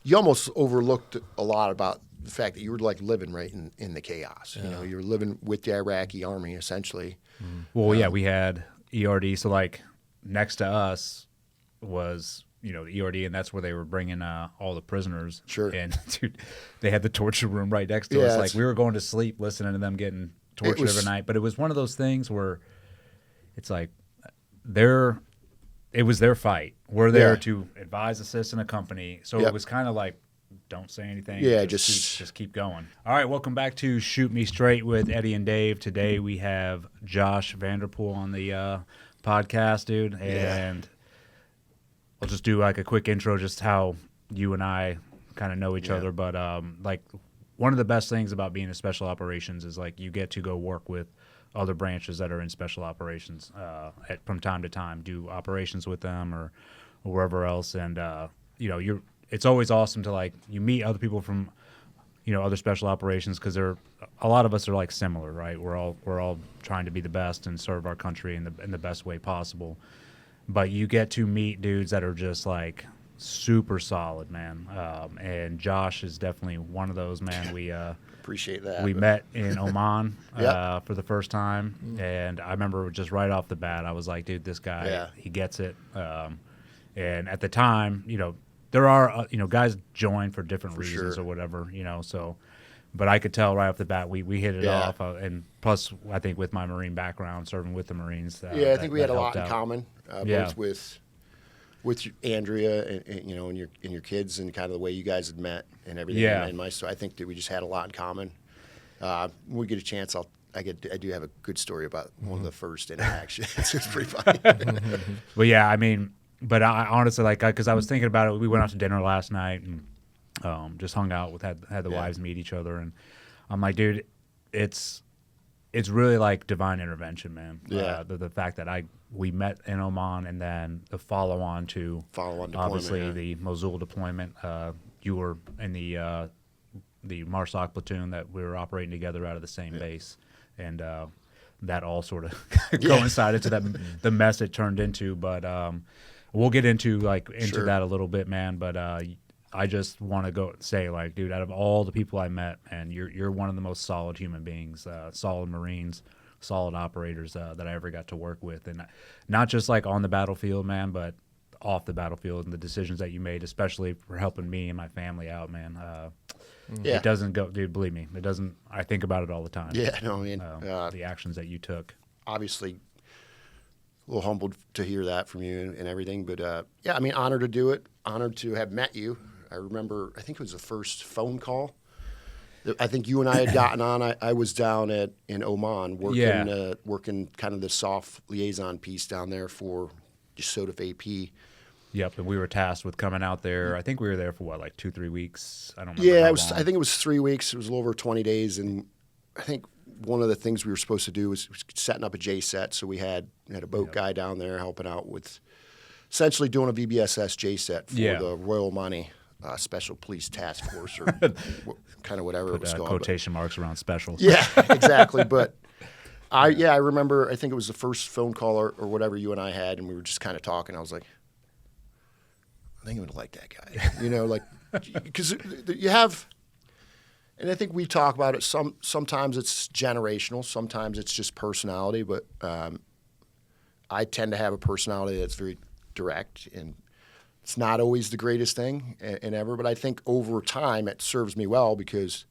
you almost overlooked a lot about the fact that you were like living right in the chaos. You know, you're living with the Iraqi army essentially. Well, yeah, we had ERD. So like next to us was, you know, the ERD, and that's where they were bringing all the prisoners. Sure. And dude, they had the torture room right next to us. Like we were going to sleep listening to them getting tortured every night. But it was one of those things where it's like it was their fight. We're there to advise, assist, and accompany. So it was kind of like, don't say anything. Yeah, just keep going. All right, welcome back to Shoot Me Straight with Eddie and Dave. Today we have Josh Vanderpool on the podcast, dude. And I'll just do like a quick intro, just how you and I kind of know each other. But like one of the best things about being in special operations is like you get to go work with other branches that are in special operations from time to time, do operations with them or wherever else. And, you know, it's always awesome to like, you meet other people from, you know, other special operations because a lot of us are like similar, right? We're all trying to be the best and serve our country in the best way possible. But you get to meet dudes that are just like super solid, man. And Josh is definitely one of those, man. We appreciate that. We met in Oman for the first time, and I remember just right off the bat, I was like, dude, this guy, he gets it. And at the time, you know, there are, you know, guys join for different reasons or whatever, you know, so, but I could tell right off the bat, we hit it off. And plus, I think with my Marine background, serving with the Marines. I think we had a lot in common, both with Andrea and you know, and your kids and kind of the way you guys had met and everything. And so I think that we just had a lot in common. When we get a chance, I do have a good story about one of the first interactions. It's pretty funny. Well, yeah, I mean, but I honestly, like, because I was thinking about it, we went out to dinner last night and just hung out had the wives meet each other, and I'm like, dude, it's really like divine intervention, man. The fact that we met in Oman, and then the follow-on obviously the Mosul deployment. You were in the MARSOC platoon that we were operating together out of the same base, and that all sort of coincided to the mess it turned into. But we'll get into that a little bit, man. But I just want to go say, like, dude, out of all the people I met, and you're one of the most solid human beings, solid Marines, solid operators that I ever got to work with, and not just like on the battlefield, man, but off the battlefield and the decisions that you made, especially for helping me and my family out, man. It doesn't go, dude, believe me, it doesn't. I think about it all the time. Yeah, no, I mean, the actions that you took. Obviously, a little humbled to hear that from you and everything, but yeah, I mean, honored to do it, honored to have met you. I remember, I think it was the first phone call I think you and I had gotten on. I was down in Oman working kind of the soft liaison piece down there for just SOTF AP. Yep, and we were tasked with coming out there. I think we were there for what, like 2-3 weeks? I don't know. Yeah, I think it was 3 weeks. It was a little over 20 days, and I think one of the things we were supposed to do was setting up a J set. So we had a boat guy down there helping out with essentially doing a VBSS J set for the Royal Omani Special Police Task Force, or kind of whatever it was called. Quotation marks around special. Yeah, exactly. But I remember, I think it was the first phone call or whatever you and I had, and we were just kind of talking. I was like, I think I'm going to like that guy. You know, like, because you have, and I think we talk about it, sometimes it's generational, sometimes it's just personality, but I tend to have a personality that's very direct, and it's not always the greatest thing and ever, but I think over time it serves me well because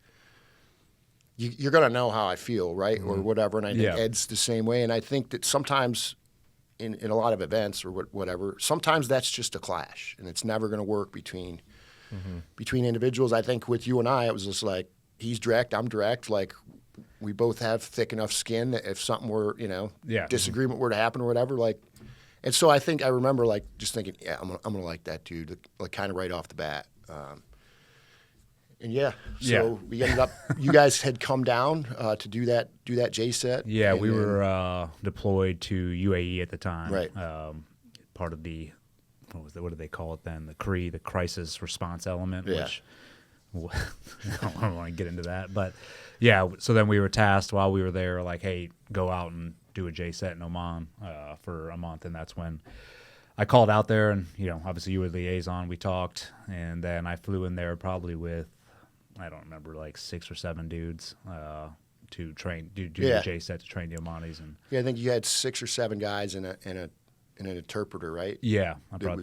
you're going to know how I feel, right, or whatever, and I think Ed's the same way, and I think that sometimes in a lot of events or whatever, sometimes that's just a clash, and it's never going to work between individuals. I think with you and I, it was just like, he's direct, I'm direct, like we both have thick enough skin that if something were, disagreement were to happen or whatever, like. And so I think I remember like just thinking, I'm gonna like that dude, like kind of right off the bat. So we ended up. You guys had come down to do that J set. Yeah, we were deployed to UAE at the time. Right. Part of the what do they call it then? The CRE, the Crisis Response Element. Yeah. Which I don't want to get into that, but yeah. So then we were tasked while we were there, like, hey, go out and do a J set in Oman for a month, and that's when I called out there, and obviously you were the liaison. We talked, and then I flew in there probably with, I don't remember, like 6 or 7 dudes to train, do the J set to train the Omanis. And I think you had 6 or 7 guys and an interpreter, right? Yeah, I brought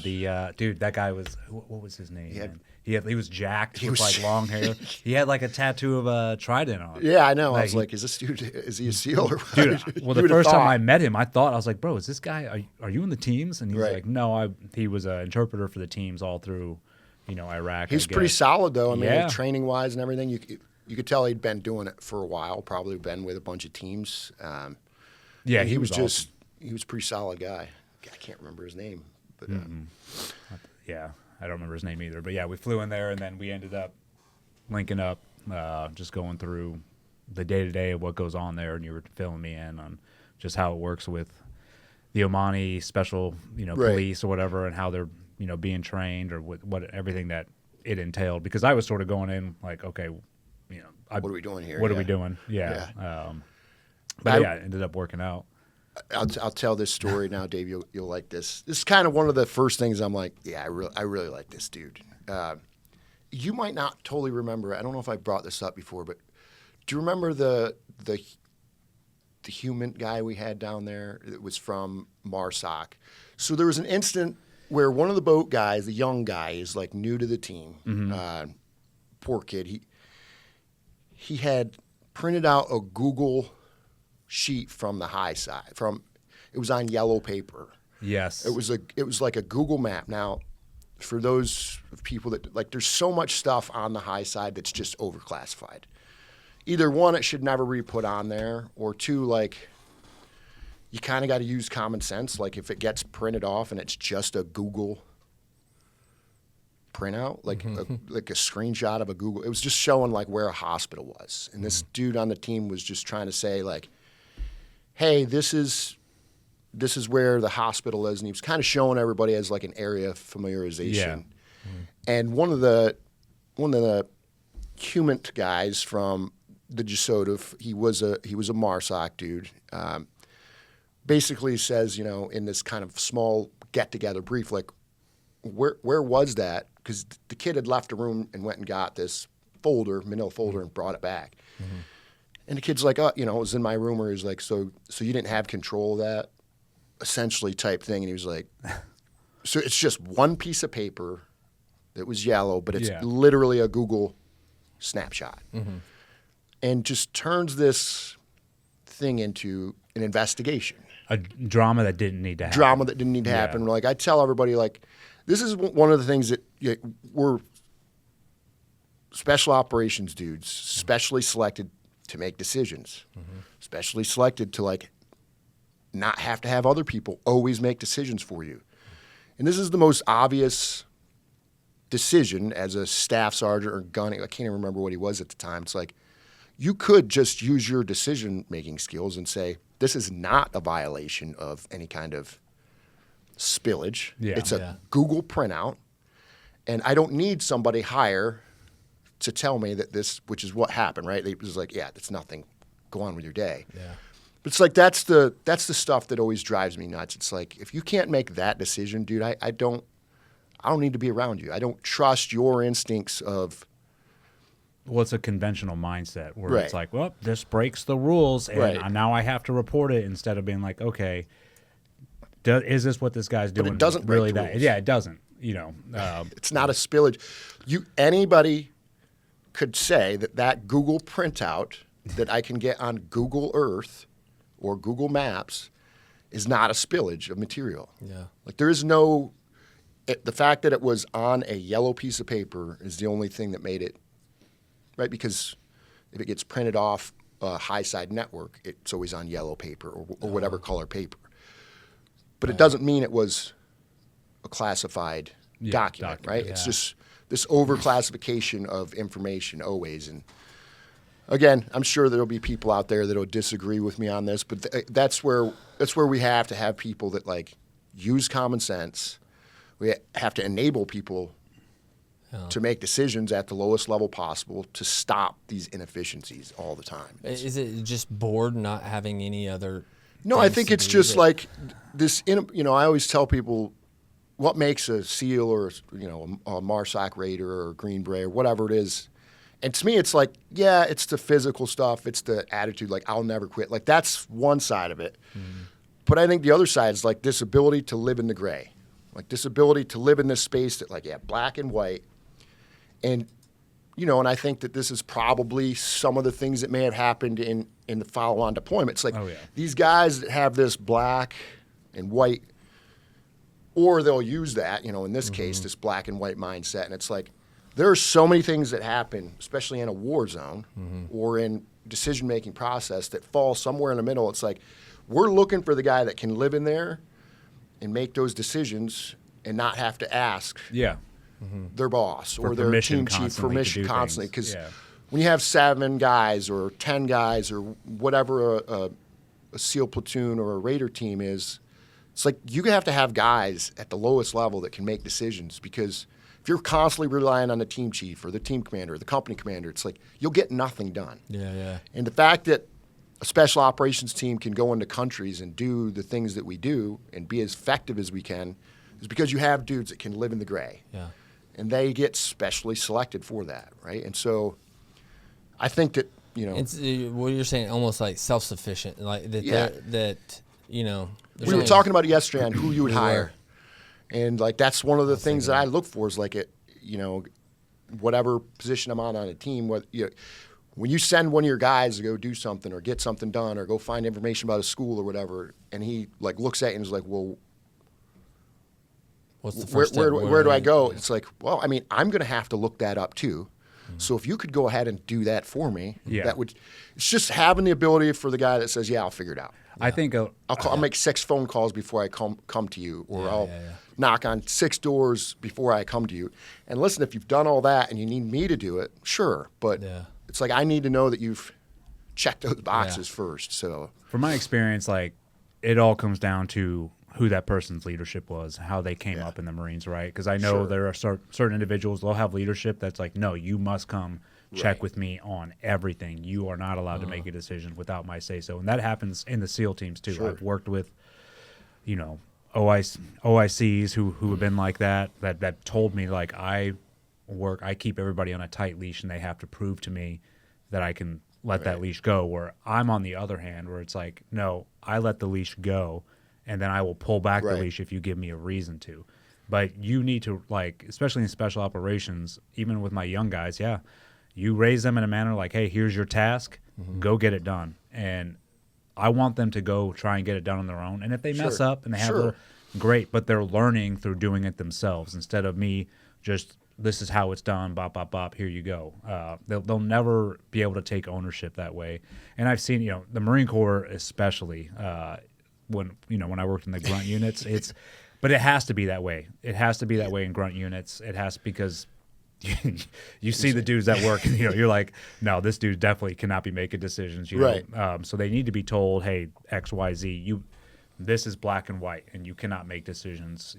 dude. That guy was, what was his name? He was jacked with like long hair. He had like a tattoo of a trident on. Yeah, I know. I was like, is this dude? Is he a SEAL or what? Dude? Well, the first time I met him, I was like, bro, is this guy? Are you in the teams? And he's like, no, he was an interpreter for the teams all through, Iraq. He's pretty solid though. I mean, like, training wise and everything. You could tell he'd been doing it for a while. Probably been with a bunch of teams. He was awesome. He was a pretty solid guy. I can't remember his name, but I don't remember his name either. But yeah, we flew in there, and then we ended up linking up, just going through the day-to-day of what goes on there, and you were filling me in on just how it works with the Omani special, police or whatever, and how they're, being trained, or what everything that it entailed. Because I was sort of going in like, okay, what are we doing here? What are we doing? Yeah. But it ended up working out. I'll tell this story now, Dave. You'll like this. This is kind of one of the first things I'm like, I really like this dude. You might not totally remember. I don't know if I brought this up before, but do you remember the human guy we had down there? It was from MARSOC. So there was an incident where one of the boat guys, the young guy, is like new to the team. Mm-hmm. Poor kid. He had printed out a Google sheet from the high side. It was on yellow paper. Yes. It was like a Google map. Now, for those people that like, there's so much stuff on the high side that's just overclassified. Either one, it should never be put on there, or two, like, you kind of got to use common sense. Like, if it gets printed off and it's just a Google printout, like like a screenshot of a Google, it was just showing like where a hospital was, and this dude on the team was just trying to say like, hey, this is where the hospital is, and he was kind of showing everybody as like an area of familiarization. Yeah. Mm-hmm. And one of the human guys from the Jasotov, he was a MARSOC dude. Basically says, in this kind of small get together brief, like, where was that? Because the kid had left a room and went and got this manila folder, and brought it back. Mm-hmm. And the kid's like, it was in my room. Where he was like, so you didn't have control of that, essentially type thing. And he was like, so it's just one piece of paper that was yellow, but it's literally a Google snapshot. Mm-hmm. And just turns this thing into an investigation. A drama that didn't need to happen. Like, I tell everybody, like, this is one of the things that we're special operations dudes, specially selected to make decisions, specially selected to, like, not have to have other people always make decisions for you. And this is the most obvious decision as a staff sergeant or gunny. I can't even remember what he was at the time. It's like, you could just use your decision-making skills and say, this is not a violation of any kind of spillage. Yeah, it's a Google printout, and I don't need somebody higher to tell me that this, which is what happened, right? It was like, that's nothing. Go on with your day. Yeah. But it's like, that's the stuff that always drives me nuts. It's like, if you can't make that decision, dude, I don't need to be around you. I don't trust your instincts of. Well, it's a conventional mindset where it's like, well, this breaks the rules, and now I have to report it, instead of being like, okay, is this what this guy's doing? But it doesn't really break the rules. Yeah, it doesn't. It's not a spillage. Anybody could say that Google printout that I can get on Google Earth or Google Maps is not a spillage of material. Yeah. Like, there is no. The fact that it was on a yellow piece of paper is the only thing that made it. Right, because if it gets printed off a high-side network, it's always on yellow paper or whatever color paper. But it doesn't mean it was a classified document, right? Yeah. It's just this overclassification of information always. And again, I'm sure there'll be people out there that'll disagree with me on this, but that's where we have to have people that, like, use common sense. We have to enable people to make decisions at the lowest level possible to stop these inefficiencies all the time. Is it just bored not having any other No, I think it's just like this. I always tell people what makes a SEAL or a MARSOC Raider or a Green Beret or whatever it is. And to me, it's like, yeah, it's the physical stuff. It's the attitude, like, I'll never quit. Like, that's one side of it. But I think the other side is like this ability to live in the gray, like this ability to live in this space that, like, black and white. And, and I think that this is probably some of the things that may have happened in the follow-on deployments. Like, these guys that have this black and white, or they'll use that, in this case, this black and white mindset. And it's like, there are so many things that happen, especially in a war zone or in decision-making process, that fall somewhere in the middle. It's like, we're looking for the guy that can live in there and make those decisions and not have to ask their boss or their team chief for permission constantly. Because when you have 7 guys or 10 guys or whatever a SEAL platoon or a Raider team is, it's like you have to have guys at the lowest level that can make decisions, because if you're constantly relying on the team chief or the team commander or the company commander, it's like you'll get nothing done. Yeah. And the fact that a special operations team can go into countries and do the things that we do and be as effective as we can is because you have dudes that can live in the gray. Yeah. And they get specially selected for that, right? And so I think that, It's what you're saying, almost like self-sufficient, like that. We were talking about it yesterday on who you would hire. And, like, that's one of the things that I look for is, like, whatever position I'm on a team, when you send one of your guys to go do something or get something done or go find information about a school or whatever, and he, like, looks at you and is like, well, what's the first step? Where do I go? It's like, well, I mean, I'm going to have to look that up too. So if you could go ahead and do that for me, that would. It's just having the ability for the guy that says, "Yeah, I'll figure it out." I think I'll make 6 phone calls before I come to you, or I'll knock on 6 doors before I come to you. And listen, if you've done all that and you need me to do it, sure. But it's like I need to know that you've checked those boxes first. So from my experience, like, it all comes down to who that person's leadership was, how they came up in the Marines, right? Because I know there are certain individuals, they'll have leadership that's like, no, you must come check with me on everything. You are not allowed to make a decision without my say-so. And that happens in the SEAL teams, too. I've worked with, OICs who have been like that told me, like, I keep everybody on a tight leash, and they have to prove to me that I can let that leash go. Where I'm on the other hand, where it's like, no, I let the leash go, and then I will pull back the leash if you give me a reason to. But you need to, like, especially in special operations, even with my young guys, you raise them in a manner like, hey, here's your task, go get it done. And I want them to go try and get it done on their own. And if they mess up and they have great, but they're learning through doing it themselves instead of me just, this is how it's done, bop, bop, bop, here you go. They'll never be able to take ownership that way. And I've seen, the Marine Corps especially, when I worked in the grunt units, but it has to be that way. It has to be that way in grunt units. It has, because you see the dudes that work, and you're like, no, this dude definitely cannot be making decisions. So they need to be told, hey, X, Y, Z, this is black and white, and you cannot make decisions.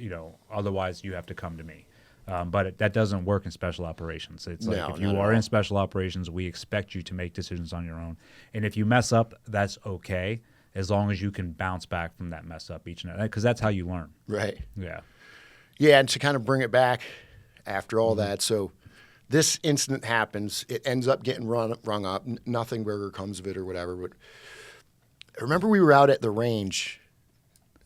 Otherwise you have to come to me. But that doesn't work in special operations. It's like, if you are in special operations, we expect you to make decisions on your own. And if you mess up, that's okay, as long as you can bounce back from that mess up each night, because that's how you learn. Right. Yeah. Yeah, and to kind of bring it back after all that, so this incident happens. It ends up getting rung up. Nothing bigger comes of it or whatever. But I remember we were out at the range.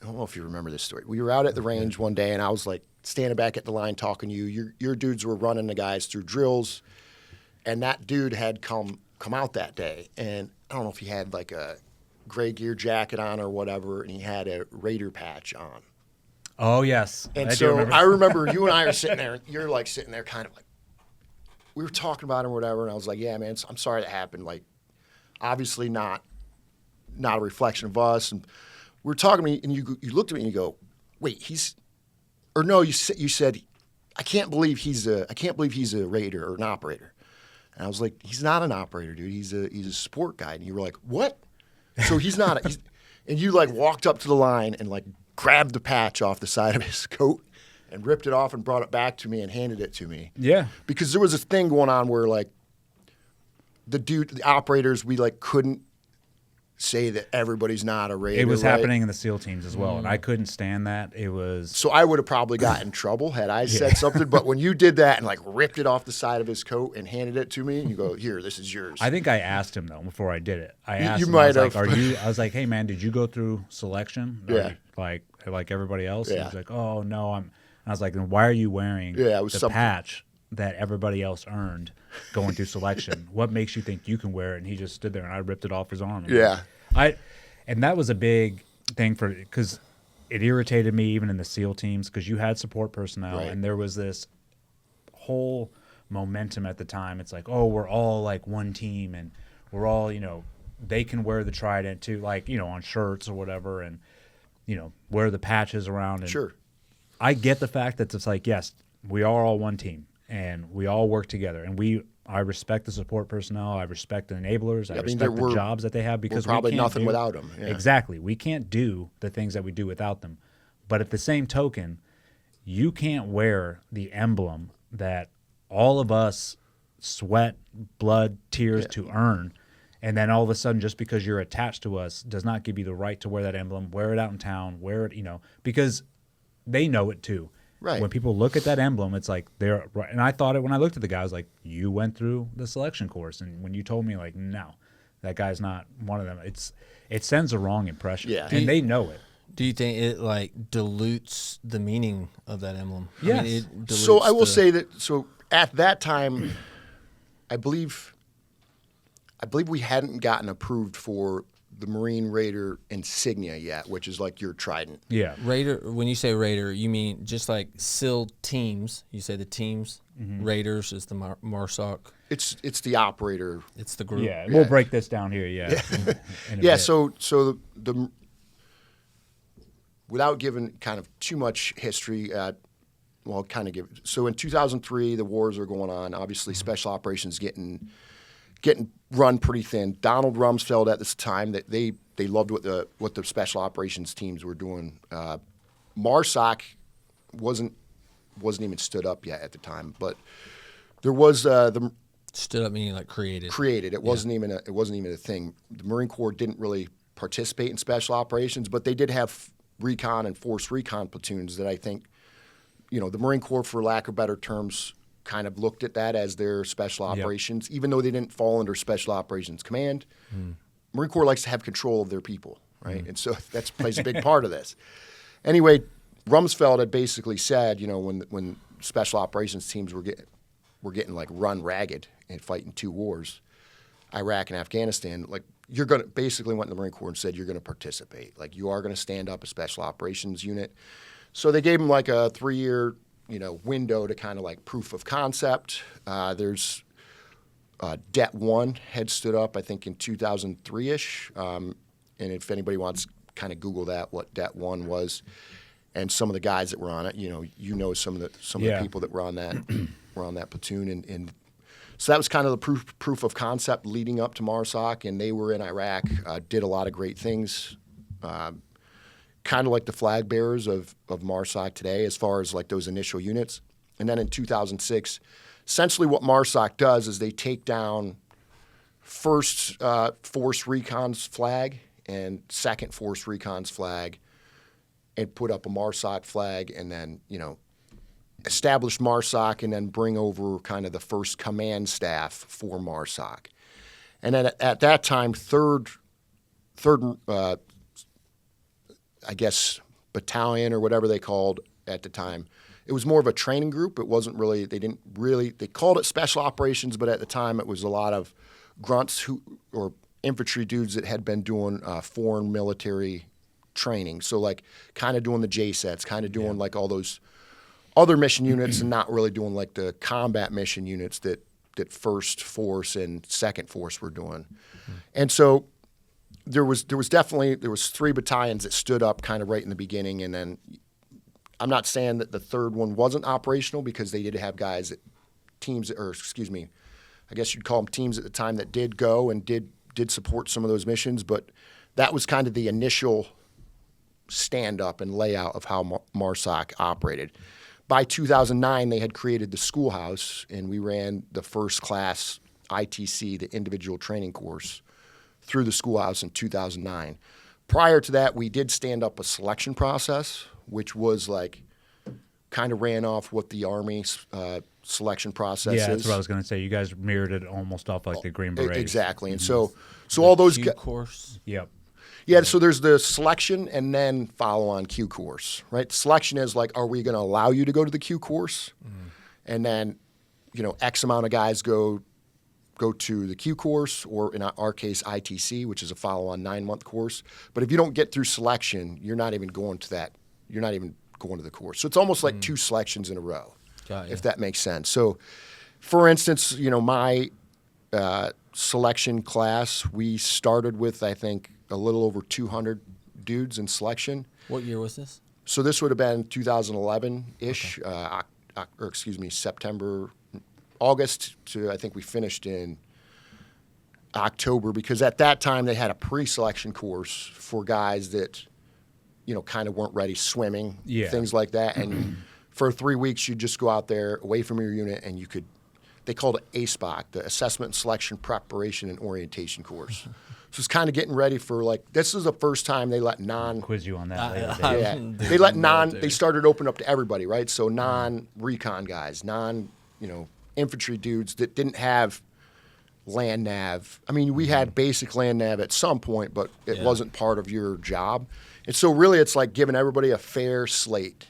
I don't know if you remember this story. We were out at the range one day, and I was like standing back at the line talking to you. Your dudes were running the guys through drills, and that dude had come out that day. And I don't know if he had like a gray gear jacket on or whatever, and he had a Raider patch on. Oh, yes. And I remember you and I are sitting there, and you're like sitting there kind of like, we were talking about him or whatever, and I was like, yeah, man, I'm sorry that happened. Like, obviously not a reflection of us. And we were talking to me, and you looked at me and you go, wait, you said, I can't believe he's a Raider or an operator. And I was like, he's not an operator, dude. He's a support guy. And you were like, what? So he's not. And you like walked up to the line and like grabbed the patch off the side of his coat and ripped it off and brought it back to me and handed it to me. Yeah. Because there was this thing going on where like the operators, we like couldn't say that everybody's not a Raider. It was right? happening in the SEAL teams as well, and I couldn't stand that. It was So I would have probably got in trouble had I said something. But when you did that and like ripped it off the side of his coat and handed it to me, and you go, "Here, this is yours." I think I asked him though before I did it. I asked you him, might I was have. like, "Are you?" I was like, "Hey man, did you go through selection? Yeah. Like everybody else?" And Yeah. he was like, "Oh no, I'm." I was like, "Then why are you wearing Yeah, it was the something. patch that everybody else earned going through selection? What makes you think you can wear it?" And he just stood there, and I ripped it off his arm. Yeah. And that was a big thing because it irritated me even in the SEAL teams because you had support personnel Right. and there was this whole momentum at the time. It's like, oh, we're all like one team and we're all, they can wear the trident too, like, on shirts or whatever and, wear the patches around. And Sure. I get the fact that it's like, yes, we are all one team and we all work together and I respect the support personnel. I respect the enablers. I respect the jobs that they have because we're probably we can't nothing without them. Yeah. Exactly. We can't do the things that we do without them. But at the same token, you can't wear the emblem that all of us sweat, blood, tears to earn. And then all of a sudden, just because you're attached to us does not give you the right to wear that emblem, wear it out in town, wear it, because they know it too. Right. When people look at that emblem, it's like they're right. And I thought it when I looked at the guy, I was like, you went through the selection course. And when you told me, like, no, that guy's not one of them, it sends a wrong impression. Yeah. And they know it. Do you think it like dilutes the meaning of that emblem? Yes. It dilutes So I will say that. So at that time, I believe we hadn't gotten approved for the Marine Raider insignia yet, which is like your trident. Yeah. Raider. When you say Raider, you mean just like SEAL teams. You say the teams. Raiders is the MARSOC. It's the operator. It's the group. Yeah. We'll break this down here. Yeah. In a Yeah. bit. So the without giving kind of too much history, so in 2003 the wars are going on. Obviously, special operations getting run pretty thin. Donald Rumsfeld at this time that they loved what the special operations teams were doing. MARSOC wasn't even stood up yet at the time, but there was the Stood up meaning like created. created. It wasn't even a thing. The Marine Corps didn't really participate in special operations, but they did have recon and force recon platoons that I think, the Marine Corps, for lack of better terms, kind of looked at that as their special operations, even though they didn't fall under Special Operations Command. Marine Corps likes to have control of their people, right? And so that plays a big part of this. Anyway, Rumsfeld had basically said, when Special Operations teams were getting like run ragged and fighting two wars, Iraq and Afghanistan, like you're going to basically went to the Marine Corps and said you're going to participate. Like you are going to stand up a Special Operations unit. So they gave him like a 3-year window to kind of like proof of concept. There's Det 1 had stood up, I think, in 2003-ish. And if anybody wants to kind of Google that, what Det 1 was, and some of the guys that were on it, some of the people that were on that platoon, and so that was kind of the proof of concept leading up to MARSOC, and they were in Iraq, did a lot of great things. Kind of like the flag bearers of MARSOC today as far as like those initial units. And then in 2006, essentially what MARSOC does is they take down first Force Recon's flag and second Force Recon's flag and put up a MARSOC flag and then, establish MARSOC and then bring over kind of the first command staff for MARSOC. And then at that time, third I guess, battalion or whatever they called at the time. It was more of a training group. It wasn't really, they called it special operations, but at the time it was a lot of grunts or infantry dudes that had been doing foreign military training. So like kind of doing the JSETs, kind of doing like all those other mission units and not really doing like the combat mission units that First Force and Second Force were doing. And so there was 3 battalions that stood up kind of right in the beginning, and then I'm not saying that the third one wasn't operational because they did have guys I guess you'd call them teams at the time that did go and did support some of those missions, but that was kind of the initial stand-up and layout of how MARSOC operated. By 2009, they had created the schoolhouse, and we ran the first class ITC, the individual training course, through the schoolhouse in 2009. Prior to that, we did stand up a selection process, which was like kind of ran off what the Army selection process is. Yeah, that's what I was going to say. You guys mirrored it almost off like the Green Berets. Exactly. And so all those Q course. Yep. Yeah, so there's the selection and then follow on Q course, right? Selection is like, are we going to allow you to go to the Q course? And then, X amount of guys go to the Q course, or in our case, ITC, which is a follow-on 9-month course. But if you don't get through selection, you're not even going to that. You're not even going to the course. So it's almost like 2 selections in a row, if that makes sense. So, for instance, my selection class, we started with, I think, a little over 200 dudes in selection. What year was this? So this would have been 2011-ish, September, August to, I think we finished in October, because at that time they had a pre-selection course for guys that, kind of weren't ready swimming, things like that. And for 3 weeks, you'd just go out there away from your unit and they called it ASPOC, the Assessment, Selection, Preparation, and Orientation course. So it's kind of getting ready for, this is the first time they let quiz you on that later. they let they started open up to everybody, right? So non-recon guys, infantry dudes that didn't have land nav. I mean, we had basic land nav at some point, but it wasn't part of your job. And so really it's like giving everybody a fair slate,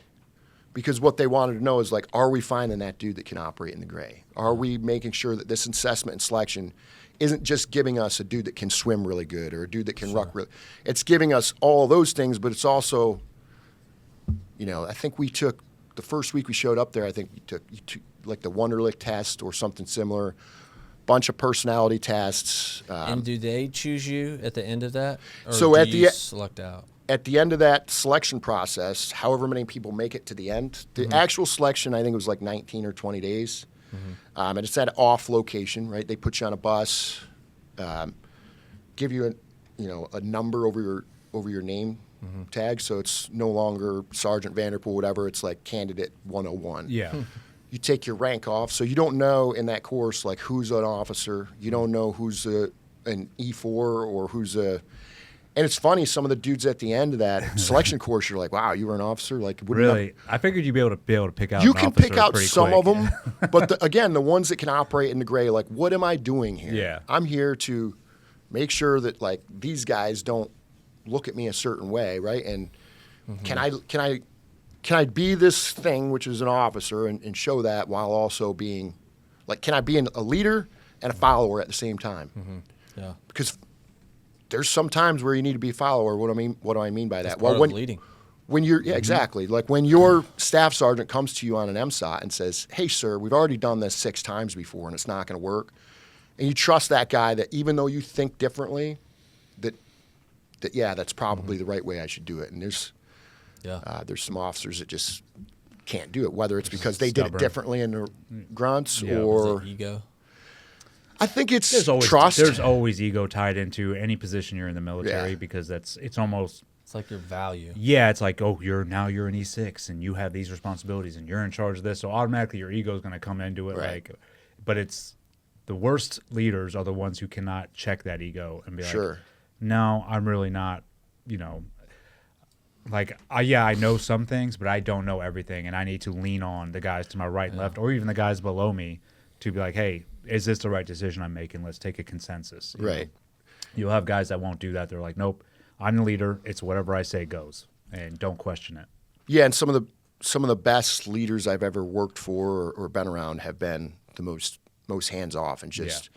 because what they wanted to know is are we finding that dude that can operate in the gray? Are we making sure that this assessment and selection isn't just giving us a dude that can swim really good or a dude that can ruck really. It's giving us all those things, but it's also, I think we took, the first week we showed up there, I think you took like the Wonderlic test or something similar, bunch of personality tests. And do they choose you at the end of that? Or so do at you the select out? At the end of that selection process, however many people make it to the end, the actual selection, I think it was like 19 or 20 days. And it's at off location, right? They put you on a bus, give you a number over your name tag, so it's no longer Sergeant Vanderpool, whatever. It's like Candidate 101. Yeah. You take your rank off, so you don't know in that course who's an officer. You don't know who's an E4 or who's a. And it's funny, some of the dudes at the end of that selection course, you're like, wow, you were an officer? Really? I figured you'd be able to pick out. You an can officer pick out pretty some quick. of them, but again, the ones that can operate in the gray, what am I doing here? Yeah. I'm here to make sure that these guys don't look at me a certain way, right? And can I be this thing, which is an officer, and show that while also being, can I be a leader and a follower at the same time? Yeah. Because there's some times where you need to be a follower. What do I mean by that? Part of leading. When you're exactly, when your staff sergeant comes to you on an MSOT and says, "Hey, sir, we've already done this 6 times before and it's not going to work," and you trust that guy that even though you think differently, that that's probably the right way I should do it. And there's some officers that just can't do it, whether it's because they did it differently in the grunts or ego. I think it's There's trust. There's always ego tied into any position you're in the military because it's almost. It's like your value. Yeah, it's like, you're an E6 and you have these responsibilities and you're in charge of this, so automatically your ego is going to come into it. Right. But it's the worst leaders are the ones who cannot check that ego and be like, no, I'm really not. I know some things, but I don't know everything, and I need to lean on the guys to my right and left, or even the guys below me, to be like, hey, is this the right decision I'm making? Let's take a consensus. Right. You'll have guys that won't do that. They're like, nope, I'm the leader. It's whatever I say goes, and don't question it. Yeah, and some of the best leaders I've ever worked for or been around have been the most hands off and just,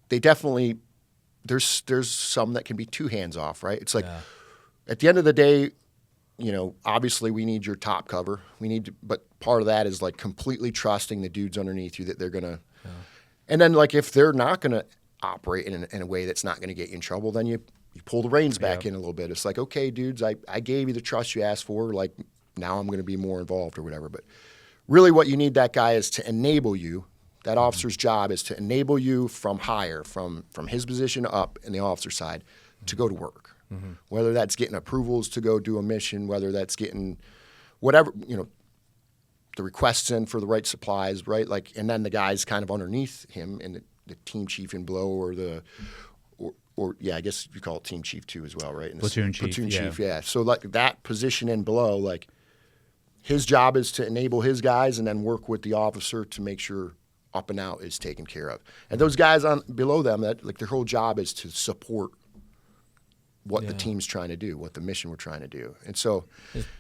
they definitely. There's some that can be too hands off, right? It's at the end of the day, obviously we need your top cover. But part of that is completely trusting the dudes underneath you that they're gonna. Yeah. And then if they're not gonna operate in a way that's not gonna get you in trouble, then you pull the reins back in a little bit. It's like, okay, dudes, I gave you the trust you asked for. Now I'm gonna be more involved or whatever. But really, what you need that guy is to enable you. That officer's job is to enable you from higher, from his position up in the officer side, to go to work. Mm-hmm. Whether that's getting approvals to go do a mission, whether that's getting whatever, the requests in for the right supplies, right? And then the guys kind of underneath him, and team chief in below or I guess you call it team chief too as well, right? And Platoon chief. Platoon chief, yeah. So like that position in below, like his job is to enable his guys and then work with the officer to make sure up and out is taken care of. And those guys on below them, that like their whole job is to support what the team's trying to do, what the mission we're trying to do. And so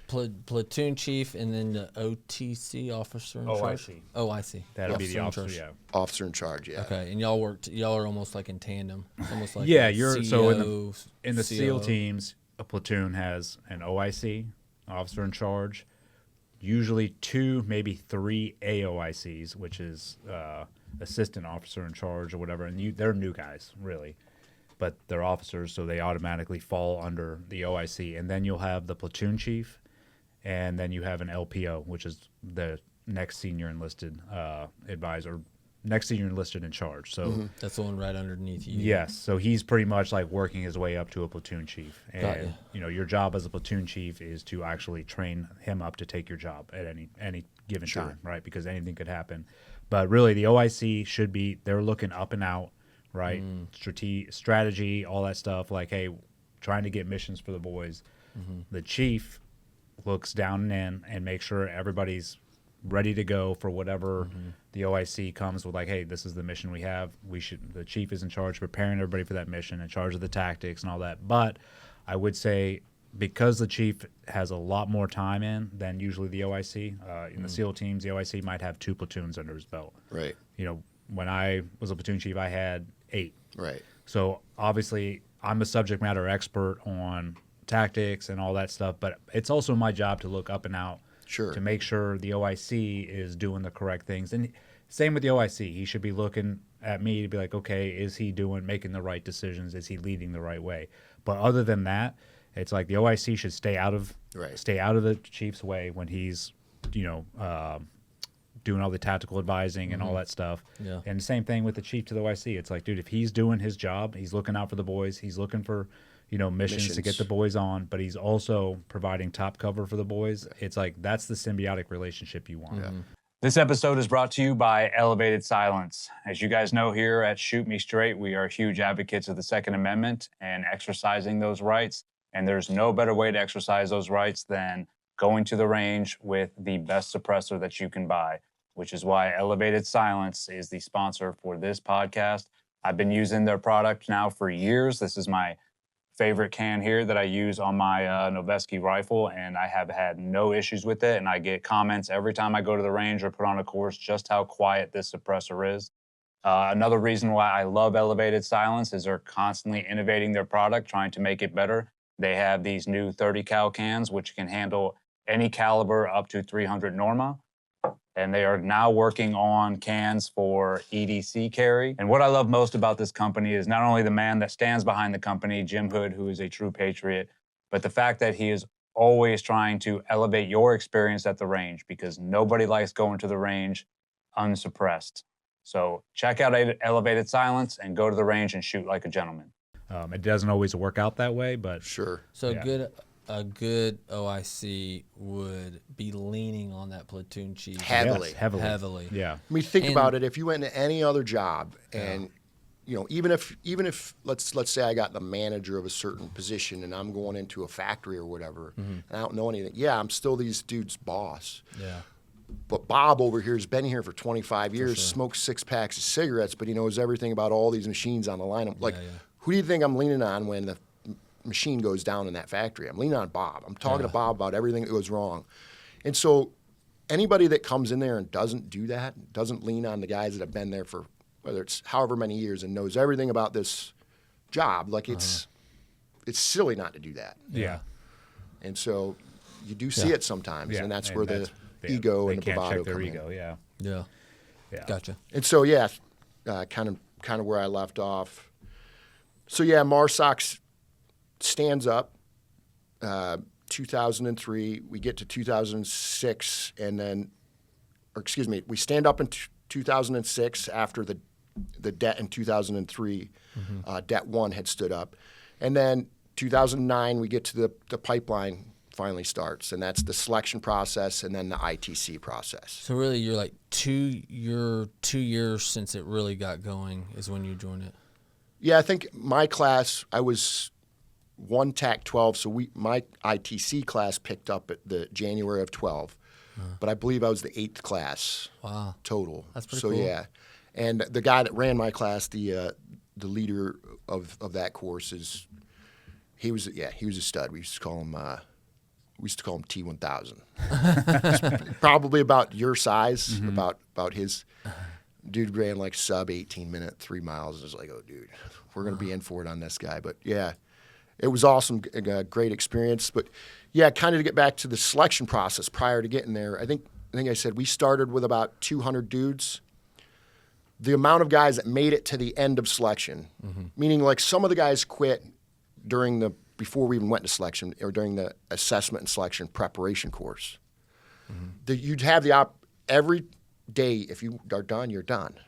platoon chief and then the OTC, officer in charge. OIC. OIC. That'll be the officer, in charge. yeah. Officer in charge, yeah. Okay, and y'all are almost like in tandem. Almost like you're CEO, so in the SEAL COO. teams, a platoon has an OIC, officer in charge, usually 2, maybe 3 AOICs, which is assistant officer in charge or whatever, and they're new guys, really. But they're officers, so they automatically fall under the OIC. And then you'll have the platoon chief, and then you have an LPO, which is the next senior enlisted advisor, next senior enlisted in charge. So That's the one right underneath you. yes, so he's pretty much like working his way up to a platoon chief. And your job as a platoon chief is to actually train him up to take your job at any given time, right? Because anything could happen. But really, the OIC should be they're looking up and out. Right, strategy, all that stuff. Like, hey, trying to get missions for the boys. The chief looks down and in and makes sure everybody's ready to go for whatever the OIC comes with. Like, hey, this is the mission we have. The chief is in charge of preparing everybody for that mission, in charge of the tactics and all that. But I would say because the chief has a lot more time in than usually the OIC. In the SEAL teams, the OIC might have 2 platoons under his belt. Right. When I was a platoon chief, I had 8. Right. So obviously, I'm a subject matter expert on tactics and all that stuff, but it's also my job to look up and out to make sure the OIC is doing the correct things. And same with the OIC. He should be looking at me to be like, okay, is he making the right decisions? Is he leading the right way? But other than that, it's like the OIC should stay out of the chief's way when he's, doing all the tactical advising and all that stuff. Yeah. And the same thing with the chief to the OIC. It's like, dude, if he's doing his job, he's looking out for the boys, he's looking for, missions to get the boys on, but he's also providing top cover for the boys. It's like, that's the symbiotic relationship you want. Yeah. This episode is brought to you by Elevated Silence. As you guys know, here at Shoot Me Straight, we are huge advocates of the Second Amendment and exercising those rights. And there's no better way to exercise those rights than going to the range with the best suppressor that you can buy, which is why Elevated Silence is the sponsor for this podcast. I've been using their product now for years. This is my favorite can here that I use on my Noveske rifle, and I have had no issues with it. And I get comments every time I go to the range or put on a course just how quiet this suppressor is. Another reason why I love Elevated Silence is they're constantly innovating their product, trying to make it better. They have these new 30 cal cans, which can handle any caliber up to 300 Norma. And they are now working on cans for EDC carry. And what I love most about this company is not only the man that stands behind the company, Jim Hood, who is a true patriot, but the fact that he is always trying to elevate your experience at the range, because nobody likes going to the range unsuppressed. So check out Elevated Silence and go to the range and shoot like a gentleman. It doesn't always work out that way, but Sure. So a good OIC would be leaning on that platoon chief Heavily. Yes, heavily. Yeah. I mean, think about it. If you went into any other job, and even if let's say I got the manager of a certain position, and I'm going into a factory or whatever, and I don't know anything. Yeah, I'm still these dudes' boss. Yeah. But Bob over here has been here for 25 years, smokes 6 packs of cigarettes, but he knows everything about all these machines on the line. Like, who do you think I'm leaning on when the machine goes down in that factory? I'm leaning on Bob. I'm talking to Bob about everything that goes wrong. And so anybody that comes in there and doesn't do that, doesn't lean on the guys that have been there for whether it's however many years and knows everything about this job, like it's silly not to do that. Yeah. And so you do see it sometimes, and that's where the ego and the bravado come in. Yeah. Gotcha. And so kind of where I left off. So MARSOC stands up 2003. We get to 2006, and then, we stand up in 2006 after the debt in 2003. Debt 1 had stood up, and then 2009 we get to the pipeline finally starts, and that's the selection process and then the ITC process. So really, you're like 2 years since it really got going is when you joined it. Yeah, I think my class, I was 1 TAC 12, so my ITC class picked up at the January of 12, but I believe I was the 8th class total. That's pretty cool. So yeah, and the guy that ran my class, the leader of that course he was a stud. We used to call him T1000. Probably about your size, about his. Dude ran like sub 18-minute 3 miles. It was like, oh, dude, we're going to be in for it on this guy. But, yeah, it was awesome, a great experience. But, yeah, kind of to get back to the selection process prior to getting there, I think I said we started with about 200 dudes. The amount of guys that made it to the end of selection, meaning like some of the guys quit before we even went to selection or during the assessment and selection preparation course. You'd have every day, if you are done, you're done.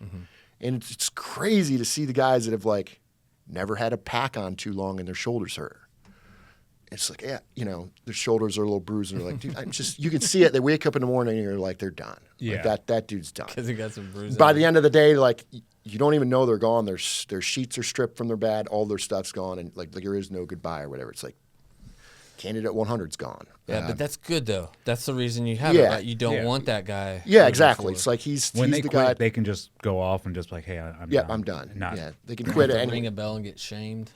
And it's crazy to see the guys that have like never had a pack on too long and their shoulders hurt. It's like, yeah, their shoulders are a little bruised and they're like, dude, you can see it. They wake up in the morning and you're like, they're done. Yeah. Like that dude's done. Because he got some bruises. By the end of the day, like you don't even know they're gone. Their sheets are stripped from their bed. All their stuff's gone. And like there is no goodbye or whatever. It's like candidate 100's gone. Yeah, but that's good though. That's the reason you have it. Right? You don't want that guy. Yeah, exactly. It's like when they the quit, guy. they can just go off and just like, hey, I'm done. I'm done. Not, yeah, they can quit it. Ring a bell and get shamed.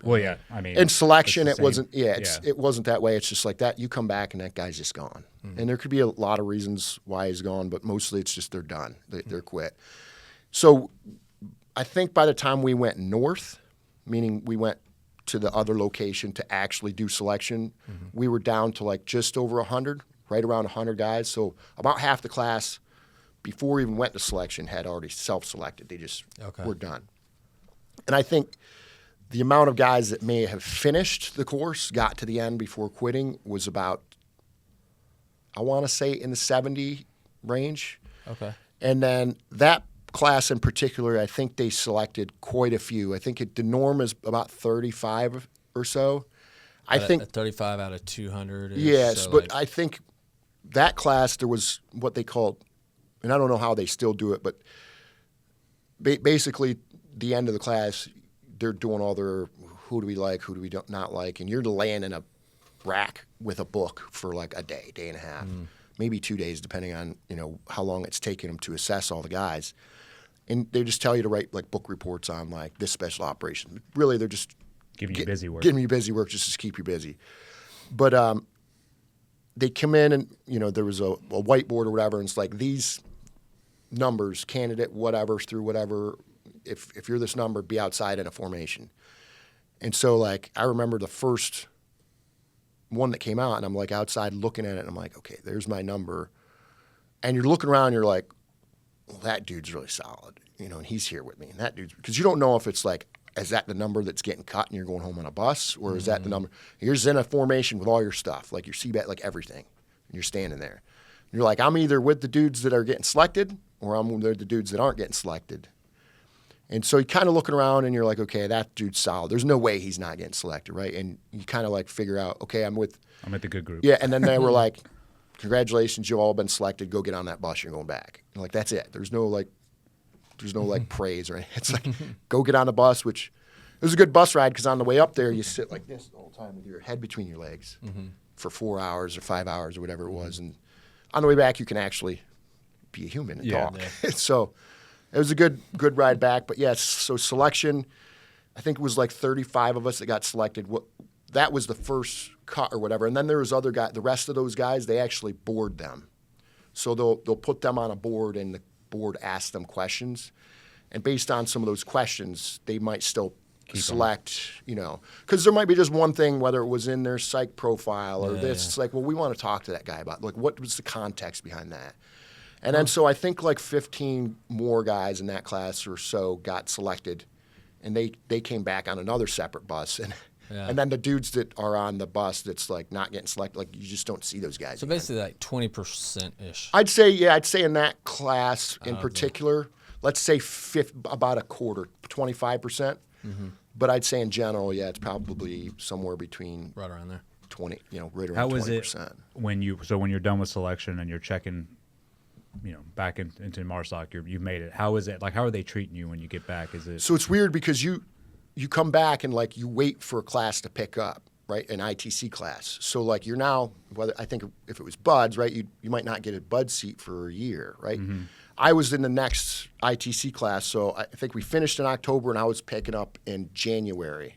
Well, yeah, I mean, in selection, it wasn't. Yeah, it wasn't that way. It's just like that. You come back and that guy's just gone. And there could be a lot of reasons why he's gone, but mostly it's just they're done. They're quit. So I think by the time we went north, meaning we went to the other location to actually do selection, we were down to like just over 100, right around 100 guys. So about half the class before we even went to selection had already self-selected. They just were done. And I think the amount of guys that may have finished the course, got to the end before quitting, was about, I want to say, in the 70 range. Okay. And then that class in particular, I think they selected quite a few. I think the norm is about 35 or so. I think 35 out of 200. Yes, so but I think that class, there was what they called, and I don't know how they still do it, but basically the end of the class, they're doing all their who do we like, who do we not like, and you're laying in a rack with a book for like a day and a half, maybe 2 days, depending on how long it's taking them to assess all the guys. And they just tell you to write like book reports on like this special operation. Really, they're just giving you busy work. Giving you busy work just to keep you busy. But they come in and there was a whiteboard or whatever, and it's like these numbers, candidate whatever through whatever. If you're this number, be outside in a formation. And so, like, I remember the first one that came out, and I'm, like, outside looking at it, and I'm like, okay, there's my number. And you're looking around, and you're like, well, that dude's really solid, and he's here with me. And that dude's – because you don't know if it's, like, is that the number that's getting cut and you're going home on a bus, or is that the number – you're in a formation with all your stuff, like your CBAT, like everything, and you're standing there. And you're like, I'm either with the dudes that are getting selected or I'm with the dudes that aren't getting selected. And so you're kind of looking around and you're like, okay, that dude's solid. There's no way he's not getting selected, right? And you kind of like figure out, okay, I'm at the good group. Yeah, and then they were like, congratulations, you've all been selected. Go get on that bus. You're going back. And like, that's it. There's no praise or anything. It's like, go get on the bus, which it was a good bus ride because on the way up there, you sit like this the whole time with your head between your legs for 4 hours or 5 hours or whatever it was. And on the way back, you can actually be a human and talk. Yeah. So it was a good ride back. But yes, so selection, I think it was like 35 of us that got selected. That was the first cut or whatever. And then there was other guys. The rest of those guys, they actually board them. So they'll put them on a board, and the board asks them questions. And based on some of those questions, they might still select, because there might be just one thing, whether it was in their psych profile or this. It's like, well, we want to talk to that guy about, like, what was the context behind that? And then so I think like 15 more guys in that class or so got selected, and they came back on another separate bus. And then the dudes that are on the bus that's like not getting selected, like you just don't see those guys. So basically like 20%-ish. I'd say in that class in particular, let's say about a quarter, 25%. But I'd say in general, it's probably somewhere between right around there, 20, right around How 20%. is it when you're done with selection and you're checking, back into MARSOC, you've made it. How is it? Like, how are they treating you when you get back? Is it? So it's weird because you come back and like you wait for a class to pick up, right? An ITC class. So like you're now, I think if it was buds, right? You might not get a bud seat for a year, right? Mm-hmm. I was in the next ITC class, so I think we finished in October, and I was picking up in January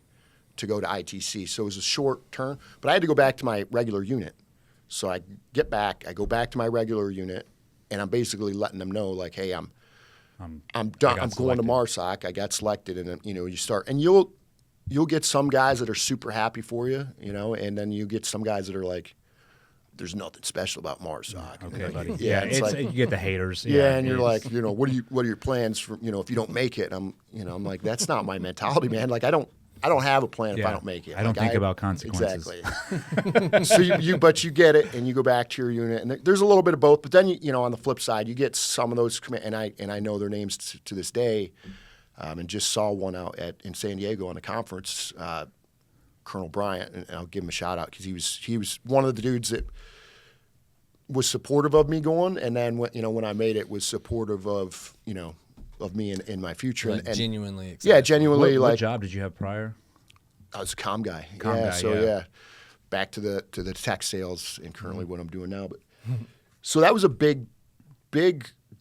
to go to ITC. So it was a short term, but I had to go back to my regular unit. So I get back, I go back to my regular unit, and I'm basically letting them know, like, hey, I'm done. I'm going to MARSOC. I got selected, and then, you start, and you'll get some guys that are super happy for you, and then you get some guys that are like, there's nothing special about MARSOC. Okay, buddy. Yeah, it's like, you get the haters. Yeah, and you're like, what are your plans for, if you don't make it? I'm like, that's not my mentality, man. Like, I don't have a plan if I don't make it. I don't think about consequences. Exactly. So but you get it, and you go back to your unit, and there's a little bit of both. But then on the flip side, you get some of those, and I know their names to this day, and just saw one out in San Diego on a conference. Colonel Bryant, and I'll give him a shout out because he was one of the dudes that was supportive of me going, and then when I made it, was supportive of me in my future, like and genuinely excited. Yeah, genuinely. What like, job did you have prior? I was a comm guy. Guy. Back to the tech sales, and currently what I'm doing now. But so that was a big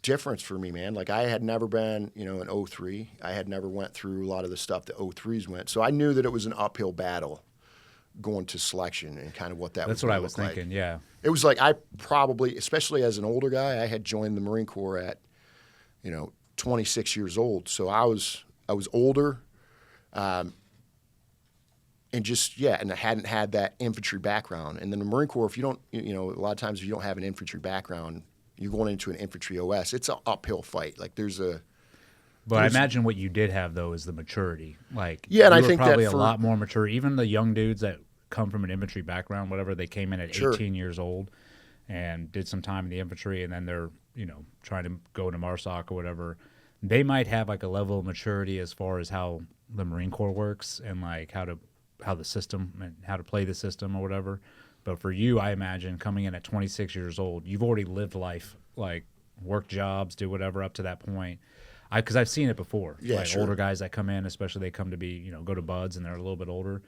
difference for me, man. Like, I had never been, an 03. I had never went through a lot of the stuff that 03s went. So I knew that it was an uphill battle going to selection and kind of what that was. That's what I was thinking. Like. Yeah. It was like, I probably, especially as an older guy, I had joined the Marine Corps at, 26 years old. So I was older, and just, and I hadn't had that infantry background. And then the Marine Corps, if you don't, a lot of times if you don't have an infantry background, you're going into an infantry OS. It's an uphill fight. Like, But I imagine what you did have, though, is the maturity. Like, yeah, and you I were think probably that a lot more mature. Even the young dudes that come from an infantry background, whatever, they came in at 18 years old and did some time in the infantry, and then they're, trying to go to MARSOC or whatever. They might have like a level of maturity as far as how the Marine Corps works and like how the system and how to play the system or whatever. But for you, I imagine coming in at 26 years old, you've already lived life, like work jobs, do whatever up to that point. Because I've seen it before. Yeah, like sure. Older guys that come in, especially they come to be, go to buds and they're a little bit older.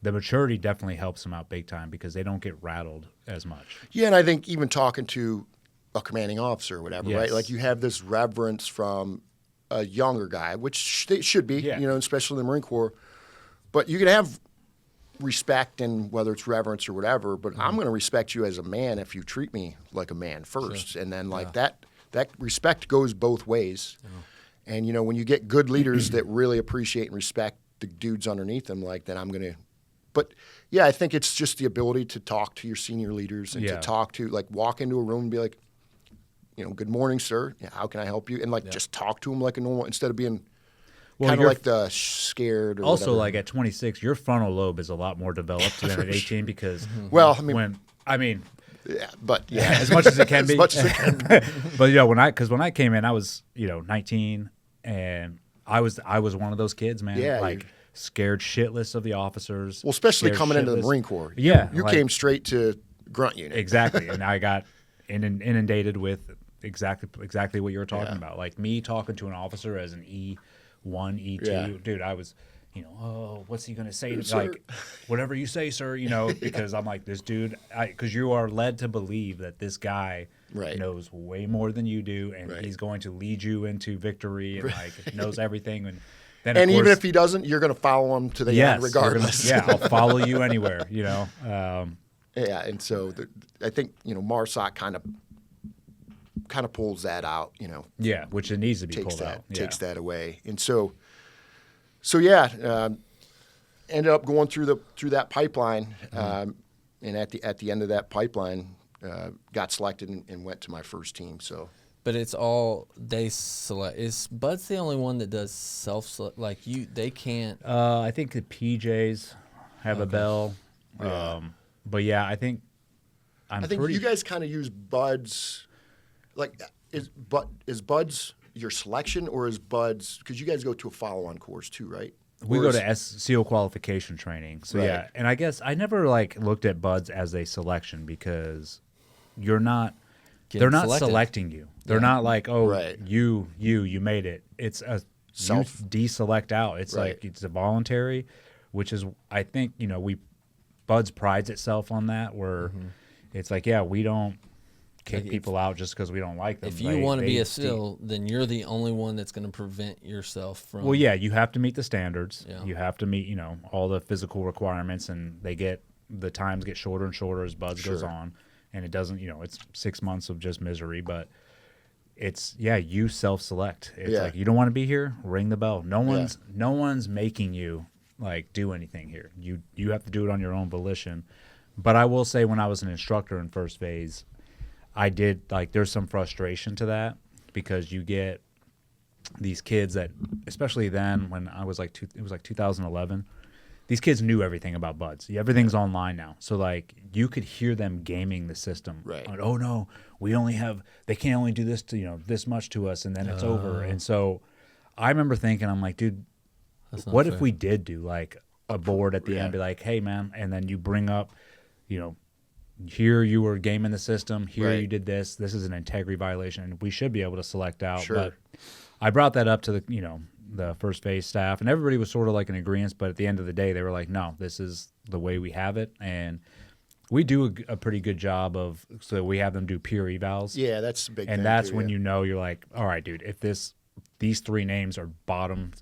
The maturity definitely helps them out big time because they don't get rattled as much. Yeah, and I think even talking to a commanding officer or whatever, Yes. right? Like, you have this reverence from a younger guy, which they should be, especially in the Marine Corps. But you can have respect, and whether it's reverence or whatever, but I'm going to respect you as a man if you treat me like a man first. Sure. And then that respect goes both ways. Yeah. And, when you get good leaders that really appreciate and respect the dudes underneath them, like, then I'm going to – but, yeah, I think it's just the ability to talk to your senior leaders and to talk to – like, walk into a room and be like, good morning, sir. Yeah, how can I help you? And, like, just talk to them like a normal – instead of being kind of like the scared or also, whatever. like, at 26, your frontal lobe is a lot more developed than at 18 because – well, I mean – yeah, but as much as it can be. As much as it can be. But when I came in, I was 19, and I was one of those kids, man. Yeah, like scared shitless of the officers. Well, especially scared coming into the shitless. Marine Corps. Yeah, you like, came straight to grunt unit. Exactly, and I got inundated with exactly what you were talking about. Like me talking to an officer as an E1, E2, dude. I was. Oh, what's he going to say to me? Like, whatever you say, sir, because I'm like, this dude, because you are led to believe that this guy knows way more than you do, and he's going to lead you into victory and, like, knows everything. And then, and of course, even if he doesn't, you're going to follow him to the end regardless. I'll follow you anywhere, Yeah, and so I think, MARSOC kind of pulls that out, Yeah, which it needs to be pulled out. Takes that away. And so yeah, ended up going through that pipeline, and at the end of that pipeline, got selected and went to my first team. So, but it's all they select. Is Bud's the only one that does self-select? Like they can't. I think the PJs have a bell, but yeah, I think you guys kind of use Buds. Like, is Buds your selection, or is Buds, because you guys go to a follow-on course too, right? We Or go is- to SEAL qualification training. So Right. yeah, and I guess I never like looked at buds as a selection because you're not they're not selected. selecting you. They're not like, oh, Right. you made it. It's a Self- you deselect out. It's Right. like it's a voluntary, which is I think, buds prides itself on that where it's like, yeah, we don't kick Like, people out just because we don't like them. If you want to be a SEAL, then you're the only one that's going to prevent yourself from. Well, yeah, you have to meet the standards. Yeah. You have to meet, all the physical requirements, and the times get shorter and shorter as buds goes Sure. on, and it doesn't, it's 6 months of just misery, but it's you self-select. It's Yeah. like you don't want to be here, ring the bell. No one's making you like do anything here. You have to do it on your own volition. But I will say, when I was an instructor in first phase, I did there's some frustration to that because you get these kids that, especially then when I was it was 2011, these kids knew everything about buds. Everything's online now. So you could hear them gaming the system. Right. Like, oh no, they can only do this to, this much to us and then it's over. And so I remember thinking, I'm like, dude, That's not what fair. if we did do a board at the Yeah. end, be like, hey man, and then you bring up, here you were gaming the system, here Right. you did this is an integrity violation, and we should be able to select out. Sure. But I brought that up to the first phase staff, and everybody was sort of in agreement, but at the end of the day they were like, no, this is the way we have it, and we do a pretty good job of, so we have them do peer evals. Yeah, that's a big thing. And that's too, when yeah. you're like, all right, dude, if these three names are bottom,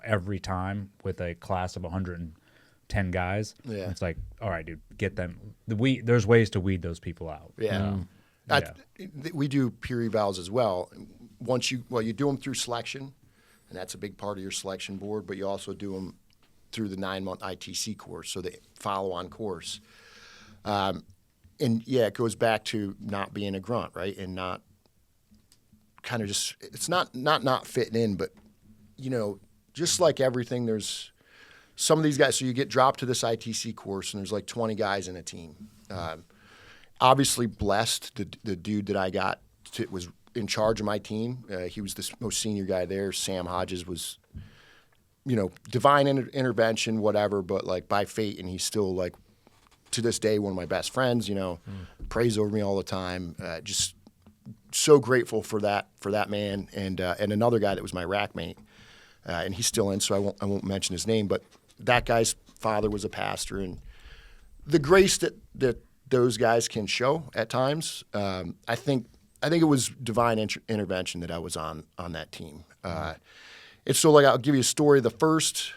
every time with a class of 110 guys, Yeah. it's like, all right, dude, get them. There's ways to weed those people out. Yeah. We do peer evals as well. You do them through selection, and that's a big part of your selection board, but you also do them through the 9-month ITC course, so the follow-on course. It goes back to not being a grunt, right? And not kind of just, it's not fitting in, but, just like everything, there's some of these guys, so you get dropped to this ITC course, and there's 20 guys in a team. Obviously blessed, the dude that I got was in charge of my team. He was the most senior guy there. Sam Hodges was, divine intervention, whatever, but by fate, and he's still to this day one of my best friends. Prays over me all the time. Just so grateful for that man, and another guy that was my rack mate, and he's still in, so I won't mention his name, but that guy's father was a pastor, and the grace that those guys can show at times, I think it was divine intervention that I was on that team. It's so I'll give you a story. The first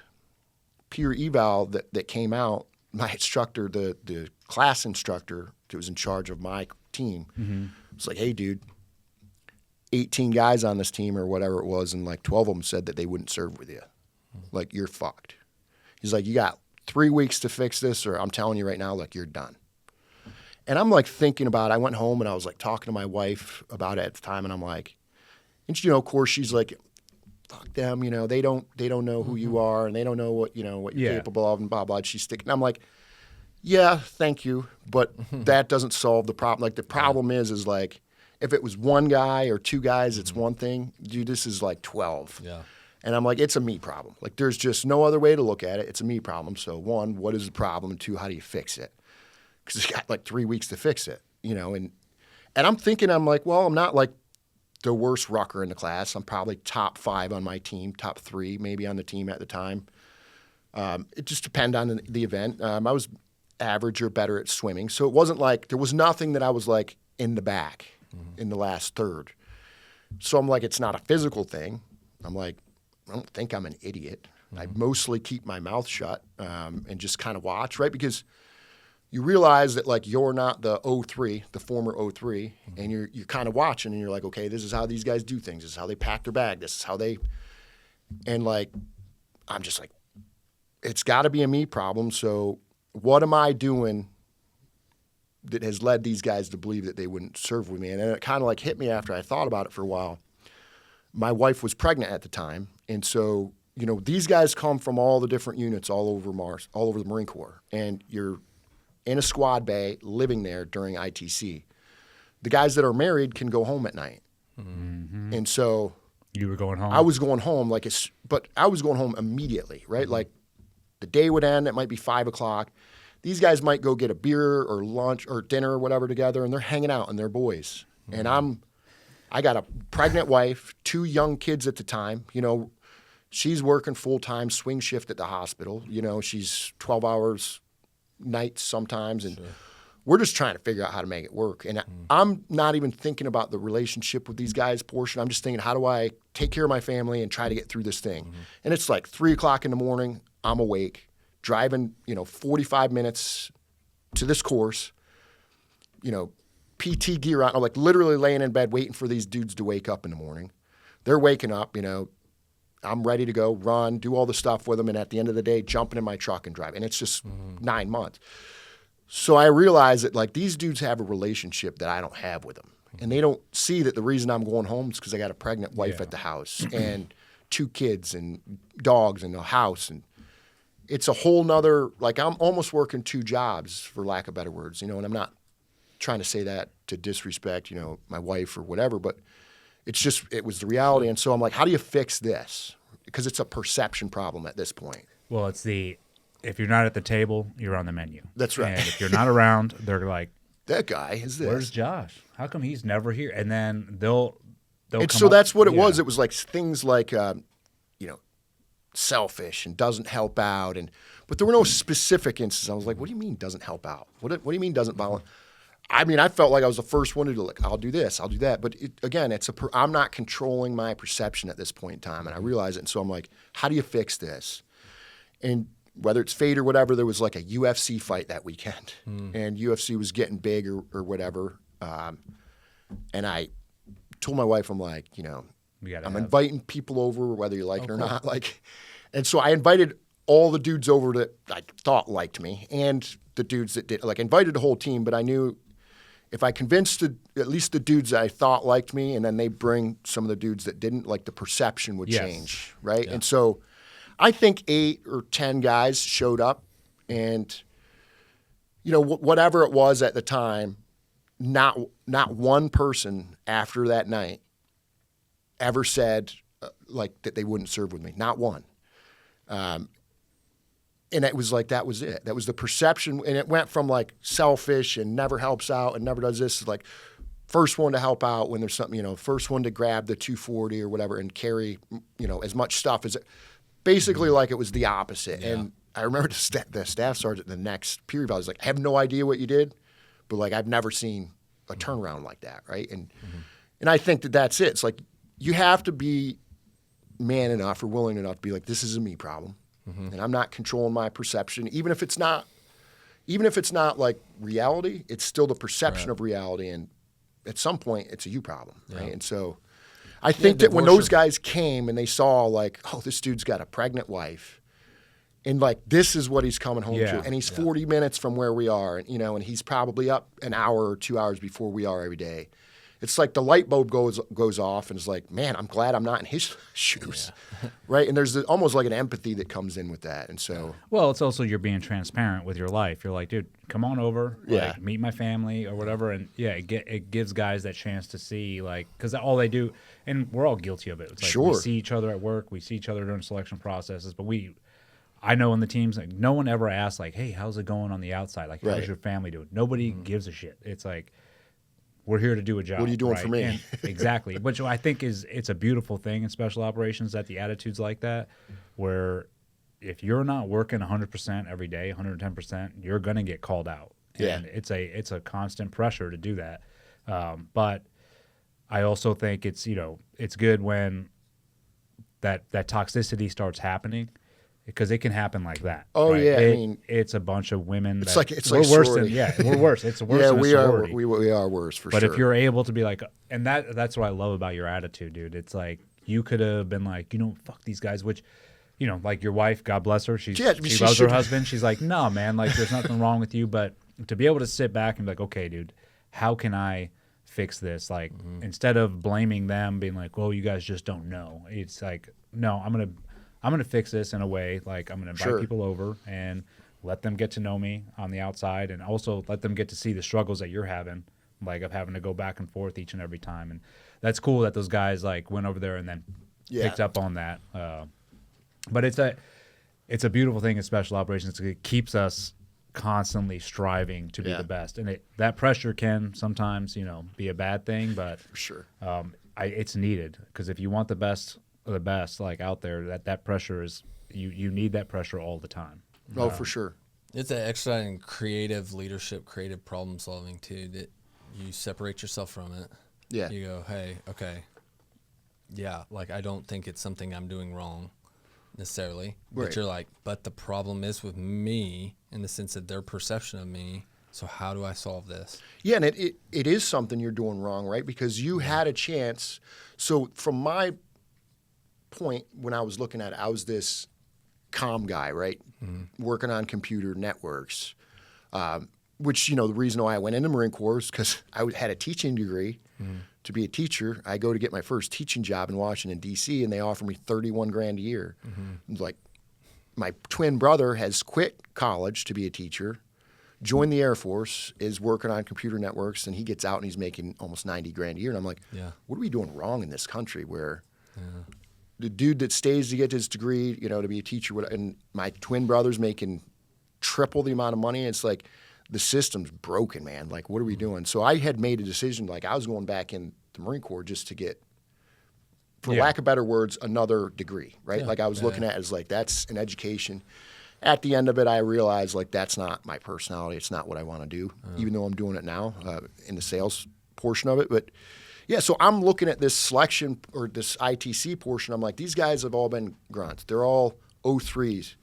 peer eval that came out, my instructor, the class instructor that was in charge of my team, was like, hey, dude, 18 guys on this team or whatever it was, and 12 of them said that they wouldn't serve with you. You're fucked. He's like, you got 3 weeks to fix this, or I'm telling you right now, you're done. And I'm thinking about it. I went home and I was talking to my wife about it at the time, and I'm like, and of course she's like, fuck them, they don't know who you are, and they don't know what what you're capable of, and blah blah. She's sticking. I'm like, yeah, thank you, but that doesn't solve the problem. The problem is if it was one guy or two guys, it's one thing. Dude, this is 12. Yeah. And I'm like, it's a me problem. There's just no other way to look at it. It's a me problem. So one, what is the problem? And two, how do you fix it? Because it's got 3 weeks to fix it, And I'm thinking, I'm like, well, I'm not the worst rucker in the class. I'm probably top 5 on my team, top 3 maybe on the team at the time. It just depended on the event. I was average or better at swimming. So it wasn't there was nothing that I was in the back in the last third. So I'm like, it's not a physical thing. I'm like, I don't think I'm an idiot. I mostly keep my mouth shut and just kind of watch, right? Because you realize that you're not the 03, the former 03, and you're kind of watching, and you're like, okay, this is how these guys do things. This is how they pack their bag. This is how they, and I'm just it's got to be a me problem. So what am I doing that has led these guys to believe that they wouldn't serve with me? And then it kind of hit me after I thought about it for a while. My wife was pregnant at the time, and so these guys come from all the different units all over the Marine Corps, and you're in a squad bay living there during ITC. The guys that are married can go home at night, and so You were going home. I was going home but I was going home immediately, right? Like the day would end. It might be 5 o'clock. These guys might go get a beer or lunch or dinner or whatever together, and they're hanging out and they're boys. And I got a pregnant wife, 2 young kids at the time. You know, she's working full time, swing shift at the hospital. You know, she's 12 hours nights sometimes, and we're just trying to figure out how to make it work. And I'm not even thinking about the relationship with these guys portion. I'm just thinking, how do I take care of my family and try to get through this thing? And it's like 3 o'clock in the morning. I'm awake, driving, 45 minutes to this course, PT gear on. I'm like literally laying in bed waiting for these dudes to wake up in the morning. They're waking up, I'm ready to go, run, do all the stuff with them, and at the end of the day, jumping in my truck and driving. And it's just 9 months. So I realized that, like, these dudes have a relationship that I don't have with them. And they don't see that the reason I'm going home is because I got a pregnant wife at the house and 2 kids and dogs and a house. And it's a whole nother, like, I'm almost working 2 jobs, for lack of better words, and I'm not trying to say that to disrespect, my wife or whatever, but it was the reality. And so I'm like, how do you fix this? Because it's a perception problem at this point. Well, if you're not at the table, you're on the menu. That's right. And if you're not around, they're like, that guy is this. Where's Josh? How come he's never here? And then they'll and come so up, that's what it was. It was like things like, selfish and doesn't help out. But there were no specific instances. I was like, what do you mean doesn't help out? What do you mean doesn't volunteer? I mean, I felt like I was the first one to do, like, I'll do this, I'll do that. But again, I'm not controlling my perception at this point in time, and I realize it. And so I'm like, how do you fix this? And whether it's fate or whatever, there was like a UFC fight that weekend, and UFC was getting big or whatever. And I told my wife, I'm like, I'm inviting people over, whether you like it or not. Like, and so I invited all the dudes over that I thought liked me, and the dudes that did. Like, I invited the whole team, but I knew if I convinced at least the dudes that I thought liked me, and then they bring some of the dudes that didn't, like, the perception would change, right? Yeah. And so I think 8 or 10 guys showed up, and whatever it was at the time, not one person after that night ever said like that they wouldn't serve with me. Not one. And it was like, that was it. That was the perception. And it went from like selfish and never helps out and never does this, like first one to help out when there's something, first one to grab the 240 or whatever and carry, as much stuff as it. Basically like it was the opposite. Yeah. And I remember the staff sergeant the next period, I was like, I have no idea what you did, but like I've never seen a turnaround like that, right? And and I think that's it. It's like you have to be man enough or willing enough to be like, this is a me problem. And I'm not controlling my perception, even if it's not like reality, it's still the perception of reality. And at some point, it's a you problem, right? And so I think that when those guys came and they saw like, oh, this dude's got a pregnant wife, and like this is what he's coming home to, and he's 40 minutes from where we are, and and he's probably up an hour or 2 hours before we are every day. It's like the light bulb goes off, and it's like, man, I'm glad I'm not in his shoes, right? And there's almost like an empathy that comes in with that, and so. Well, it's also you're being transparent with your life. You're like, dude, come on over, like, meet my family or whatever, and it gives guys that chance to see, like, because all they do, and we're all guilty of it. It's like we see each other at work, we see each other during selection processes, but I know in the teams, like, no one ever asks, like, hey, how's it going on the outside? Like, how's your family doing? Nobody gives a shit. It's like, we're here to do a job. What are you doing for me? And exactly. Which I think it's a beautiful thing in special operations, that the attitude's like that, where if you're not working 100% every day, 110%, you're going to get called out. And it's a constant pressure to do that. But I also think it's good when that toxicity starts happening, because it can happen like that. Oh, right? yeah. I mean, it's a bunch of women. It's like we're worse than we're worse. It's worse. than we a sorority. we are worse for but sure. But if you're able to be like, and that's what I love about your attitude, dude. It's like you could have been like, fuck these guys, which, like your wife, God bless her, she loves her husband. She's like, no, man, like there's nothing wrong with you. But to be able to sit back and be like, okay, dude, how can I fix this? Like instead of blaming them, being like, well, you guys just don't know. It's like, no, I'm gonna fix this in a way, like I'm gonna invite people over and let them get to know me on the outside, and also let them get to see the struggles that you're having, like of having to go back and forth each and every time. And that's cool that those guys like went over there and then picked up on that. But it's a beautiful thing in special operations. It keeps us constantly striving to be the best, and that pressure can sometimes be a bad thing, but For sure. It's needed, because if you want the best of the best like out there, that pressure is you need that pressure all the time. Oh, for sure. It's an exercise in creative leadership, creative problem solving too, that you separate yourself from it. Yeah. You go, hey, okay, yeah, like I don't think it's something I'm doing wrong necessarily, but Right. you're like, but the problem is with me in the sense that their perception of me. So how do I solve this? Yeah, and it is something you're doing wrong, right? Because you had a chance. So from my point, when I was looking at it, I was this comm guy, right? Working on computer networks, which, the reason why I went into Marine Corps is because I had a teaching degree to be a teacher. I go to get my first teaching job in Washington, D.C., and they offer me $31,000 a year. Like, my twin brother has quit college to be a teacher, joined the Air Force, is working on computer networks, and he gets out and he's making almost $90,000 a year. And I'm like, what are we doing wrong in this country where the dude that stays to get his degree, to be a teacher, and my twin brother's making triple the amount of money? It's like the system's broken, man. Like, what are we doing? So I had made a decision, like I was going back in the Marine Corps just to get, for lack of better words, another degree, right? Like I was looking at it as like, that's an education. At the end of it, I realized like that's not my personality. It's not what I want to do, even though I'm doing it now in the sales portion of it. But yeah, so I'm looking at this selection or this ITC portion. I'm like, these guys have all been grunts. They're all 03s.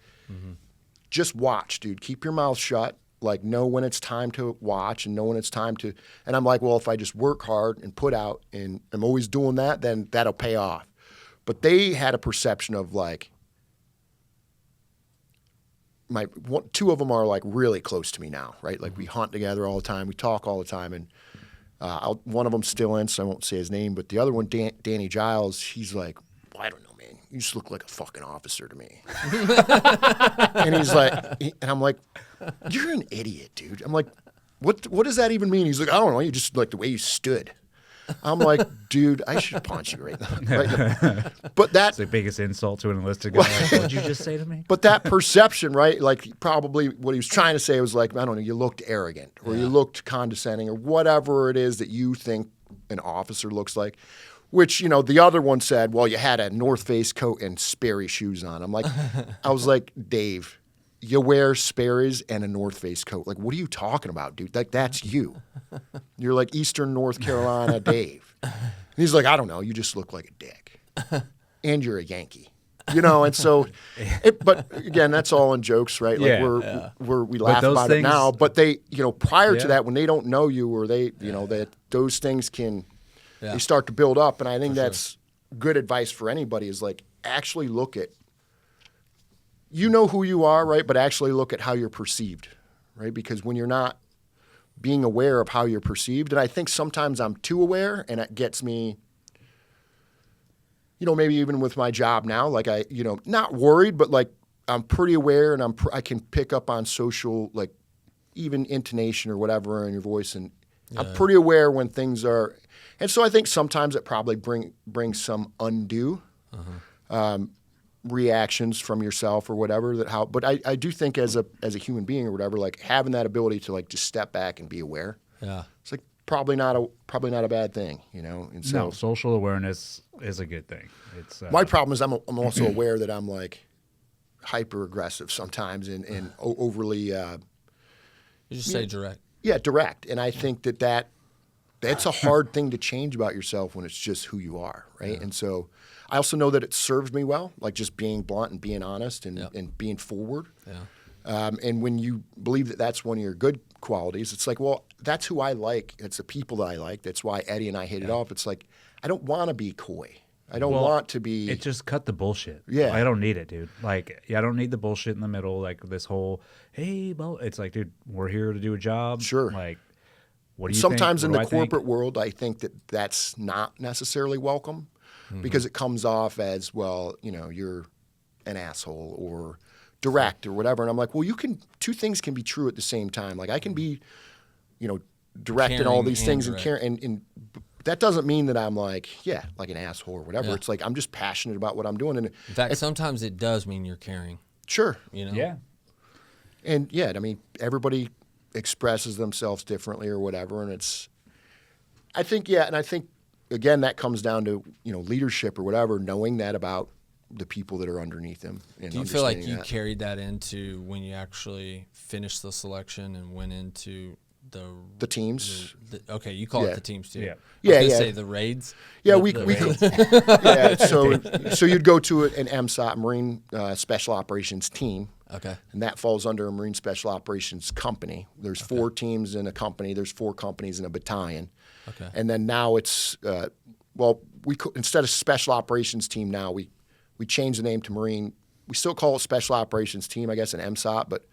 Just watch, dude. Keep your mouth shut. Like, know when it's time to watch and know when it's time to. And I'm like, well, if I just work hard and put out and I'm always doing that, then that'll pay off. But they had a perception of like, two of them are like really close to me now, right? Like we hunt together all the time, we talk all the time, and one of them's still in, so I won't say his name, but the other one, Danny Giles, he's like, well, I don't know, man, you just look like a fucking officer to me. And he's like, and I'm like, you're an idiot, dude. I'm like, what does that even mean? He's like, I don't know, you just like the way you stood. I'm like, dude, I should punch you right now. Right? But It's the biggest insult to an enlisted guy. Like, what did you just say to me? But that perception, right? Like probably what he was trying to say was like, I don't know, you looked arrogant or you looked condescending or whatever it is that you think an officer looks like. Which, the other one said, well, you had a North Face coat and Sperry shoes on. I was like, Dave, you wear Sperry's and a North Face coat. Like, what are you talking about, dude? Like, that's you. You're like Eastern North Carolina Dave. And he's like, I don't know. You just look like a dick. And you're a Yankee. And so, but again, that's all in jokes, right? Like we laugh about it now, but they, prior to that, when they don't know you or they, that those things they start to build up. And I think that's good advice for anybody is like, actually look at, who you are, right? But actually look at how you're perceived, right? Because when you're not being aware of how you're perceived, and I think sometimes I'm too aware, and it gets me, maybe even with my job now, like I, not worried, but like I'm pretty aware, and I can pick up on social, like even intonation or whatever in your voice, and I'm pretty aware when things are, and so I think sometimes it probably brings some undue reactions from yourself or whatever but I do think as a human being or whatever, like having that ability to like just step back and be aware. Yeah. It's like probably not a bad thing, And so no, social awareness is a good thing. It's my problem is I'm also aware that I'm like hyper aggressive sometimes and overly you just say direct. Yeah, direct. And I think that's a hard thing to change about yourself when it's just who you are, right? Yeah. And so I also know that it serves me well, like just being blunt and being honest and being forward. Yeah. And when you believe that that's one of your good qualities, it's like, well, that's who I like. It's the people that I like. That's why Eddie and I hit it off. It's like, I don't want to be coy. I don't want to be. It just cut the bullshit. Yeah. I don't need it, dude. Like, I don't need the bullshit in the middle. Like this whole, hey, well, it's like, dude, we're here to do a job. Sure. Like, what do you Sometimes think? in the corporate world, I think that that's not necessarily welcome because it comes off as, well, you're an asshole or direct or whatever. And I'm like, well, two things can be true at the same time. Like I can be, direct in all these things and that doesn't mean that I'm like an asshole or whatever. Yeah. It's like I'm just passionate about what I'm doing. And In fact, sometimes it does mean you're caring. sure, You know. Yeah. and I mean, everybody expresses themselves differently or whatever, and I think again that comes down to leadership or whatever, knowing that about the people that are underneath them. And Do you feel like you that. carried that into when you actually finished the selection and went into The teams? Okay, you call Yeah. it the teams too. Yeah. I was Yeah, gonna yeah. say the raids. Yeah, The- we the we raids. so you'd go to an MSOT, Marine Special Operations team, Okay. and that falls under a Marine Special Operations company. There's 4 teams in a company. There's 4 companies in a battalion. Okay. And then now it's instead of Special Operations Team now we changed the name to Marine. We still call it Special Operations Team, I guess, an MSOT, but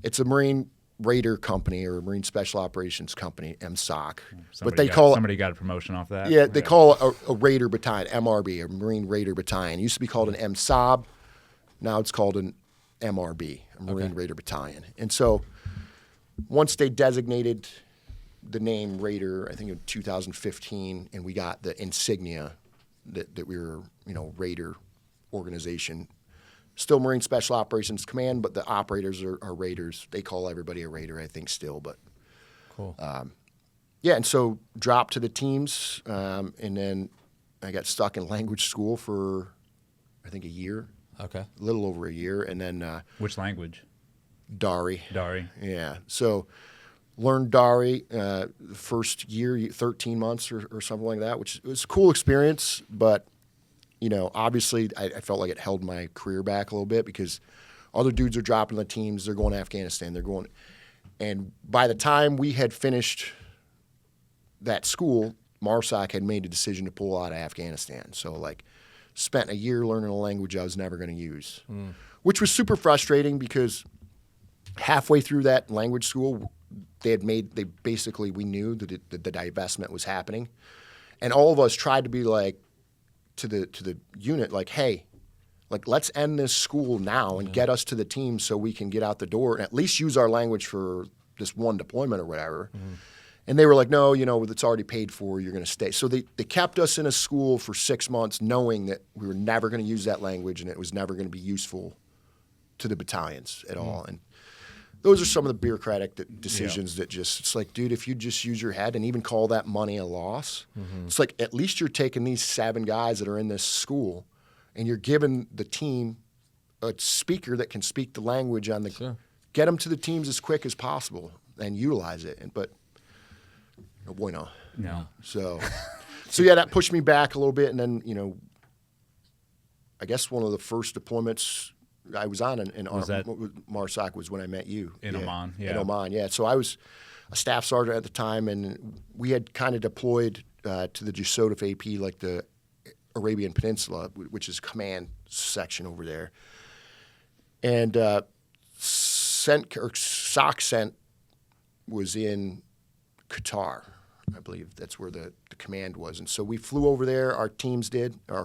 it's a Marine Raider Company or a Marine Special Operations Company, MSOC. But they call it somebody got a promotion off that. they call it a Raider Battalion, MRB, a Marine Raider Battalion. It used to be called an MSOB. Now it's called an MRB, a Marine Raider Battalion. And so once they designated the name Raider, I think in 2015, and we got the insignia that we were, Raider organization. Still Marine Special Operations Command, but the operators are Raiders. They call everybody a Raider, I think, still. But Cool. and so dropped to the teams, and then I got stuck in language school for, I think, a year, Okay. a little over a year, and then Which language? Dari. Dari. Yeah. So learned Dari the first year, 13 months or something like that, which was a cool experience. But, obviously I felt like it held my career back a little bit because other dudes are dropping the teams. They're going to Afghanistan. And by the time we had finished that school, MARSOC had made a decision to pull out of Afghanistan. So, spent a year learning a language I was never going to use, which was super frustrating because halfway through that language school, we knew that the divestment was happening. And all of us tried to be to the unit, hey, let's end this school now and get us to the team so we can get out the door and at least use our language for this one deployment or whatever. And they were like, no, it's already paid for. You're going to stay. So they kept us in a school for 6 months knowing that we were never going to use that language and it was never going to be useful to the battalions at all. And those are some of the bureaucratic decisions that it's like, dude, if you just use your head and even call that money a loss, it's like at least you're taking these 7 guys that are in this school and you're giving the team a speaker that can speak the language on the Sure. Get them to the teams as quick as possible and utilize it. But no bueno. No. So yeah, that pushed me back a little bit. And then, I guess one of the first deployments I was on in Was that- MARSOC was when I met you. In Oman, yeah. In Oman, yeah. So I was a staff sergeant at the time, and we had kind of deployed to the Jusodif AP, like the Arabian Peninsula, which is command section over there. And SOC was in Qatar. I believe that's where the command was. And so we flew over there, our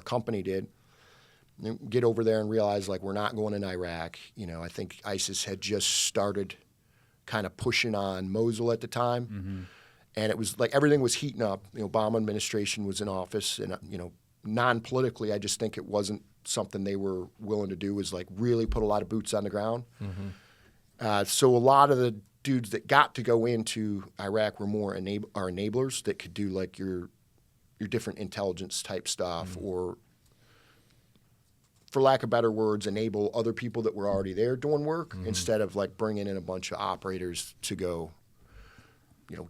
company did, get over there and realize we're not going in Iraq. I think ISIS had just started kind of pushing on Mosul at the time. And it was everything was heating up. Obama administration was in office and, non-politically, I just think it wasn't something they were willing to do was really put a lot of boots on the ground. So a lot of the dudes that got to go into Iraq were more enablers that could do your different intelligence type stuff or, for lack of better words, enable other people that were already there doing work instead of bringing in a bunch of operators to go,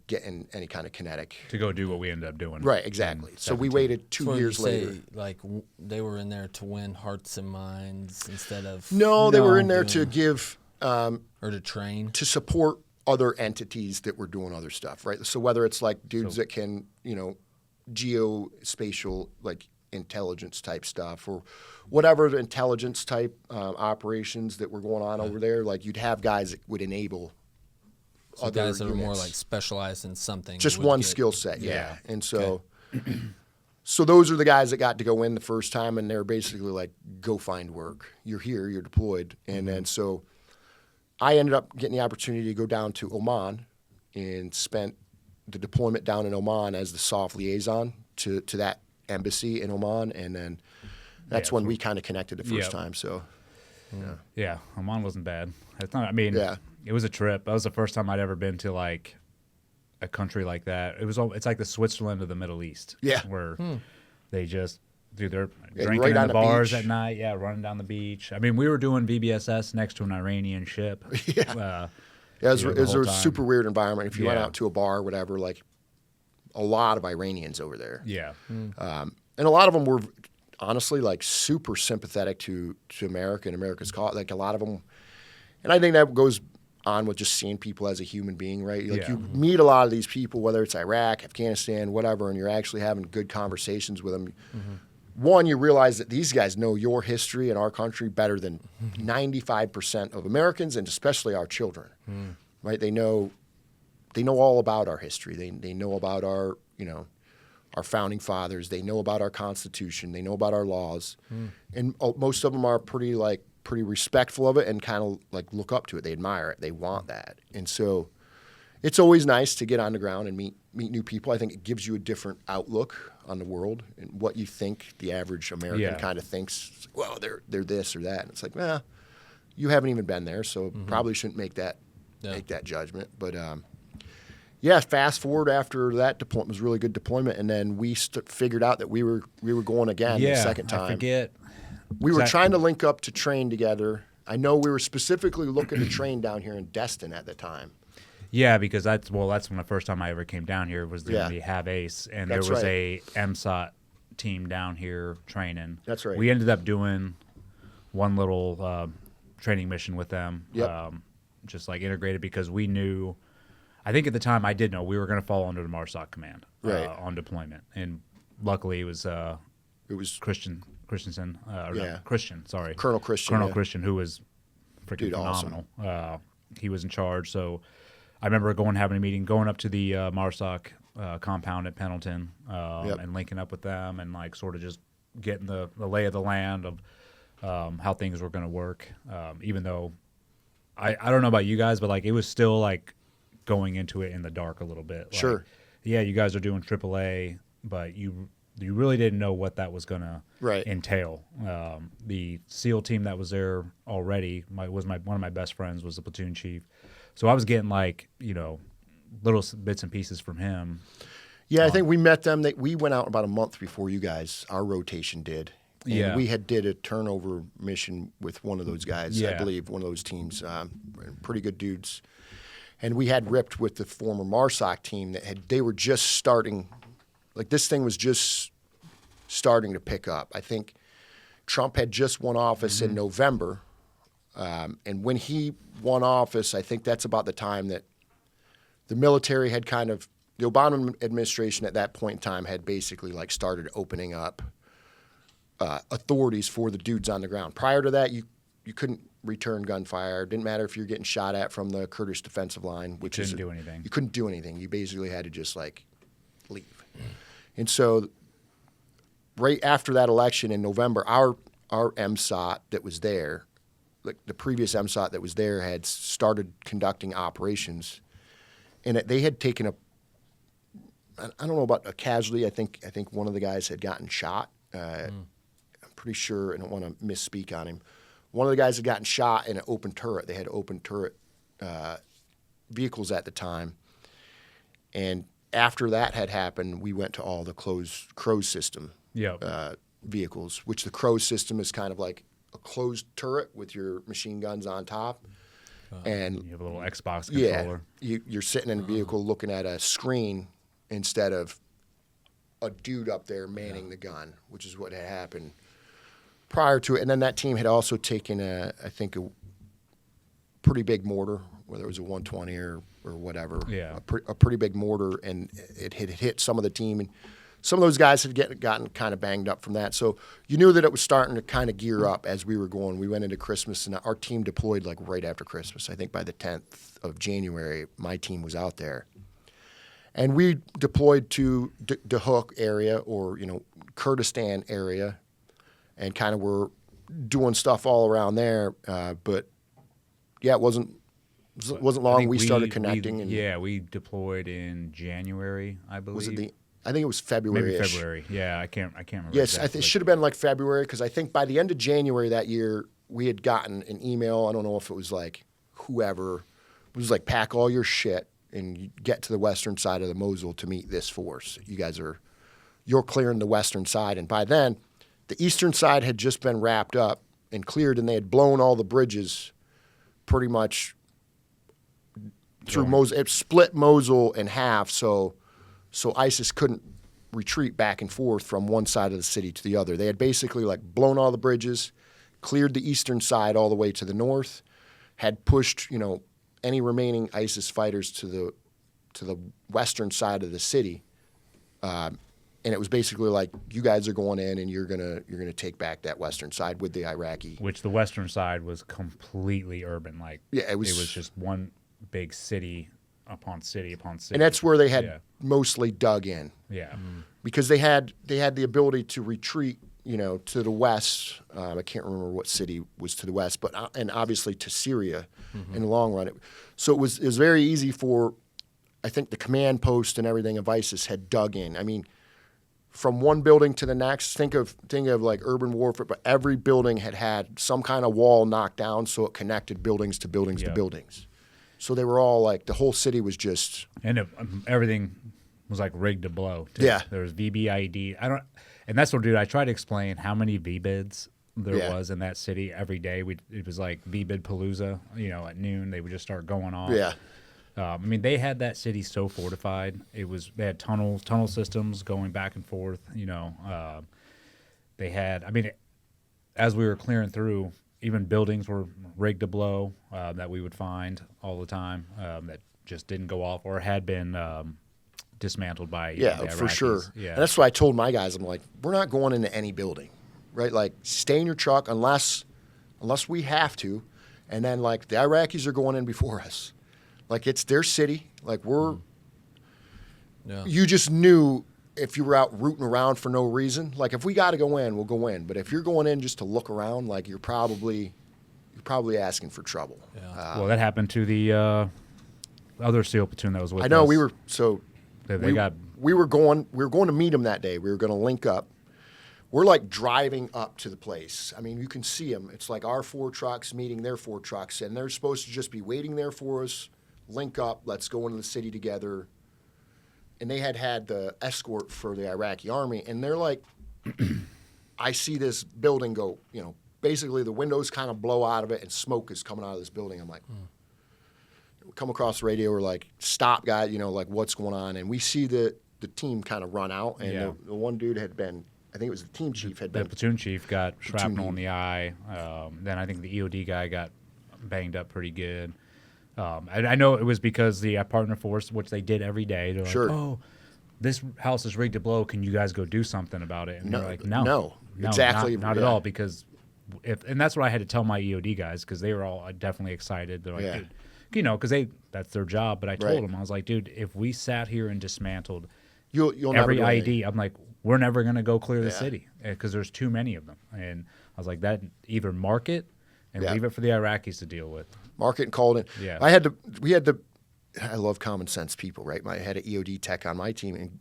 get in any kind of kinetic. To go do what we ended up doing. Right, exactly. So we waited 2 So years you say, later. they were in there to win hearts and minds instead of No, they were in there doing- to give or to train. to support other entities that were doing other stuff, right? So whether it's dudes that can, geospatial intelligence type stuff or whatever the intelligence type operations that were going on over there, you'd have guys that would enable So other guys that are more units. specialized in something. Just would one get- skill set, yeah. Yeah. And so so those are the guys that got to go in the first time, and they're basically go find work. You're here, you're deployed. And then so I ended up getting the opportunity to go down to Oman and spent the deployment down in Oman as the soft liaison to that embassy in Oman, and then that's when we kind of connected the first time. So, yeah, Oman wasn't bad. It's not. I mean, Yeah. it was a trip. That was the first time I'd ever been to like a country like that. It's like the Switzerland of the Middle East. Yeah. where they just do their Yeah, drinking right in on the the bars beach. at night. Yeah, running down the beach. I mean, we were doing VBSS next to an Iranian ship. Yeah. Yeah, it the was whole a time. super weird environment. If you went Yeah. out to a bar or whatever, like a lot of Iranians over there. Yeah. And a lot of them were honestly like super sympathetic to America and America's cause. Like a lot of them, and I think that goes on with just seeing people as a human being, right? Like Yeah. you meet a lot of these people, whether it's Iraq, Afghanistan, whatever, and you're actually having good conversations with them. One, you realize that these guys know your history and our country better than 95% of Americans, and especially our children, right? They know all about our history. They know about our, our founding fathers. They know about our Constitution. They know about our laws, and most of them are pretty respectful of it and kind of like look up to it. They admire it. They want that, and so it's always nice to get on the ground and meet new people. I think it gives you a different outlook on the world and what you think the average American kind of thinks. It's like, well, they're this or that, and it's like, well, you haven't even been there, so probably shouldn't make that judgment. But fast forward after that deployment was really good deployment, and then we figured out that we were going again the second time. I forget. We were trying to link up to train together. I know we were specifically looking to train down here in Destin at the time. Yeah, because that's when the first time I ever came down here was doing the Have Ace, and That's there was right. a MSOT team down here training. That's right. We ended up doing one little training mission with them, Yep. just like integrated because we knew. I think at the time I did know we were going to fall under the MARSOC command on deployment, and luckily it was Christian. Christian, sorry. Colonel Christian. Colonel yeah. Christian, who was freaking Dude, awesome. phenomenal. He was in charge. So I remember having a meeting, going up to the MARSOC compound at Pendleton and linking up with them and like sort of just getting the lay of the land of how things were going to work. Even though I don't know about you guys, but like it was still like going into it in the dark a little bit. Like, Sure. Yeah, you guys are doing AAA, but you really didn't know what that was going to entail. The SEAL team that was there already one of my best friends was the platoon chief. So I was getting like, little bits and pieces from him. Yeah, I think we met them. We went out about a month before you guys, our rotation did. And we did a turnover mission with one of those guys, I believe, one of those teams. Pretty good dudes. And we had ripped with the former MARSOC team they were just starting. Like this thing was just starting to pick up. I think Trump had just won office in November. And when he won office, I think that's about the time that the military had the Obama administration at that point in time had basically like started opening up authorities for the dudes on the ground. Prior to that, you couldn't return gunfire. It didn't matter if you're getting shot at from the Kurdish defensive line, which couldn't do anything. You couldn't do anything. You basically had to just like leave. And so right after that election in November, our MSOT that was there, like the previous MSOT that was there, had started conducting operations, and they had taken I don't know about a casualty. I think one of the guys had gotten shot. I'm pretty sure. I don't want to misspeak on him. One of the guys had gotten shot in an open turret. They had open turret vehicles at the time, and after that had happened, we went to all the Crows system vehicles, which the Crows system is kind of like a closed turret with your machine guns on top. And you have a little Xbox controller. Yeah, you're sitting in a vehicle looking at a screen instead of a dude up there manning the gun, which is what had happened prior to it. And then that team had also taken a pretty big mortar, whether it was a 120 or whatever, a pretty big mortar, and it had hit some of the team. And some of those guys had gotten kind of banged up from that. So you knew that it was starting to kind of gear up as we were going. We went into Christmas, and our team deployed like right after Christmas. I think by the 10th of January, my team was out there. And we deployed to Dahuk area, or, Kurdistan area, and kind of were doing stuff all around there. But, yeah, it wasn't It wasn't long we started connecting. We deployed in January, I believe. Was it I think it was February. Maybe February. Yeah, I can't remember. Yes, exactly. It should have been like February because I think by the end of January that year we had gotten an email. I don't know if it was like whoever it was like pack all your shit and you get to the western side of the Mosel to meet this force. You're clearing the western side, and by then the eastern side had just been wrapped up and cleared, and they had blown all the bridges pretty much through Mosul. It split Mosul in half, so ISIS couldn't retreat back and forth from one side of the city to the other. They had basically like blown all the bridges, cleared the eastern side all the way to the north, had pushed any remaining ISIS fighters to the western side of the city, and it was basically like you guys are going in and you're gonna take back that western side with the Iraqi. Which the western side was completely urban. Like it was just one big city upon city upon city. And that's where they had mostly dug in. Yeah. Because they had the ability to retreat, to the west. I can't remember what city was to the west, but and obviously to Syria in the long run. So it was very easy for, I think the command post and everything of ISIS had dug in. I mean, from one building to the next, think of like urban warfare, but every building had some kind of wall knocked down so it connected buildings to buildings to buildings. So they were all like, the whole city was just... And everything was like rigged to blow, too. Yeah. There was VBID. And that's what, dude, I tried to explain how many VBIDs there was in that city every day. It was like VBID Palooza, at noon. They would just start going off. Yeah. I mean, they had that city so fortified. They had tunnel systems going back and forth. They had, as we were clearing through, even buildings were rigged to blow that we would find all the time that just didn't go off or had been dismantled by the Iraqis. For sure. Yeah, and that's why I told my guys, I'm like, we're not going into any building, right? Like, stay in your truck unless we have to, and then like the Iraqis are going in before us. Like, it's their city. Like, you just knew if you were out rooting around for no reason. Like, if we got to go in, we'll go in. But if you're going in just to look around, like, you're probably asking for trouble. Yeah. Well, that happened to the other SEAL platoon that was with us. I know we were we were going to meet them that day. We were going to link up. We're like driving up to the place. I mean, you can see them. It's like our 4 trucks meeting their 4 trucks, and they're supposed to just be waiting there for us. Link up. Let's go into the city together. And they had the escort for the Iraqi army, and they're like, I see this building go, basically the windows kind of blow out of it and smoke is coming out of this building. I'm like, we come across the radio, we're like, stop, guys, like what's going on? And we see the team kind of run out, and the one dude had been, I think it was the team chief The platoon chief got shrapnel in the eye. Then I think the EOD guy got banged up pretty good. I know it was because the partner force, which they did every day, they're like, oh, this house is rigged to blow. Can you guys go do something about it? And they're like, no, exactly, not at all. Because and that's what I had to tell my EOD guys because they were all definitely excited. They're like, dude, because that's their job. But I told them, I was like, dude, if we sat here and dismantled you'll every never ID, I'm like, we're never gonna go clear the city because there's too many of them. And I was like, that either mark it and leave it for the Iraqis to deal with. Market and called it. Yeah. I love common sense people, right? I had an EOD tech on my team, and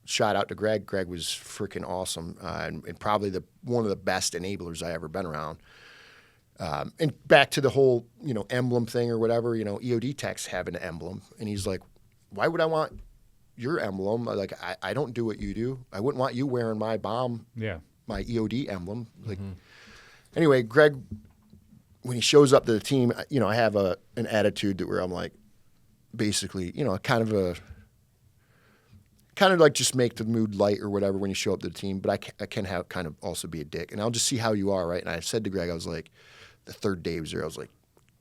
shout out to Greg. Greg was freaking awesome, and probably one of the best enablers I ever been around. And back to the whole, emblem thing or whatever, EOD techs have an emblem, and he's like, why would I want your emblem? Like, I don't do what you do. I wouldn't want you wearing my bomb, my EOD emblem. Like, anyway, Greg, when he shows up to the team, I have an attitude where I'm like, basically, kind of like just make the mood light or whatever when you show up to the team. But I can have kind of also be a dick, and I'll just see how you are, right? And I said to Greg, I was like, the third day he was there, I was like,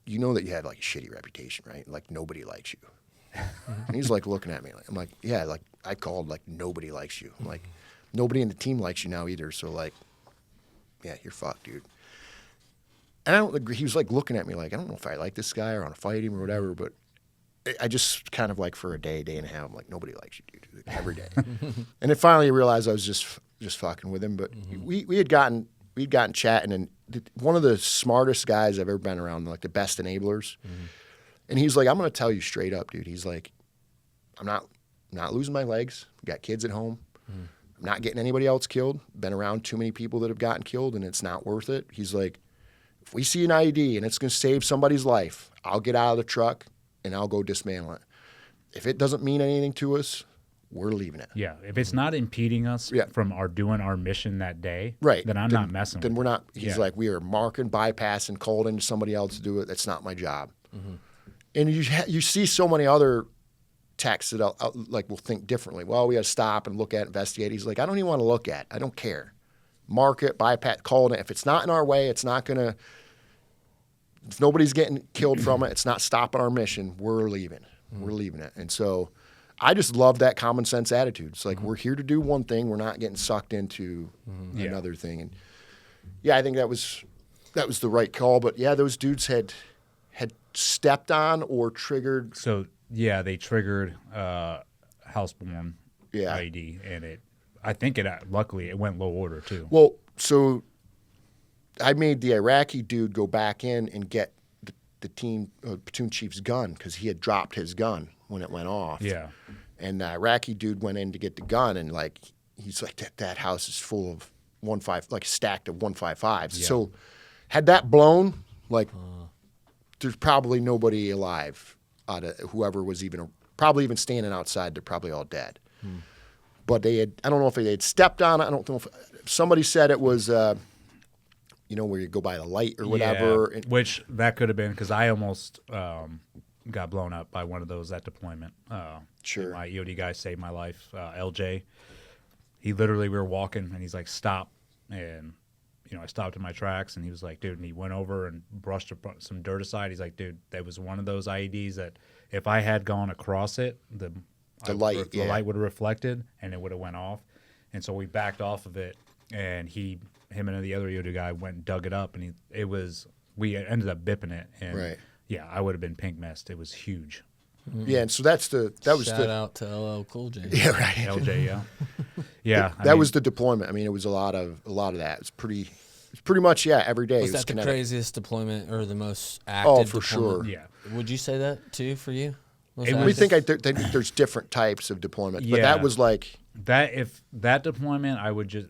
you know that you have like a shitty reputation, right? Like nobody likes you. And he's like looking at me. I'm like, yeah, like I called, like nobody likes you. I'm like, nobody in the team likes you now either. So like, yeah, you're fucked, dude. And I don't agree. He was like looking at me like, I don't know if I like this guy or want to fight him or whatever, but I just kind of like for a day and a half, I'm like, nobody likes you, dude, like, every day. And then finally I realized I was just fucking with him. But we'd gotten chatting, and one of the smartest guys I've ever been around, like the best enablers, And he's like, I'm going to tell you straight up, dude. He's like, I'm not losing my legs. Got kids at home. I'm not getting anybody else killed. Been around too many people that have gotten killed, and it's not worth it. He's like, if we see an IED and it's going to save somebody's life, I'll get out of the truck and I'll go dismantle it. If it doesn't mean anything to us, we're leaving it. Yeah, if it's not impeding us from doing our mission that day, right, then I'm not messing with it. Then we're not. He's like, we are marking, bypassing, called into somebody else to do it. That's not my job. And you see so many other techs that will think differently. Well, we got to stop and look at, investigate. He's like, I don't even want to look at. I don't care. Mark it, bypass, call it. If it's not in our way, it's not going to. If nobody's getting killed from it, it's not stopping our mission. We're leaving. We're leaving it. And so I just love that common sense attitude. It's like, we're here to do one thing. We're not getting sucked into another thing. And yeah, I think that was the right call. But yeah, those dudes had stepped on or triggered. So yeah, they triggered houseborn Yeah. IED, and I think luckily it went low order too. Well, so I made the Iraqi dude go back in and get the platoon chief's gun because he had dropped his gun when it went off. Yeah. And the Iraqi dude went in to get the gun, and like he's like, that house is full of 1.5, like stacked of 155s. Yeah. So had that blown, like there's probably nobody alive out of whoever was probably even standing outside. They're probably all dead. But I don't know if they had stepped on it. I don't know if somebody said it was, where you go by the light or whatever. Yeah, which that could have been because I almost got blown up by one of those at deployment. Sure. My EOD guy saved my life, LJ. We were walking, and he's like, stop. And, I stopped in my tracks, and he was like, dude, and he went over and brushed some dirt aside. He's like, dude, that was one of those IEDs that if I had gone across it, the light would have reflected, and it would have went off. And so we backed off of it, and him and the other EOD guy went and dug it up, and we ended up bipping it. And Right. yeah, I would have been pink mist. It was huge. Yeah, and so that was Shout out to LL Cool J. Yeah, right. LJ, yeah. Yeah. That was the deployment. I mean, it was a lot of that. It's pretty much every day. Was it that the kinetic. craziest deployment or the most active? Oh, for deployment? sure. Yeah. Would you say that too for you? We think there's different types of deployment, but Yeah. that was like that deployment,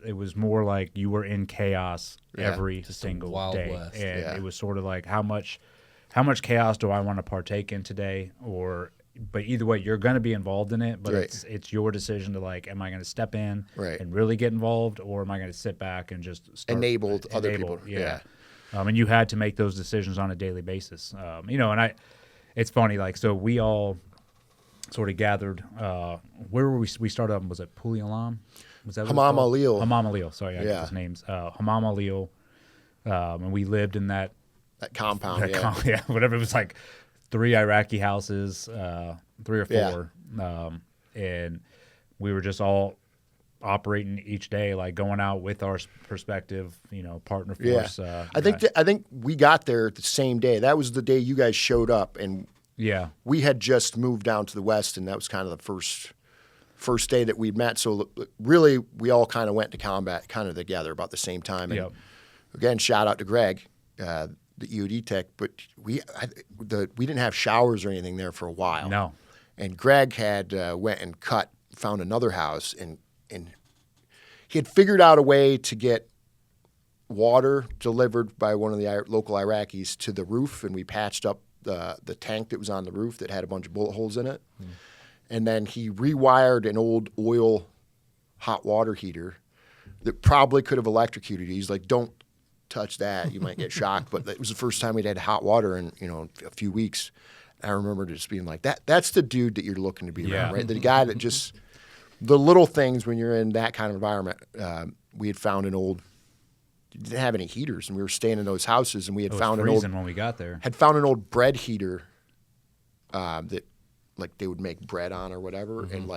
it was more like you were in chaos every Just a single Wild day, West. and it was sort of like how much chaos do I want to partake in today? But either way, you're going to be involved in it, but Right. it's your decision to am I going to step in Right. and really get involved, or am I going to sit back and just enable other people? Yeah. And you had to make those decisions on a daily basis. And it's funny, so we all sort of gathered. Where were we? We started off. Was it Puli Alam? Was that what Hamam it's called? Alil. Hamam Alil. Sorry, I Yeah. got his names. Hamam Alil. And we lived in that compound. whatever. It was like 3 Iraqi houses, 3 or 4, and we were just all operating each day, going out with our perspective, partner force. I think we got there the same day. That was the day you guys showed up, and we had just moved down to the west, and that was kind of the first day that we'd met. So really, we all kind of went to combat kind of together about the same time. And again, shout out to Greg, the EOD tech. But we didn't have showers or anything there for a while. No. And Greg had went and found another house, and he had figured out a way to get water delivered by one of the local Iraqis to the roof, and we patched up the tank that was on the roof that had a bunch of bullet holes in it. And then he rewired an old oil hot water heater that probably could have electrocuted you. He's like, don't touch that. You might get shocked. But it was the first time we'd had hot water in a few weeks. I remember just being like, that's the dude that you're looking to be around, right? The guy that just – the little things when you're in that kind of environment. We had found didn't have any heaters, and we were staying in those houses, and we had found when we got there. Had found an old bread heater that they would make bread on or whatever, and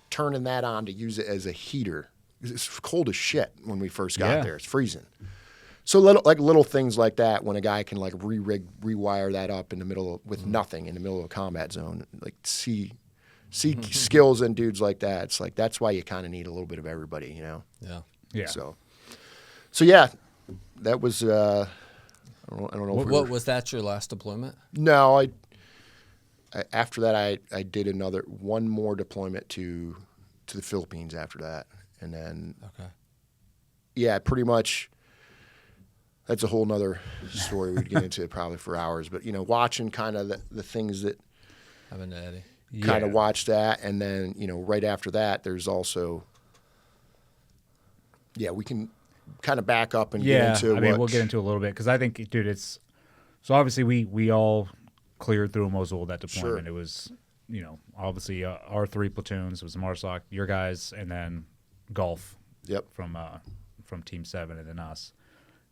turning that on to use it as a heater. It's cold as shit when we first got there. It's freezing. So little things like that, when a guy can rewire that up in the middle with nothing in the middle of a combat zone, see skills in dudes like that. It's that's why you kind of need a little bit of everybody, Yeah. So yeah, that was I don't know. What was that your last deployment? No, after that, I did one more deployment to the Philippines after that, and then yeah, pretty much. That's a whole nother story we'd get into probably for hours. But watching kind of the things that happened to Eddie. Kind of watch that, and then right after that, there's also we can kind of back up and get into. We'll get into a little bit because I think, dude, it's so obviously we all cleared through Mosul that deployment. Sure. It was obviously our 3 platoons. It was MARSOC, your guys, and then Gulf. Yep. From Team 7 and then us.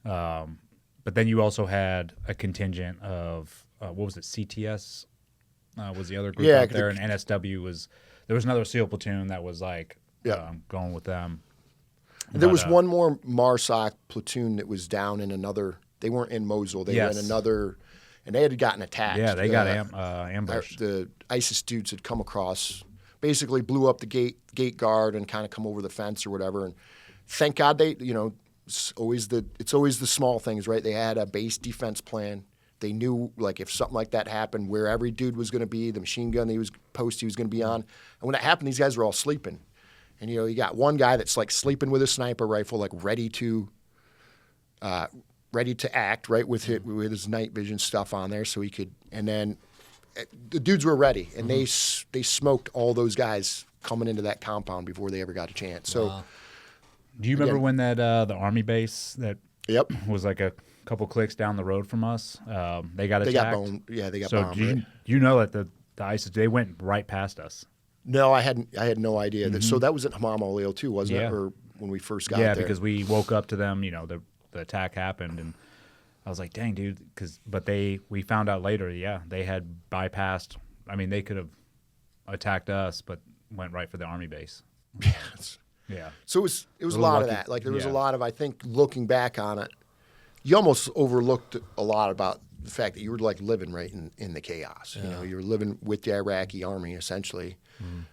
But then you also had a contingent of what was it? CTS was the other group out there, and NSW was there was another SEAL platoon that was like going with them. There was one more MARSOC platoon that was down in another. They weren't in Mosul. They were in another, and they had gotten attacked. Yeah, they got ambushed. The ISIS dudes had come across, basically blew up the gate guard and kind of come over the fence or whatever. And thank God they, it's always the small things, right? They had a base defense plan. They knew, like, if something like that happened, where every dude was going to be, the machine gun he was going to be on. And when that happened, these guys were all sleeping. And, you got one guy that's, like, sleeping with a sniper rifle, like, ready to act, right, with his night vision stuff on there so he could – and then the dudes were ready, and they smoked all those guys coming into that compound before they ever got a chance. So do you remember when that the Army base that was like a – couple clicks down the road from us, they got attacked. They got so bombed. So you know that the ISIS, they went right past us. No, I had no idea. Mm-hmm. So that was at Hamam al too, wasn't it? Or when we first got there? Yeah, because we woke up to them. The attack happened, and I was like, "Dang, dude!" But we found out later. Yeah, they had bypassed. I mean, they could have attacked us, but went right for the Army base. Yeah. So it was a lot of that. Like there was a lot of, I think, looking back on it. You almost overlooked a lot about the fact that you were like living right in the chaos. Yeah. You were living with the Iraqi army essentially.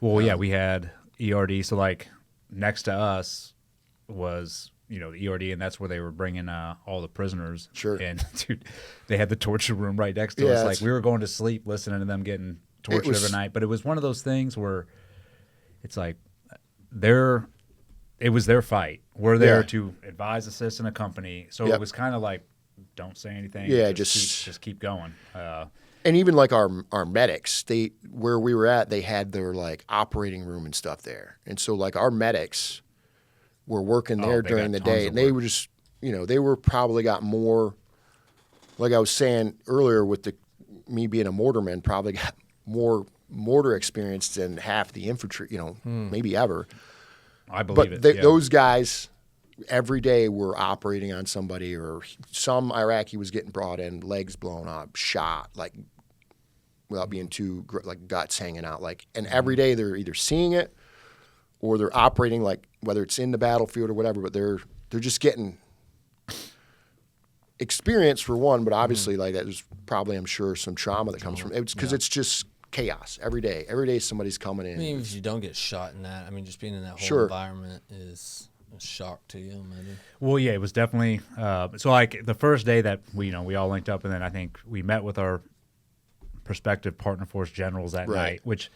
Well, we had ERD. So like next to us was the ERD, and that's where they were bringing all the prisoners. Sure. And dude, they had the torture room right next to us. Like we were going to sleep listening to them getting tortured every night. But it was one of those things where it's like it was their fight. We're there to advise, assist, and accompany. So it was kind of like, don't say anything. Yeah, just keep going. And even like our medics, where we were at, they had their like operating room and stuff there. And so like our medics were working there during the day, and they were just, they were probably got more. Like I was saying earlier, with me being a mortarman, probably got more mortar experience than half the infantry. Maybe ever. I believe it. But those guys every day were operating on somebody, or some Iraqi was getting brought in, legs blown up, shot, like without being too like guts hanging out, like. And every day they're either seeing it or they're operating, like whether it's in the battlefield or whatever. But they're just getting experience for one, but obviously like that is probably, I'm sure, some trauma that comes from it because it's just chaos every day. Every day somebody's coming in. I mean, if you don't get shot in that, I mean, just being in that whole environment is a shock to you, maybe. Well, yeah, it was definitely. So, like the first day that we all linked up, and then I think we met with our prospective partner force generals that night. Which,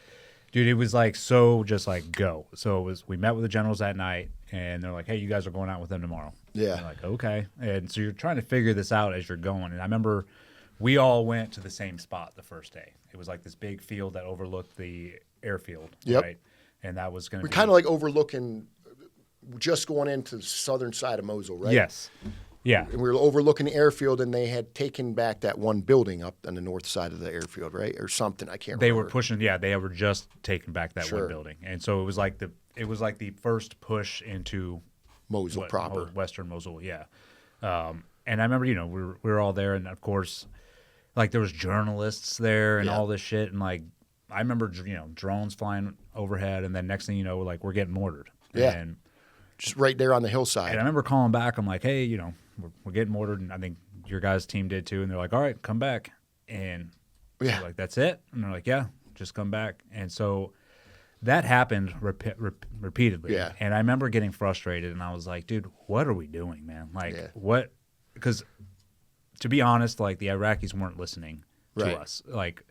dude, it was like just like go. So we met with the generals that night, and they're like, "Hey, you guys are going out with them tomorrow." Yeah. And like, okay, and so you're trying to figure this out as you're going. And I remember we all went to the same spot the first day. It was like this big field that overlooked the airfield, right? And that was going to be kind of like overlooking, just going into the southern side of Mosul, right? Yes. Yeah. And we were overlooking the airfield, and they had taken back that one building up on the north side of the airfield, right? Or something, I can't remember. They were pushing, they were just taking back that one building. And so it was like the first push into Mosul proper. Western Mosul, yeah. And I remember, we were all there, and of course, like there was journalists there and all this shit, and like I remember drones flying overhead, and then next thing you know, like we're getting mortared. And just right there on the hillside. And I remember calling back. I'm like, hey, we're getting mortared, and I think your guys' team did too. And they're like, all right, come back. And we're like, that's it. And they're like, yeah, just come back. And so that happened repeatedly. Yeah. And I remember getting frustrated, and I was like, dude, what are we doing, man? Like what? Because to be honest, like the Iraqis weren't listening to us. Like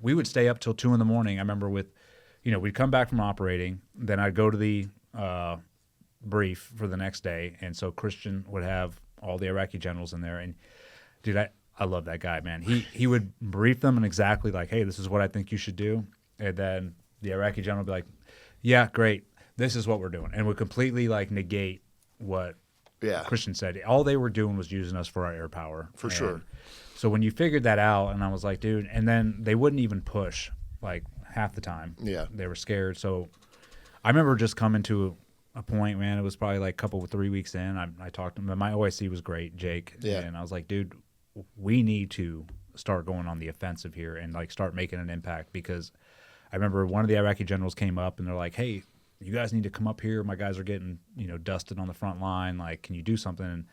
we would stay up till 2 a.m. I remember we'd come back from operating, then I'd go to the brief for the next day, and so Christian would have all the Iraqi generals in there, and dude, I love that guy, man. He would brief them and exactly like, hey, this is what I think you should do, and then the Iraqi general would be like, yeah, great, this is what we're doing, and would completely like negate what Christian said. All they were doing was using us for our air power. For sure. So when you figured that out, and I was like, dude, and then they wouldn't even push like half the time. Yeah. They were scared. So I remember just coming to a point, man, it was probably like 3 weeks in. I talked to him. My OIC was great, Jake. Yeah. And I was like, dude, we need to start going on the offensive here and like start making an impact, because I remember one of the Iraqi generals came up and they're like, hey, you guys need to come up here. My guys are getting, dusted on the front line. Like, can you do something? And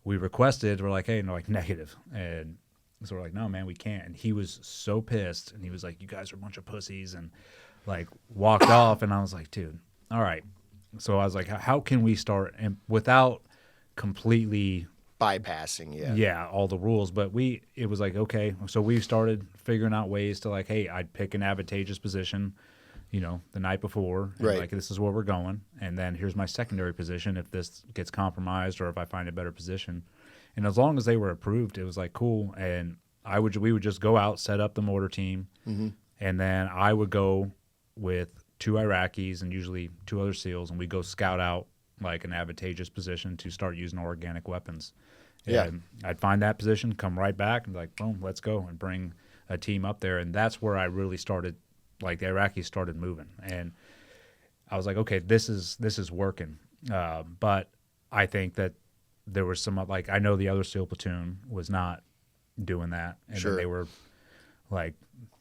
we requested, we're like, hey, and they're like, negative. And so we're like, no, man, we can't. And he was so pissed. And he was like, you guys are a bunch of pussies, and like walked off. And I was like, dude, all right. So I was like, how can we start, and without completely bypassing all the rules? But it was like, okay, so we started figuring out ways to like, hey, I'd pick an advantageous position, the night before, and right, like, this is where we're going, and then here's my secondary position if this gets compromised or if I find a better position. And as long as they were approved, it was like cool. And we would just go out, set up the mortar team, and then I would go with 2 Iraqis and usually 2 other SEALs, and we go scout out like an advantageous position to start using organic weapons. And I'd find that position, come right back, and be like, boom, let's go, and bring a team up there. And that's where I really started, like the Iraqis started moving. And I was like, okay, this is working. But I think that there was some, like, I know the other SEAL platoon was not doing that. And then they were like,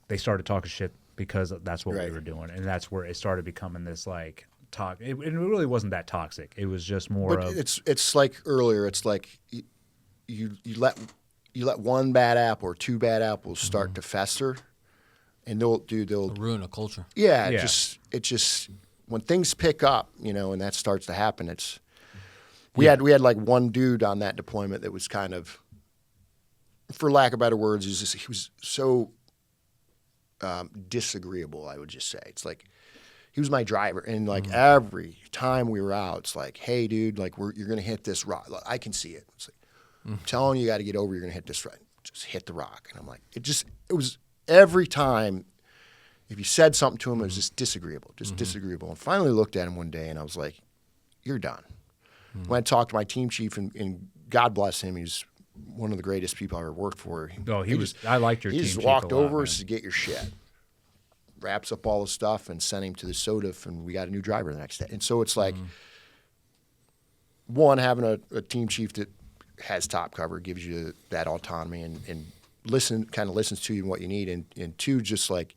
they started talking shit because that's what we were doing. And that's where it started becoming this like talk. It really wasn't that toxic. It was just more but of. It's like earlier, it's like you let one bad apple or 2 bad apples start to fester, and they'll ruin a culture. Yeah, it just when things pick up, and that starts to happen, we had like one dude on that deployment that was kind of, for lack of better words, he was so disagreeable, I would just say. It's like he was my driver, and like every time we were out, it's like, hey, dude, like you're gonna hit this rock. Like, I can see it. It's like, I'm telling you, got to get over. You're gonna hit this rock. Just hit the rock. And I'm like, it was every time. If you said something to him, it was just disagreeable, disagreeable. And finally looked at him one day, and I was like, you're done. When I talked to my team chief, and God bless him, he's one of the greatest people I ever worked for. I liked your team chief. He just walked over, man. said, get your shit. Wraps up all the stuff and sent him to the SOTF, and we got a new driver the next day. And so it's like, one, having a team chief that has top cover gives you that autonomy and listens to you and what you need. And 2, just like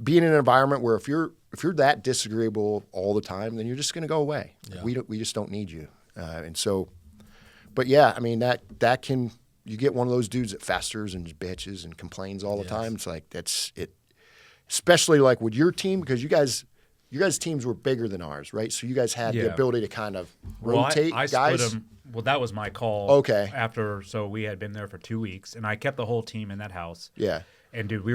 being in an environment where if you're that disagreeable all the time, then you're just going to go away. Yeah. We just don't need you. And so, but yeah, I mean that you get one of those dudes that festers and bitches and complains all the time. It's like that's it. Especially like with your team, because you guys' teams were bigger than ours, right? So you guys had the ability to kind of rotate I guys. Split them. Well, that was my call. Okay. So we had been there for 2 weeks, and I kept the whole team in that house. Yeah. And dude, we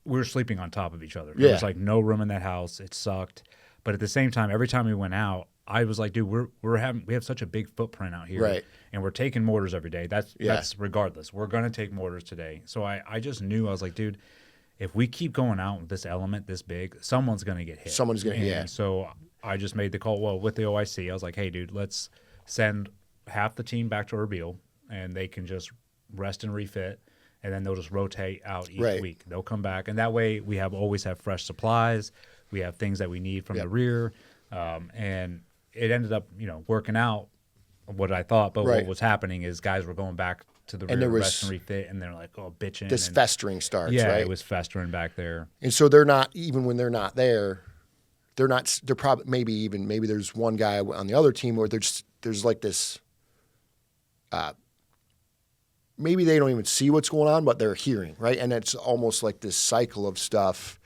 were sleeping on top of each other. Yeah. There was like no room in that house. It sucked. But at the same time, every time we went out, I was like, dude, we have such a big footprint out here, right? And we're taking mortars every day. That's regardless. We're gonna take mortars today. So I just knew, I was like, dude, if we keep going out with this element this big, someone's gonna get hit. Someone's gonna hit. So I just made the call. Well, with the OIC, I was like, hey, dude, let's send half the team back to Erbil, and they can just rest and refit, and then they'll just rotate out each week. They'll come back, and that way we always have fresh supplies. We have things that we need from the rear, and it ended up, working out what I thought. But what was happening is guys were going back to the rear, rest and refit, and they're like, oh, bitching. This festering starts, right? Yeah, it was festering back there. And so they're not, even when they're not there, they're probably, maybe there's one guy on the other team where there's like this, maybe they don't even see what's going on, but they're hearing, right? And it's almost like this cycle of stuff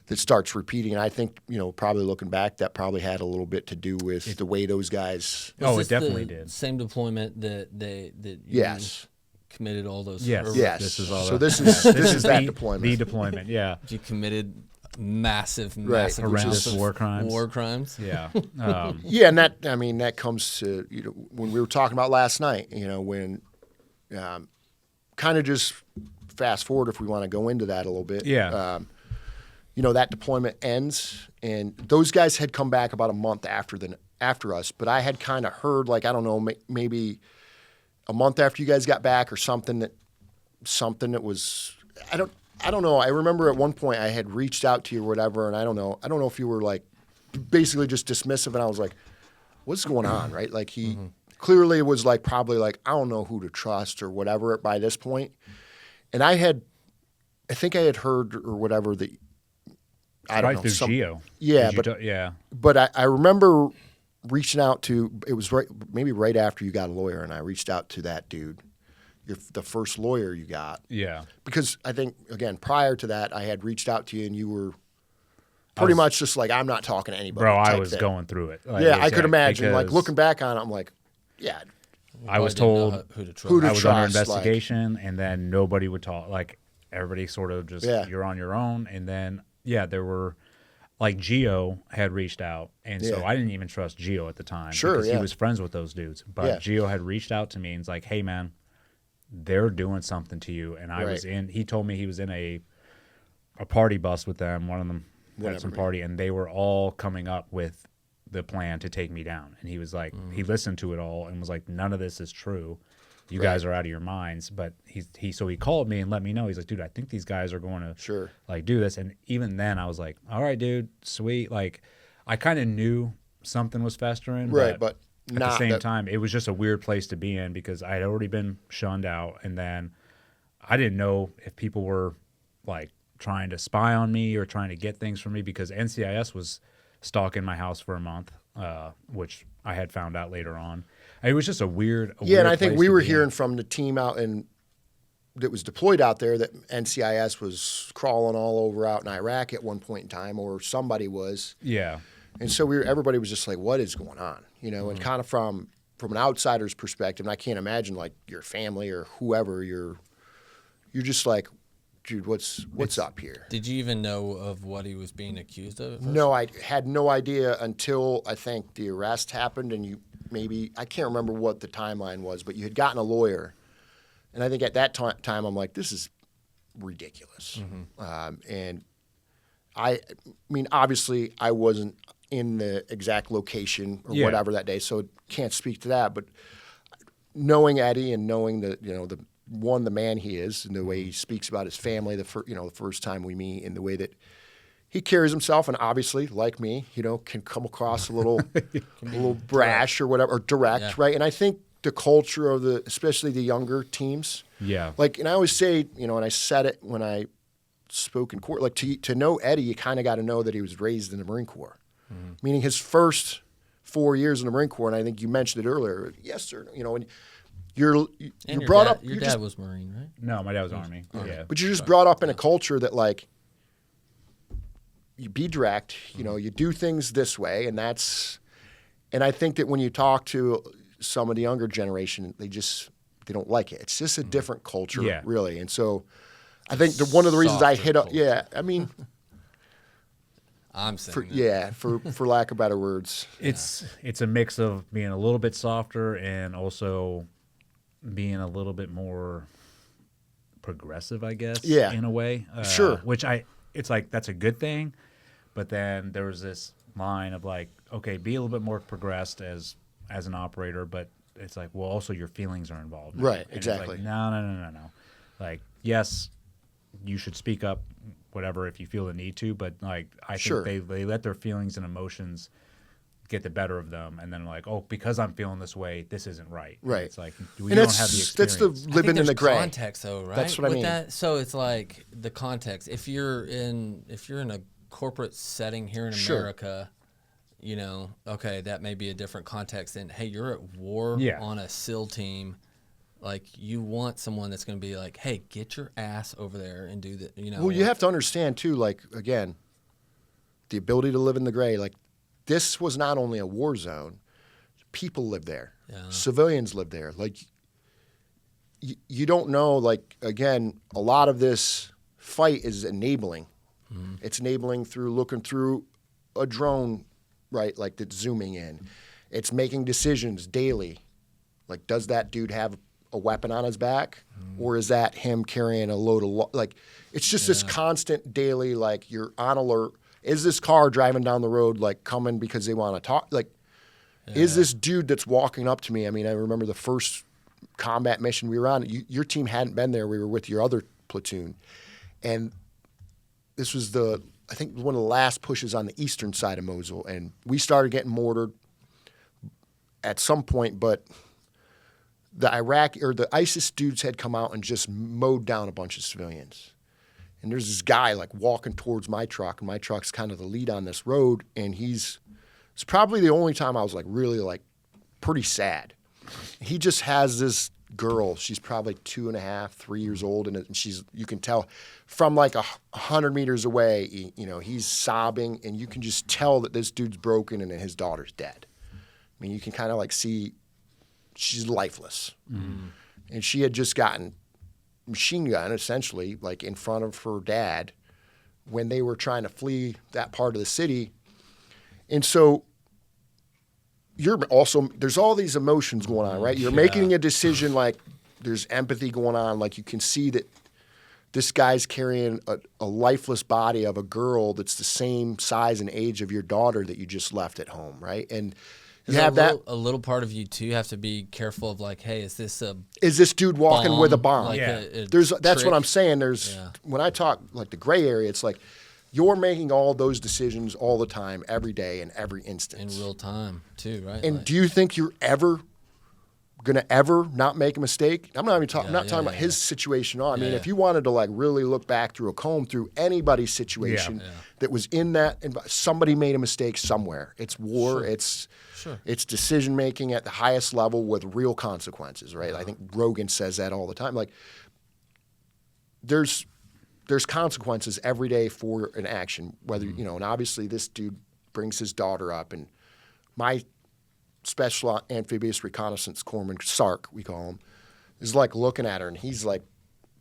that starts repeating. And I think, probably looking back, that probably had a little bit to do with the way those guys. It definitely did. Same deployment that Yes. committed all those. Yes. or Yes. This is all So the- this is this is that the, deployment. The deployment, yeah. You committed massive Right. Horrendous amounts of war crimes. War crimes. Yeah. Yeah, and that comes to when we were talking about last night. When kind of just fast forward if we want to go into that a little bit. Yeah. That deployment ends, and those guys had come back about a month after us. But I had kind of heard, like, I don't know, maybe a month after you guys got back or something that was I don't know. I remember at one point I had reached out to you or whatever, and I don't know if you were like basically just dismissive, and I was like, what's going on, right? Like he clearly was like probably like, I don't know who to trust or whatever by this point. And I think I had heard or whatever that I don't know. Through Geo. Yeah, yeah. but I remember reaching out to, it was maybe right after you got a lawyer, and I reached out to that dude, the first lawyer you got. Yeah. Because I think, again, prior to that, I had reached out to you, and you were pretty much just like, I'm not talking to anybody. Bro, I type was thing. going through it. Like, Yeah, I could imagine. Like, because looking back on it, I'm like, yeah. I was Probably didn't know told who to trust. who to I was under trust, like- investigation, and then nobody would talk. Like, everybody sort of just, Yeah. you're on your own. And then, yeah, there were, like, Geo had reached out. And so Yeah. I didn't even trust Geo at the time. Sure, because yeah. he was friends with those dudes. But Yeah. Geo had reached out to me and was like, hey, man, they're doing something to you. And I was Right. he told me he was in a party bus with them. One of them had Whatever, some man. party, and they were all coming up with the plan to take me down. And he was like, he listened to it all and was like, none of this is true. You guys are out of your minds. But so he called me and let me know. He's like, dude, I think these guys are going to Sure. like do this. And even then I was like, all right, dude, sweet. Like, I kind of knew something was festering, Right, but at the not same that- time, it was just a weird place to be in because I had already been shunned out, and then I didn't know if people were like trying to spy on me or trying to get things from me because NCIS was stalking my house for a month, which I had found out later on. It was just a weird. Yeah, and I think place we to were be in. hearing from the team out that was deployed out there that NCIS was crawling all over out in Iraq at one point in time, or somebody was. Yeah, And so everybody was just like, what is going on? And kind of from an outsider's perspective, and I can't imagine like your family or whoever, you're just like, dude, what's up here? Did you even know of what he was being accused of? at first? No, I had no idea until I think the arrest happened, and I can't remember what the timeline was, but you had gotten a lawyer. And I think at that time, I'm like, this is ridiculous. And I mean, obviously, I wasn't in the exact location or Yeah. whatever that day, so can't speak to that. But knowing Eddie and knowing the man he is and the way he speaks about his family, the first time we meet, and the way that he carries himself, and obviously, like me, can come across a little brash or whatever, or direct, Yeah. right? And I think the culture of especially the younger teams, yeah, like, and I always say, and I said it when I spoke in court, like to know Eddie, you kind of got to know that he was raised in the Marine Corps, meaning his first 4 years in the Marine Corps, and I think you mentioned it earlier. Yes, sir. And you're And brought dad, up. Your you're dad just, was Marine, right? no, my dad was Army. Yeah, but you're just brought up in a culture that like you be direct. You do things this way, and I think that when you talk to some of the younger generation, they don't like it. It's just a different culture, Yeah. really. And so I think one of the reasons I Softer hit up, culture. yeah, I mean, I'm saying that. for lack of better words. it's a mix of being a little bit softer and also being a little bit more progressive, I guess. Yeah. in a way. Sure. Which it's like that's a good thing, but then there was this line of like, okay, be a little bit more progressed as an operator, but it's like, well, also your feelings are involved. now. Right, And it's exactly. like, no. Like, yes, you should speak up, whatever, if you feel the need to, but like, I think Sure. they let their feelings and emotions get the better of them, and then like, oh, because I'm feeling this way, this isn't right. And Right. it's like And we don't have the that's the experience. I living think in the there's gray. context, though, right? That's what I With mean. That, so it's like the context. If you're in a corporate setting here in Sure. America, okay, that may be a different context than, hey, you're at war Yeah. on a SEAL team. Like, you want someone that's going to be like, hey, get your ass over there and do that. Well, you have to understand too, like, again, the ability to live in the gray. Like, this was not only a war zone; people lived there, Yeah. civilians lived there. Like, you don't know, like, again, a lot of this fight is enabling. It's enabling through looking through a drone, right, like that's zooming in. It's making decisions daily. Like, does that dude have a weapon on his back? Or is that him carrying a load of, like, it's just this constant daily, like, you're on alert. Is this car driving down the road, like, coming because they want to talk? Like, is this dude that's walking up to me? I mean, I remember the first combat mission we were on. Your team hadn't been there. We were with your other platoon. And this was I think one of the last pushes on the eastern side of Mosul. And we started getting mortared at some point, but the ISIS dudes had come out and just mowed down a bunch of civilians. And there's this guy like walking towards my truck, and my truck's kind of the lead on this road. And it's probably the only time I was like really like pretty sad. He just has this girl. She's probably 2.5, 3 years old, and you can tell from like 100 meters away, he's sobbing, and you can just tell that this dude's broken and that his daughter's dead. I mean, you can kind of like see she's lifeless, and she had just gotten machine gun essentially like in front of her dad when they were trying to flee that part of the city, and so. There's all these emotions going on, right? You're making a decision, like there's empathy going on. Like you can see that this guy's carrying a lifeless body of a girl that's the same size and age of your daughter that you just left at home, right? And you have a little part of you too have to be careful of like, hey, is this dude walking with a bomb? Like that's what I'm saying. When I talk like the gray area, it's like you're making all those decisions all the time, every day, in every instance. In real time, too, right? And do you think you're going to not make a mistake? I'm not even talking about his situation. I mean, if you wanted to like really look back through a comb through anybody's situation that was in that, somebody made a mistake somewhere. It's war. It's decision making at the highest level with real consequences, right? I think Rogan says that all the time. Like, there's consequences every day for an action, whether, and obviously this dude brings his daughter up, and my Special Amphibious Reconnaissance Corpsman, SARC, we call him, is like looking at her, and he's like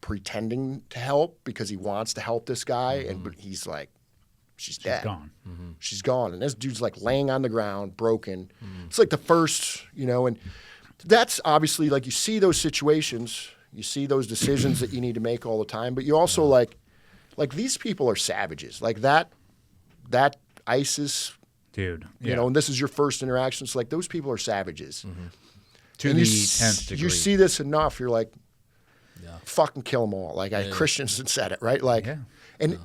pretending to help because he wants to help this guy, but he's like, she's dead. Gone. She's gone. And this dude's like laying on the ground, broken. It's like the first, and that's obviously like you see those situations. You see those decisions that you need to make all the time, but you also like these people are savages. Like that ISIS, dude. And this is your first interaction. It's like those people are savages. To the 10th degree. You see this enough, you're like, fucking kill them all. Like Christians said it, right? Like, and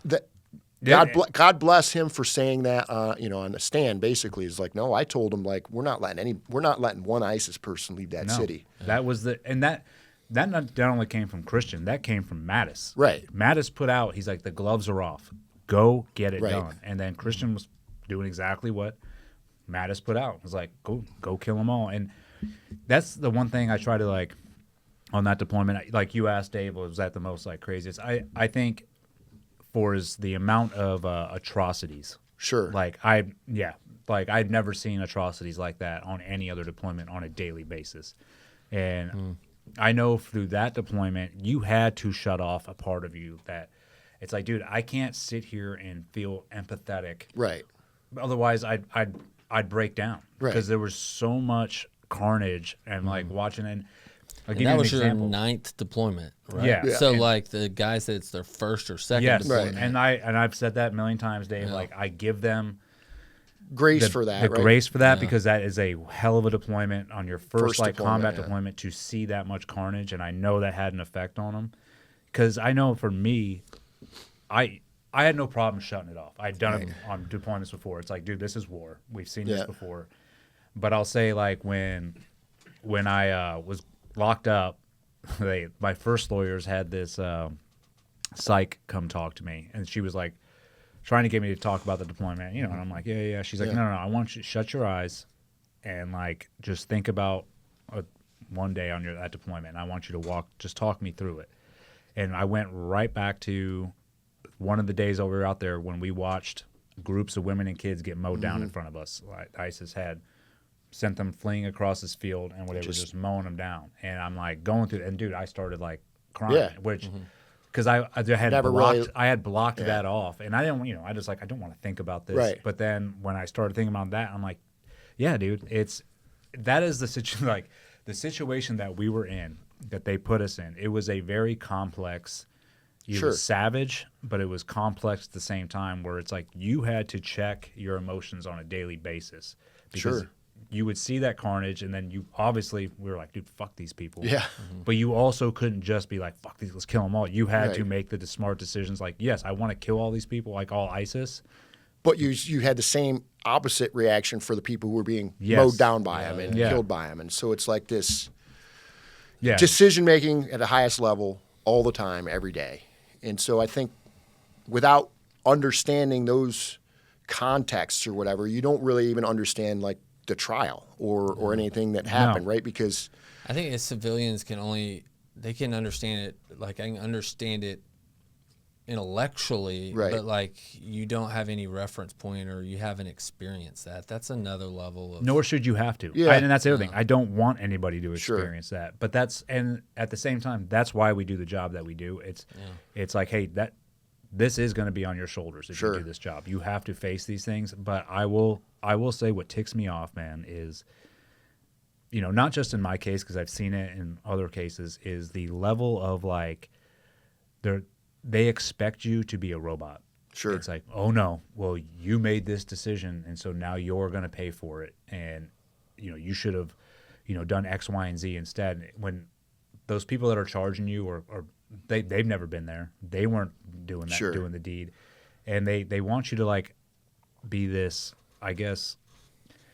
God bless him for saying that. On the stand, basically, is like, no, I told him like we're not letting one ISIS person leave that city. That was That not only came from Christian, that came from Mattis. Right. Mattis put out, he's like, the gloves are off. Go get it done. And then Christian was doing exactly what Mattis put out. It was like, go kill them all. And that's the one thing I try to, like, on that deployment, like you asked Dave, was that the most, like, craziest? I think for the amount of atrocities. Sure. Like, I'd never seen atrocities like that on any other deployment on a daily basis. And I know through that deployment, you had to shut off a part of you that it's like, dude, I can't sit here and feel empathetic. Right. Otherwise, I'd break down. Right. Because there was so much carnage and like watching it. I'll give that you was an example. your 9th deployment, right? Yeah. So like the guys that it's their first or second deployment. And I've said that a million times, Dave. Like I give them grace for that. Grace for that because that is a hell of a deployment on your first like deployment, combat deployment to see that much carnage, and I know that had an effect on them. Because I know for me, I had no problem shutting it off. I'd done it on deployments before. It's like, dude, this is war. We've seen this before. But I'll say like when I was locked up, my first lawyers had this psych come talk to me, and she was like trying to get me to talk about the deployment, and I'm like, yeah. She's like, no, I want you to shut your eyes and like just think about one day on that deployment. And I want you to just talk me through it. And I went right back to one of the days we were out there when we watched groups of women and kids get mowed down in front of us. Like ISIS had sent them fleeing across this field, and whatever, just mowing them down. And I'm like going through, and dude, I started like crying, which because I had blocked that off, and I didn't, I just I don't want to think about this. Right. But then when I started thinking about that, I'm like, yeah, dude, that is the situation, like the situation that we were in, that they put us in. It was a very complex. It was savage, but it was complex at the same time, where it's like you had to check your emotions on a daily basis because you would see that carnage, and then we were like, dude, fuck these people. Yeah. But you also couldn't just be like, fuck these, let's kill them all. You had to make the smart decisions like, yes, I want to kill all these people, like all ISIS. But you had the same opposite reaction for the people who were being mowed down by him and killed by him. And so it's like this decision-making at the highest level all the time, every day. And so I think without understanding those contexts or whatever, you don't really even understand like the trial or anything that happened, right? Because I think as civilians can understand it, like I can understand it intellectually, but like you don't have any reference point or you haven't experienced that. That's another level of. Nor should you have to. Yeah. And that's the other thing. I don't want anybody to experience that. But and at the same time, that's why we do the job that we do. It's like, hey, this is going to be on your shoulders if you do this job. You have to face these things. But I will say what ticks me off, man, is, not just in my case, because I've seen it in other cases, is the level of like they expect you to be a robot. Sure. It's like, oh no, well, you made this decision, and so now you're going to pay for it, and you should have, done X, Y, and Z instead. When those people that are charging you, or they've never been there, they weren't doing that, doing the deed, and they want you to like be this. I guess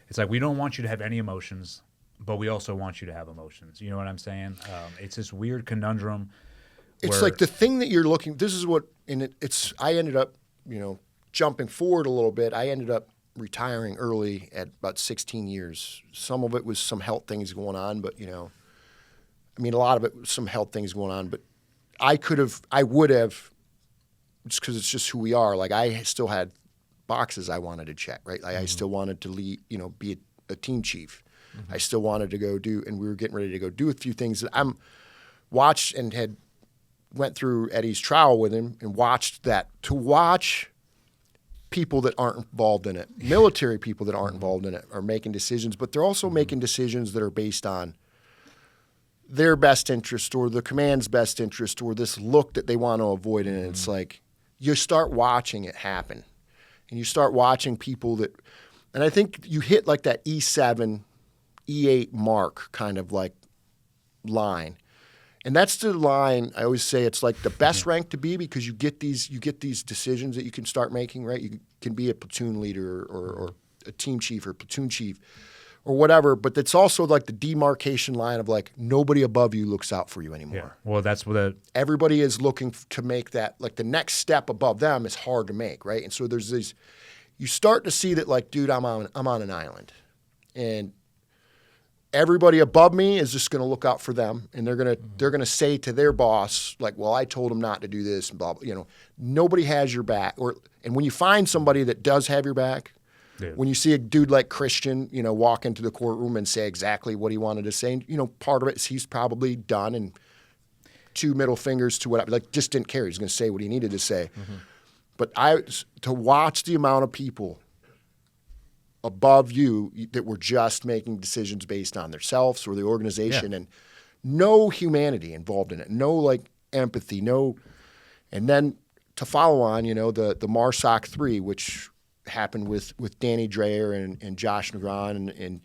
it's like we don't want you to have any emotions, but we also want you to have emotions. You know what I'm saying? It's this weird conundrum. It's like the thing that you're looking. This is what, and it's. I ended up, jumping forward a little bit. I ended up retiring early at about 16 years. Some of it was some health things going on, but a lot of it was some health things going on. But I would have, just because it's just who we are. Like I still had boxes I wanted to check, right? Like I still wanted to lead, be a team chief. I still wanted to go do, and we were getting ready to go do a few things that I'm watched and had. Went through Eddie's trial with him and watched that. To watch people that aren't involved in it, military people that aren't involved in it, are making decisions, but they're also making decisions that are based on their best interest or the command's best interest or this look that they want to avoid. And it's like you start watching it happen, and you start watching people that, and I think you hit like that E7, E8 mark kind of like line. And that's the line I always say. It's like the best rank to be, because you get these decisions that you can start making, right? You can be a platoon leader or a team chief or platoon chief or whatever. But it's also like the demarcation line of like nobody above you looks out for you anymore. Yeah. Well, that's what everybody is looking to make that, like the next step above them is hard to make, right? And so there's these. You start to see that like, dude, I'm on an island, and everybody above me is just going to look out for them, and they're going to say to their boss like, "Well, I told him not to do this," and blah blah. Nobody has your back. And when you find somebody that does have your back, when you see a dude like Christian, walk into the courtroom and say exactly what he wanted to say, part of it is he's probably done, and 2 middle fingers to whatever, like just didn't care. He's going to say what he needed to say. But to watch the amount of people above you that were just making decisions based on themselves or the organization, and no humanity involved in it, no like empathy, no. And then to follow on, the MARSOC 3, which happened with Danny Dreyer and Josh Negron, and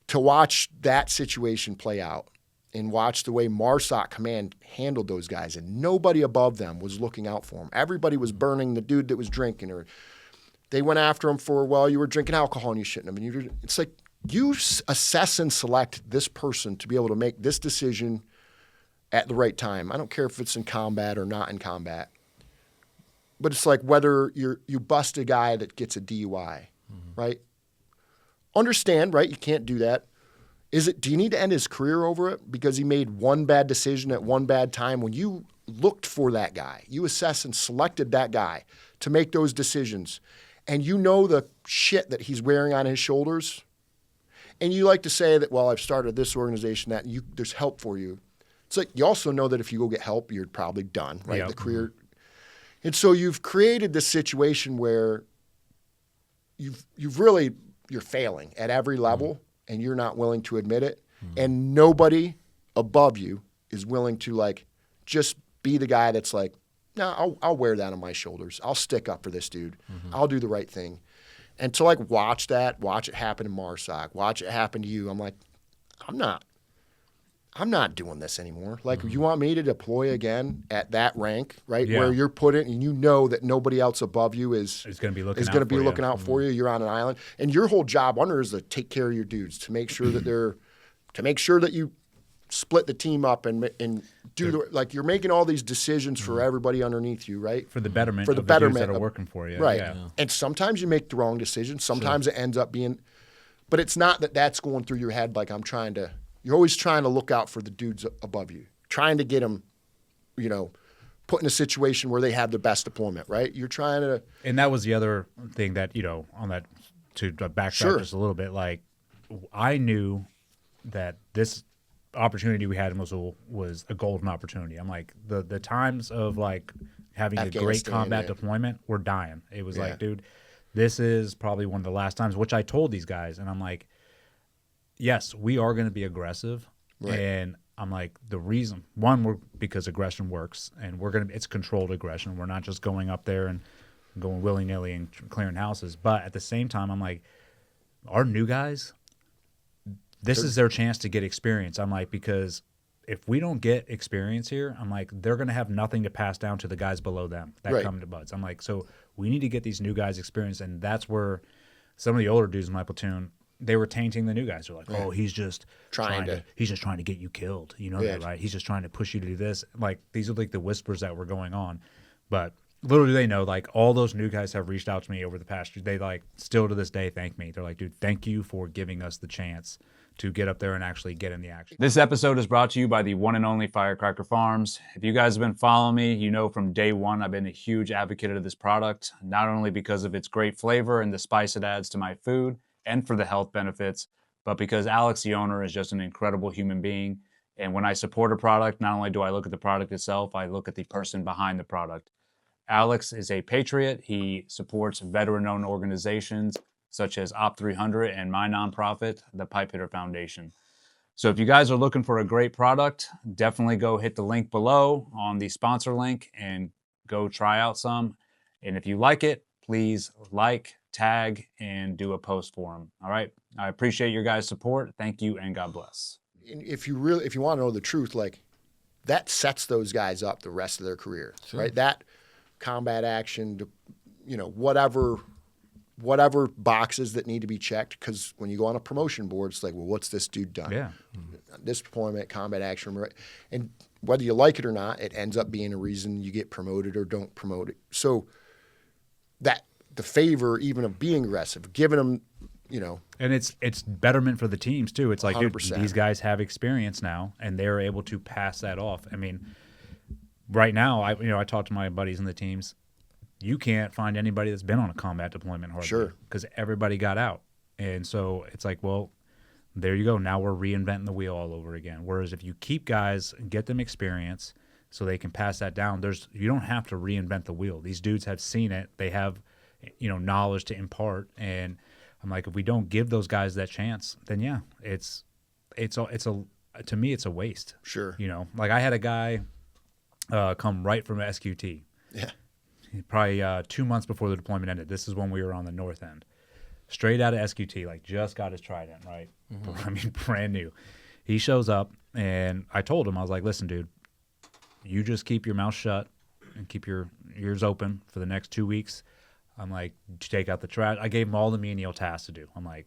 to watch that situation play out and watch the way MARSOC command handled those guys, and nobody above them was looking out for them. Everybody was burning the dude that was drinking, or they went after him for, well, you were drinking alcohol and you shouldn't have. And it's like you assess and select this person to be able to make this decision at the right time. I don't care if it's in combat or not in combat. But it's like whether you bust a guy that gets a DUI, right? Understand, right? You can't do that. Do you need to end his career over it because he made one bad decision at one bad time? When you looked for that guy, you assessed and selected that guy to make those decisions, and the shit that he's wearing on his shoulders, And you like to say that, well, I've started this organization, that there's help for you. It's like you also know that if you go get help, you're probably done, right? Yep. The career. And so you've created this situation where you're failing at every level, and you're not willing to admit it. And nobody above you is willing to like just be the guy that's like, no, I'll wear that on my shoulders. I'll stick up for this dude. I'll do the right thing. And to like watch it happen in MARSOC, watch it happen to you. I'm like, I'm not doing this anymore. Like, you want me to deploy again at that rank, right? Yeah. Where you're put in, and you know that nobody else above you is going to be looking looking out for you. You're on an island, and your whole job under is to take care of your dudes, to make sure that you split the team up and do like you're making all these decisions for everybody underneath you, right? For the betterment For the of the betterment dudes that are of- working for you. Right. Yeah. And sometimes you make the wrong decision. Sometimes it ends up being, but it's not that that's going through your head like you're always trying to look out for the dudes above you, trying to get them, put in a situation where they have the best deployment, right? You're trying to. And that was the other thing that, on that, to backtrack just a little bit, like, I knew that this opportunity we had in Mosul was a golden opportunity. I'm like, the times of like having a great combat deployment, we're dying. It was like, dude, this is probably one of the last times, which I told these guys, and I'm like, yes, we are going to be aggressive, and I'm like, the reason, one, because aggression works, and it's controlled aggression. We're not just going up there and going willy-nilly and clearing houses. But at the same time, I'm like, our new guys, this is their chance to get experience. I'm like, because if we don't get experience here, I'm like, they're going to have nothing to pass down to the guys below them that come to buds. I'm like, so we need to get these new guys experience, and that's where some of the older dudes in my platoon, they were tainting the new guys. They're like, oh, he's just trying to get you killed. You know that, right? He's just trying to push you to do this. Like, these are like the whispers that were going on. But little do they know, like, all those new guys have reached out to me over the past year. They, like, still to this day thank me. They're like, dude, thank you for giving us the chance to get up there and actually get in the action. This episode is brought to you by the one and only Firecracker Farms. If you guys have been following me, you know from day one I've been a huge advocate of this product, not only because of its great flavor and the spice it adds to my food and for the health benefits, but because Alex, the owner, is just an incredible human being. And when I support a product, not only do I look at the product itself, I look at the person behind the product. Alex is a patriot. He supports veteran-owned organizations such as Op 300 and my nonprofit, the Pipe Hitter Foundation. So if you guys are looking for a great product, definitely go hit the link below on the sponsor link and go try out some. And if you like it, please like, tag, and do a post for them. All right. I appreciate your guys' support. Thank you, and God bless. If you want to know the truth, like, that sets those guys up the rest of their career, right? That combat action, whatever boxes that need to be checked, because when you go on a promotion board, it's like, well, what's this dude done? Yeah. This deployment, combat action, and whether you like it or not, it ends up being a reason you get promoted or don't promote it. So that the favor even of being aggressive, giving them, and it's betterment for the teams too. It's like, dude, 100%. these guys have experience now, and they're able to pass that off. I mean, right now, I talk to my buddies in the teams. You can't find anybody that's been on a combat deployment hardly, because everybody got out, and so it's like, well, there you go. Now we're reinventing the wheel all over again. Whereas if you keep guys and get them experience, so they can pass that down, you don't have to reinvent the wheel. These dudes have seen it. They have, knowledge to impart, and I'm like, if we don't give those guys that chance, then yeah, to me, it's a waste. Sure. Like, I had a guy come right from SQT. Yeah. Probably 2 months before the deployment ended. This is when we were on the north end. Straight out of SQT, like, just got his trident, right? I mean, brand new. He shows up, and I told him, I was like, listen, dude, you just keep your mouth shut and keep your ears open for the next 2 weeks. I'm like, take out the trash. I gave him all the menial tasks to do. I'm like,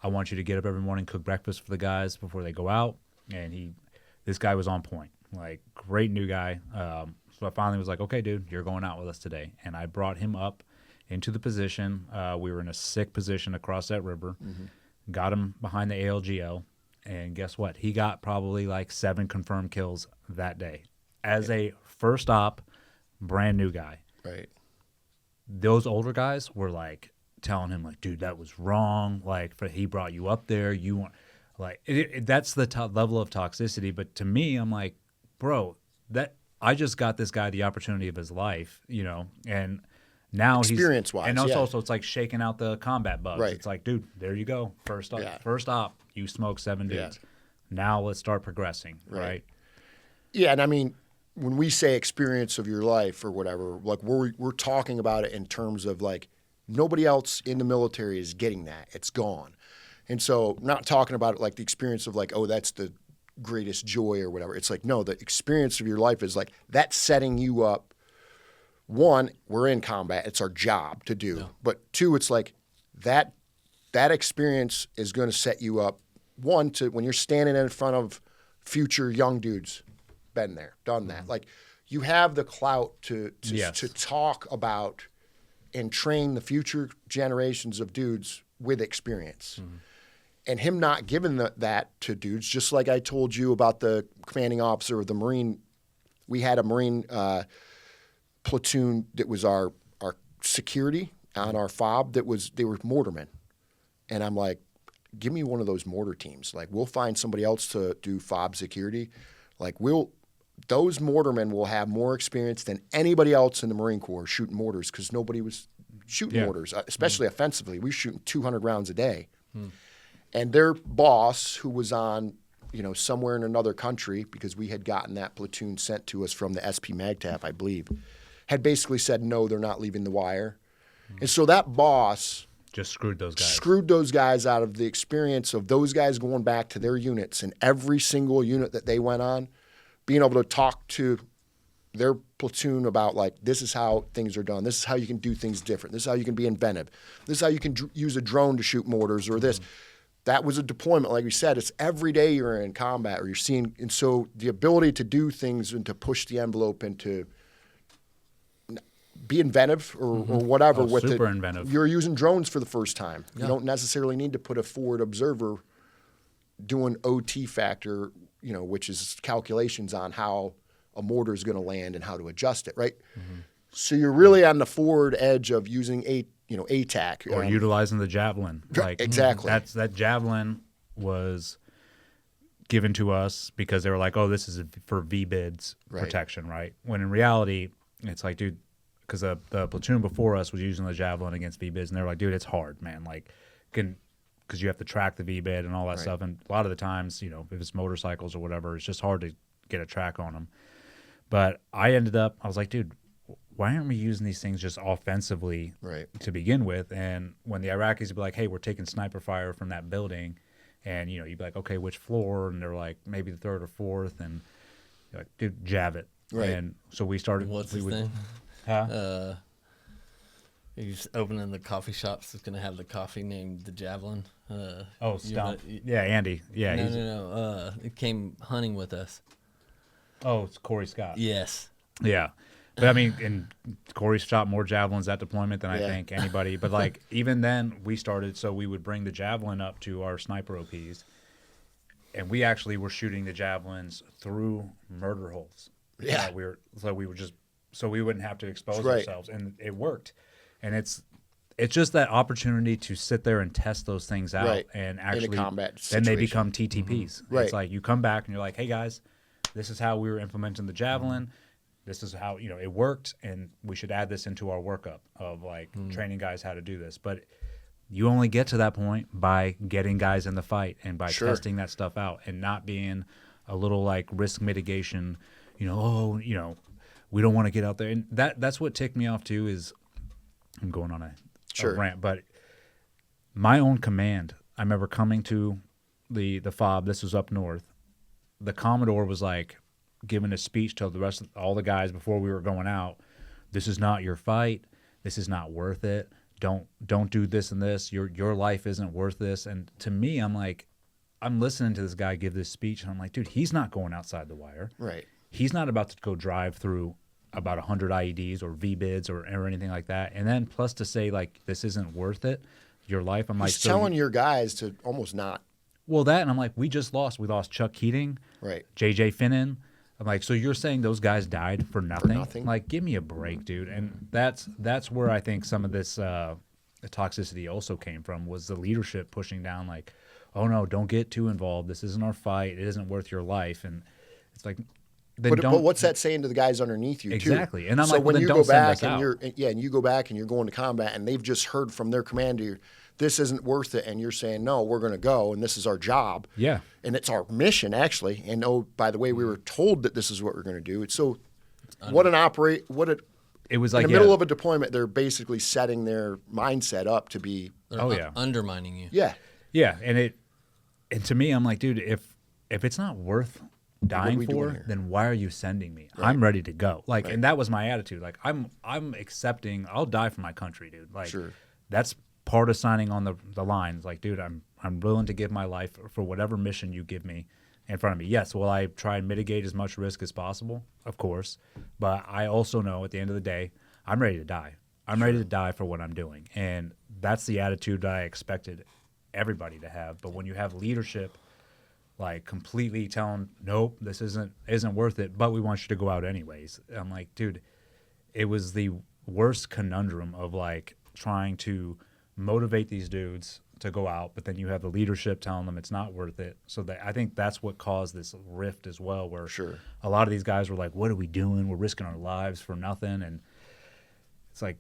I want you to get up every morning, cook breakfast for the guys before they go out. And this guy was on point. Like, great new guy. So I finally was like, okay, dude, you're going out with us today. And I brought him up into the position. We were in a sick position across that river. Got him behind the ALGL. And guess what? He got probably like 7 confirmed kills that day as a first op, brand new guy. Right. Those older guys were like telling him like, dude, that was wrong. Like, he brought you up there. You want like that's the level of toxicity. But to me, I'm like, bro, that I just got this guy the opportunity of his life, you know, and now Experience-wise, and yeah. also it's like shaking out the combat bugs. Right. It's like, dude, there you go. First op, you smoke 7 dudes. Yeah. Now let's start progressing, right? Yeah, and I mean, when we say experience of your life or whatever, like we're talking about it in terms of like nobody else in the military is getting that. It's gone. And so not talking about it like the experience of like, oh, that's the greatest joy or whatever. It's like, no, the experience of your life is like that's setting you up. One, we're in combat. It's our job to do. Yeah. But two, it's like that experience is going to set you up, one, to when you're standing in front of future young dudes, been there, done that. Like you have the clout to talk about and train the future generations of dudes with experience. Mm-hmm. And him not giving that to dudes, just like I told you about the commanding officer of the Marine. We had a Marine platoon that was our security on our FOB they were mortarmen. And I'm like, give me one of those mortar teams. Like we'll find somebody else to do FOB security. Like those mortarmen will have more experience than anybody else in the Marine Corps shooting mortars because nobody was shooting mortars, especially offensively. We were shooting 200 rounds a day. And their boss, who was on, you know, somewhere in another country, because we had gotten that platoon sent to us from the SP MAGTF, I believe, had basically said, no, they're not leaving the wire. And so that boss just screwed those guys out of the experience of those guys going back to their units, and every single unit that they went on, being able to talk to their platoon about like, this is how things are done. This is how you can do things different. This is how you can be inventive. This is how you can use a drone to shoot mortars or this. That was a deployment. Like we said, it's every day you're in combat or you're seeing. And so the ability to do things and to push the envelope and to be inventive or whatever. Super inventive. You're using drones for the first time. Yeah. You don't necessarily need to put a forward observer doing OT factor, you know, which is calculations on how a mortar is going to land and how to adjust it, right? Mm-hmm. So you're really on the forward edge of using ATAC. Or utilizing the javelin. Like, exactly. That javelin was given to us because they were like, oh, this is for VBIDS protection, right? When in reality, it's like, dude, because the platoon before us was using the javelin against VBIDS, and they were like, dude, it's hard, man. Like, because you have to track the VBID and all that stuff. And a lot of the times, you know, if it's motorcycles or whatever, it's just hard to get a track on them. But I was like, dude, why aren't we using these things just offensively to begin with? And when the Iraqis would be like, hey, we're taking sniper fire from that building, and, you know, you'd be like, okay, which floor? And they're like, maybe the third or fourth. And you're like, dude, jav it. Right. And so we started. What's his name? Huh? He's opening the coffee shops. That's going to have the coffee named the Javelin. Stump. Yeah, Andy. Yeah. No. It came hunting with us. Oh, it's Corey Scott. Yes. Yeah. But I mean, and Corey shot more javelins at deployment than I think anybody. But like, even then we started, so we would bring the javelin up to our sniper OPs, and we actually were shooting the javelins through murder holes. Yeah. We were just, so we wouldn't have to expose ourselves, and it worked. And it's just that opportunity to sit there and test those things out, and actually, in a combat then they become TTPs. Mm-hmm. Right. It's like you come back and you're like, hey guys, this is how we were implementing the javelin. This is how, you know, it worked, and we should add this into our workup of like training guys how to do this. But you only get to that point by getting guys in the fight and by testing that stuff out, and not being a little like risk mitigation, you know, we don't want to get out there. And that's what ticked me off too, is I'm going on a rant, but my own command, I remember coming to the FOB, this was up north. The Commodore was like giving a speech to the rest of all the guys before we were going out. This is not your fight. This is not worth it. Don't do this and this. Your life isn't worth this. And to me, I'm like, I'm listening to this guy give this speech, and I'm like, dude, he's not going outside the wire. Right. He's not about to go drive through about 100 IEDs or VBIDs or anything like that. And then plus to say like, this isn't worth it, your life. I'm like, telling your guys to almost not. Well, that, and I'm like, we lost Chuck Keating, JJ Finnan. I'm like, so you're saying those guys died for nothing? For nothing? Like, give me a break, dude. And that's where I think some of this the toxicity also came from was the leadership pushing down like, oh no, don't get too involved. This isn't our fight. It isn't worth your life. And it's like, then but what's that saying to the guys underneath you exactly. too? And I'm so like, when well, you then go don't send back us and out. you go back and you're going to combat and they've just heard from their commander, this isn't worth it, and you're saying no, we're going to go and this is our job. Yeah. And it's our mission actually. And oh, by the way, we were told that this is what we're going to do. It's so it was like in the middle of a deployment, they're basically setting their mindset up to be undermining you. Yeah. Yeah, and to me, I'm like, dude, if it's not worth dying for, then why are you sending me? Right. I'm ready to go. Like, and that was my attitude. Like, I'm accepting. I'll die for my country, dude. Like, that's part of signing on the lines. Like, dude, I'm willing to give my life for whatever mission you give me in front of me. Yes, will I try and mitigate as much risk as possible? Of course, but I also know at the end of the day, I'm ready to die. I'm ready to die for what I'm doing, and that's the attitude that I expected everybody to have. But when you have leadership like completely telling, nope, this isn't worth it, but we want you to go out anyways, I'm like, dude, it was the worst conundrum of like trying to motivate these dudes to go out, but then you have the leadership telling them it's not worth it. So that I think that's what caused this rift as well, where a lot of these guys were like, what are we doing? We're risking our lives for nothing. And it's like,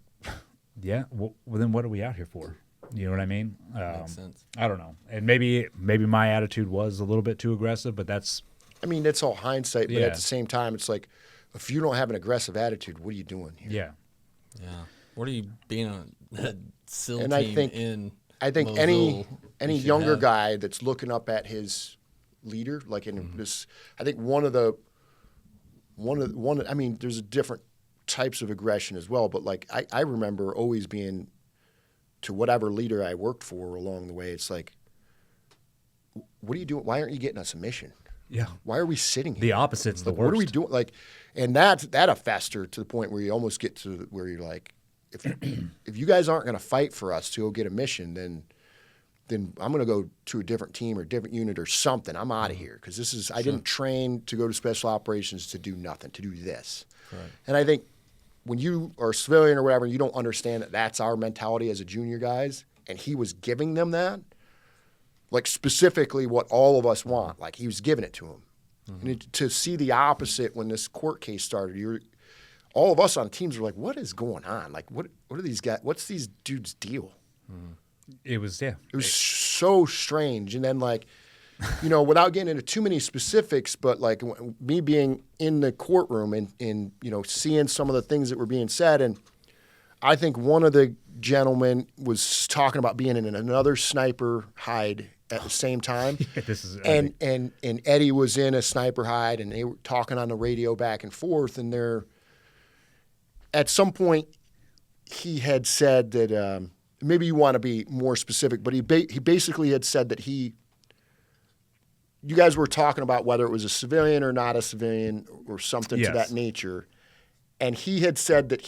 yeah, well then what are we out here for? You know what I mean? Makes sense. I don't know. And maybe my attitude was a little bit too aggressive, but that's... I mean, it's all hindsight, but at the same time, it's like, if you don't have an aggressive attitude, what are you doing here? Yeah. Yeah. What are you being on a SEAL and team I think Mosul any younger guy that's looking up at his leader, like in this, I think one of I mean, there's different types of aggression as well, but like I remember always being, to whatever leader I worked for along the way, it's like, what are you doing? Why aren't you getting us a mission? Yeah. Why are we sitting here? The opposite's the worst. What are we doing? Like, and that fester to the point where you almost get to where you're like, if you guys aren't going to fight for us to go get a mission, then I'm going to go to a different team or different unit or something. I'm out of here because I didn't train to go to special operations to do nothing, to do this. Right. And I think when you are a civilian or whatever, you don't understand that that's our mentality as a junior guys, and he was giving them that, like specifically what all of us want. Like he was giving it to them. Mm-hmm. And to see the opposite when this court case started, all of us on teams were like, what is going on? Like, what are these guys? What's these dudes' deal? Mm-hmm. It was so strange. And then like, without getting into too many specifics, but like me being in the courtroom and seeing some of the things that were being said. And I think one of the gentlemen was talking about being in another sniper hide at the same time. And Eddie was in a sniper hide and they were talking on the radio back and forth. And at some point he had said that, maybe you want to be more specific, but he basically had said that you guys were talking about whether it was a civilian or not a civilian or something to that nature. And he had said that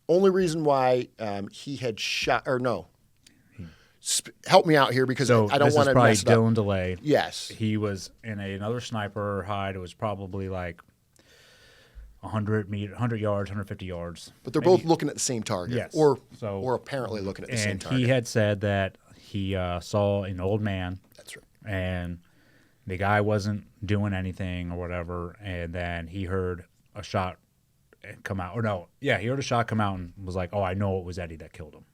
only reason why he had shot, or no, help me out here because I don't want to mess it up. Dylan DeLay. Yes. He was in another sniper hide. It was probably like 100 yards, 150 yards. But they're both looking at the same target. Yes. Or apparently looking at the same target. And he had said that he saw an old man. That's right. And the guy wasn't doing anything or whatever. And then he heard a shot come out. He heard a shot come out and was like, oh, I know it was Eddie that killed him.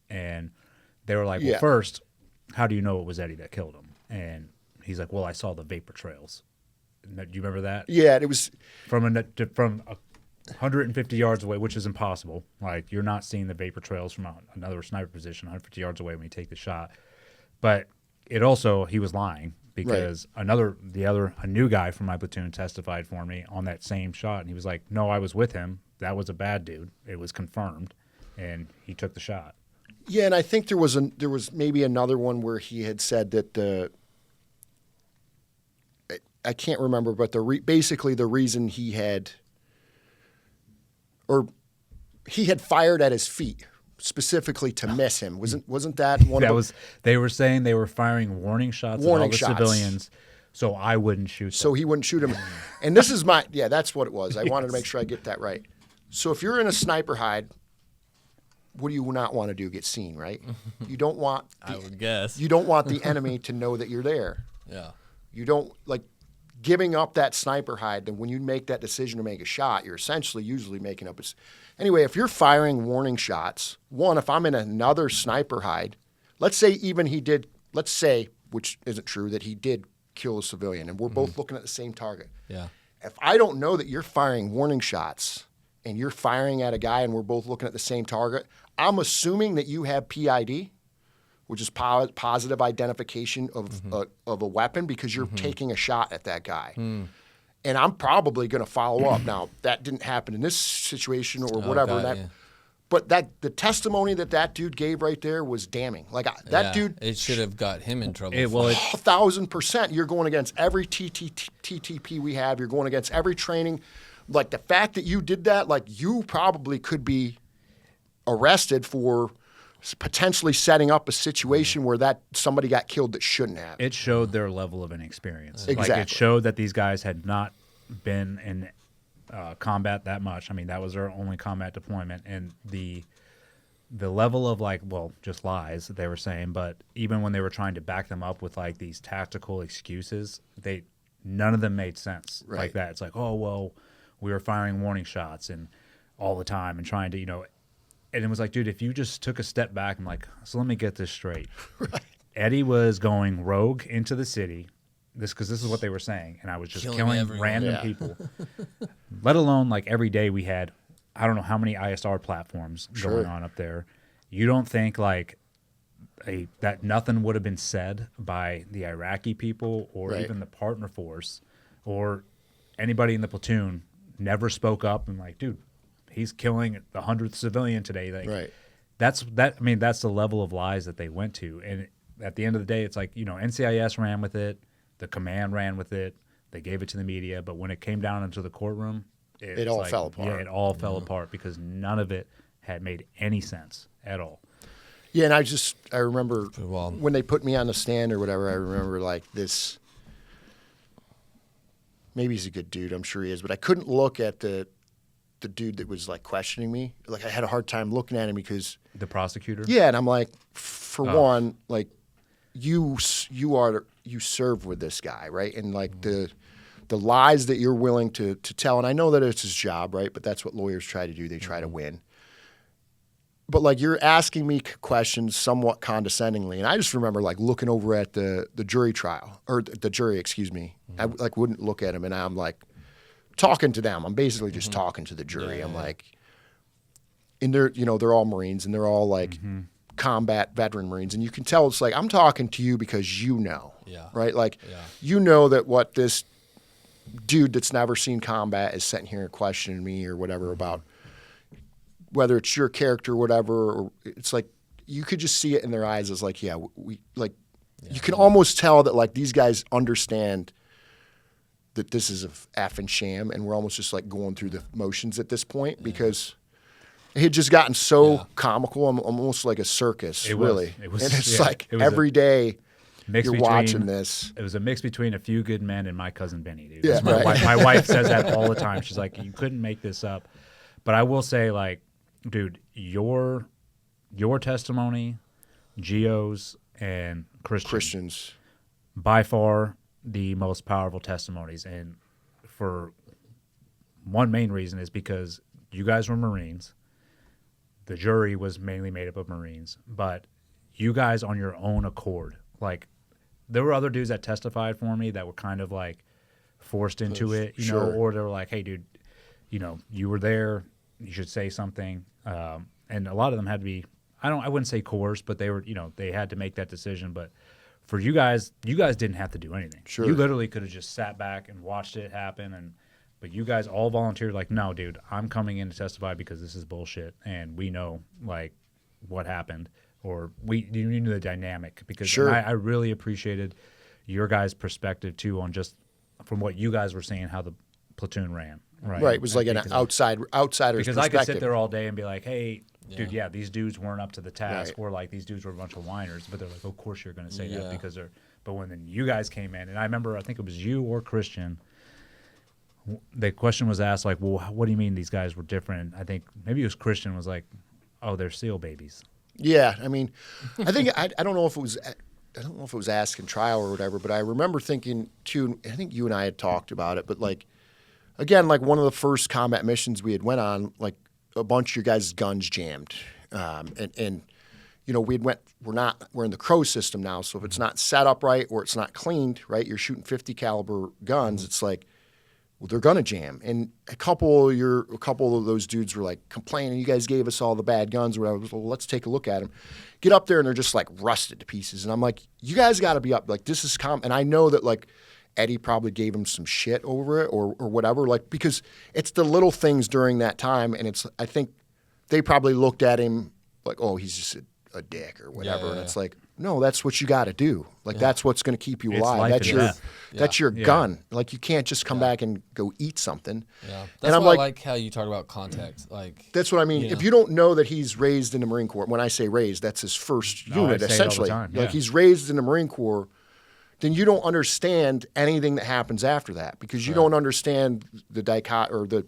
And they were like, well, first, how do you know it was Eddie that killed him? And he's like, well, I saw the vapor trails. Do you remember that? Yeah, it was from 150 yards away, which is impossible. Like you're not seeing the vapor trails from another sniper position 150 yards away when you take the shot. But he was lying because a new guy from my platoon testified for me on that same shot, and he was like, "No, I was with him. That was a bad dude. It was confirmed, and he took the shot." Yeah, and I think there was maybe another one where he had said that I can't remember, but basically the reason he had fired at his feet specifically to miss him. Wasn't that one of them? They were saying they were firing warning shots at all the civilians, so I wouldn't shoot them. So he wouldn't shoot him. And this is that's what it was. I wanted to make sure I get that right. So if you're in a sniper hide what do you not want to do? Get seen, right? You don't want. I would guess. You don't want the enemy to know that you're there. Yeah. You don't like giving up that sniper hide. Then when you make that decision to make a shot, you're essentially usually making up. Anyway, if you're firing warning shots, if I'm in another sniper hide, let's say even he did. Let's say, which isn't true, that he did kill a civilian, and we're both looking at the same target. Yeah. If I don't know that you're firing warning shots and you're firing at a guy and we're both looking at the same target, I'm assuming that you have PID, which is positive identification of a weapon, because you're taking a shot at that guy. And I'm probably going to follow up. Now, that didn't happen in this situation or whatever. But the testimony that dude gave right there was damning. Like that dude, it should have got him in trouble. 1,000%. You're going against every TTP we have. You're going against every training. Like the fact that you did that, like you probably could be arrested for potentially setting up a situation where that somebody got killed that shouldn't have. It showed their level of inexperience. Exactly. Like it showed that these guys had not been in combat that much. I mean, that was their only combat deployment, and the level of just lies that they were saying. But even when they were trying to back them up with like these tactical excuses, none of them made sense. Right. Like that. It's like, oh well, we were firing warning shots and all the time and trying to And it was like, dude, if you just took a step back, I'm like, so let me get this straight. Right. Eddie was going rogue into the city, because this is what they were saying, and I was just killing random people. Let alone like every day we had, I don't know how many ISR platforms going on up there. You don't think like that nothing would have been said by the Iraqi people or even the partner force or anybody in the platoon never spoke up and like, dude, he's killing the 100th civilian today. Like, that's the level of lies that they went to. And at the end of the day, it's like, NCIS ran with it. The command ran with it. They gave it to the media. But when it came down into the courtroom, it all fell apart. Yeah, it all fell apart because none of it had made any sense at all. Yeah, and I remember when they put me on the stand or whatever, I remember like this, maybe he's a good dude, I'm sure he is, but I couldn't look at the dude that was like questioning me. Like I had a hard time looking at him because the prosecutor. Yeah, and I'm like, for one, like you serve with this guy, right? And like the lies that you're willing to tell, and I know that it's his job, right? But that's what lawyers try to do. They try to win. But like you're asking me questions somewhat condescendingly, and I just remember like looking over at the jury trial or the jury, excuse me. I like wouldn't look at him, and I'm like talking to them. I'm basically just talking to the jury. I'm like, and they're all Marines, and they're all like combat veteran Marines, and you can tell it's like I'm talking to you because right? Like you know that what this dude that's never seen combat is sitting here questioning me or whatever about whether it's your character or whatever, or it's like you could just see it in their eyes as like, you can almost tell that like these guys understand that this is a effing sham, and we're almost just like going through the motions at this point because it had just gotten so comical, almost like a circus, really. It was, and it's like every day you're watching this. It was a mix between A Few Good Men and My Cousin Benny, dude. Yeah, my wife says that all the time. She's like, you couldn't make this up. But I will say, like, dude, your testimony, Geo's, and Christian's, by far the most powerful testimonies. And for one main reason is because you guys were Marines. The jury was mainly made up of Marines. But you guys on your own accord, like, there were other dudes that testified for me that were kind of like forced into it, you know, or they were like, hey, dude, you were there. You should say something. And a lot of them had to be, I wouldn't say coerced, but they were, they had to make that decision. But for you guys didn't have to do anything. Sure. You literally could have just sat back and watched it happen. But you guys all volunteered like, no, dude, I'm coming in to testify because this is bullshit. And we know like what happened, or you knew the dynamic because I really appreciated your guys' perspective too on just from what you guys were saying, how the platoon ran. Right. It was like an outsider's because I could sit perspective. there all day and be like, hey, dude, these dudes weren't up to the task, or like these dudes were a bunch of whiners. But they're like, of course you're going to say that because they're. But when then you guys came in, and I remember, I think it was you or Christian. The question was asked like, well, what do you mean these guys were different? I think maybe it was Christian was like, oh, they're SEAL babies. Yeah, I mean, I think I don't know if it was asked in trial or whatever, but I remember thinking too. I think you and I had talked about it, but like again, like one of the first combat missions we had went on, like a bunch of your guys' guns jammed, and you know we're in the Crow system now, so if it's not set up right or it's not cleaned right, you're shooting 50 caliber guns. It's like, well, they're gonna jam. And a couple of those dudes were like complaining, you guys gave us all the bad guns or whatever. Well, let's take a look at them. Get up there and they're just like rusted to pieces. And I'm like, you guys got to be up. Like this is and I know that like Eddie probably gave him some shit over it or whatever. Like because it's the little things during that time, and I think they probably looked at him like, oh, he's just a dick or whatever. Yeah. And it's like, no, that's what you got to do. Like that's what's going to keep you It's alive. life That's and death. that's your gun. Like you can't just come back and go eat something. Yeah, And that's I'm why I like- like how you talk about context. Like That's what I mean. You know. If you don't know that he's raised in the Marine Corps, when I say raised, that's his first No, I unit, say it all the essentially. time, Like yeah. he's raised in the Marine Corps, then you don't understand anything that happens after that because you don't understand the or the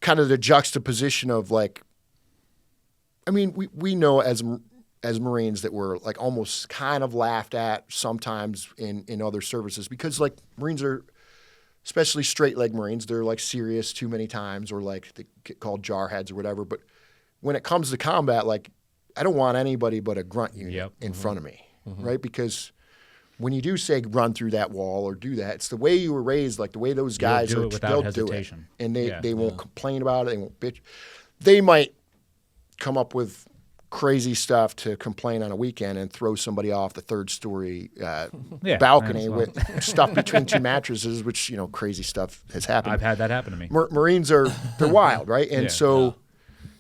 kind of the juxtaposition of like. I mean, we know as Marines that we're like almost kind of laughed at sometimes in other services because like Marines are. Especially straight leg Marines, they're like serious too many times or like they get called jarheads or whatever. But when it comes to combat, like I don't want anybody but a grunt unit in front of me, right? Because when you do say run through that wall or do that, it's the way you were raised, like the way those guys do are. it without They'll hesitation. do it, and Yeah. they won't complain about it. They won't bitch. They might come up with crazy stuff to complain on a weekend and throw somebody off the third story balcony that's with stuff between two mattresses, which, crazy stuff has happened. I've had that happen to me. Marines they're wild, right? And Yeah. so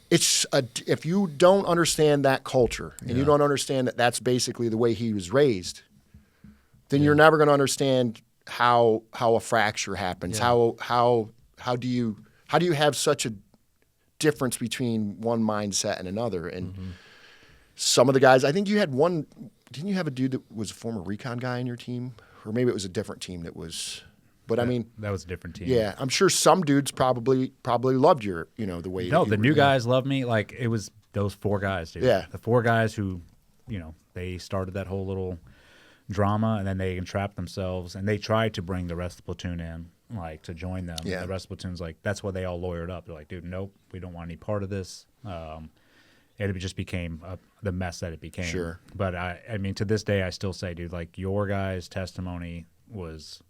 it's if you don't understand that culture and you don't understand that that's basically the way he was raised, then you're never going to understand how a fracture happens. Yeah. How do you have such a difference between one mindset and another? And some of the guys, I think you had one. Didn't you have a dude that was a former recon guy in your team, or maybe it was a different team that was? But I mean, that was a different team. yeah, I'm sure some dudes probably loved your, the way. No, you the were- new guys loved me. Like it was those 4 guys, dude. Yeah. The 4 guys who, they started that whole little drama and then they entrapped themselves and they tried to bring the rest of the platoon in, like to join them. Yeah. And the rest of the platoon's like, that's why they all lawyered up. They're like, dude, nope, we don't want any part of this. It just became the mess that it became. Sure. But I mean, to this day, I still say, dude, like your guys' testimony was,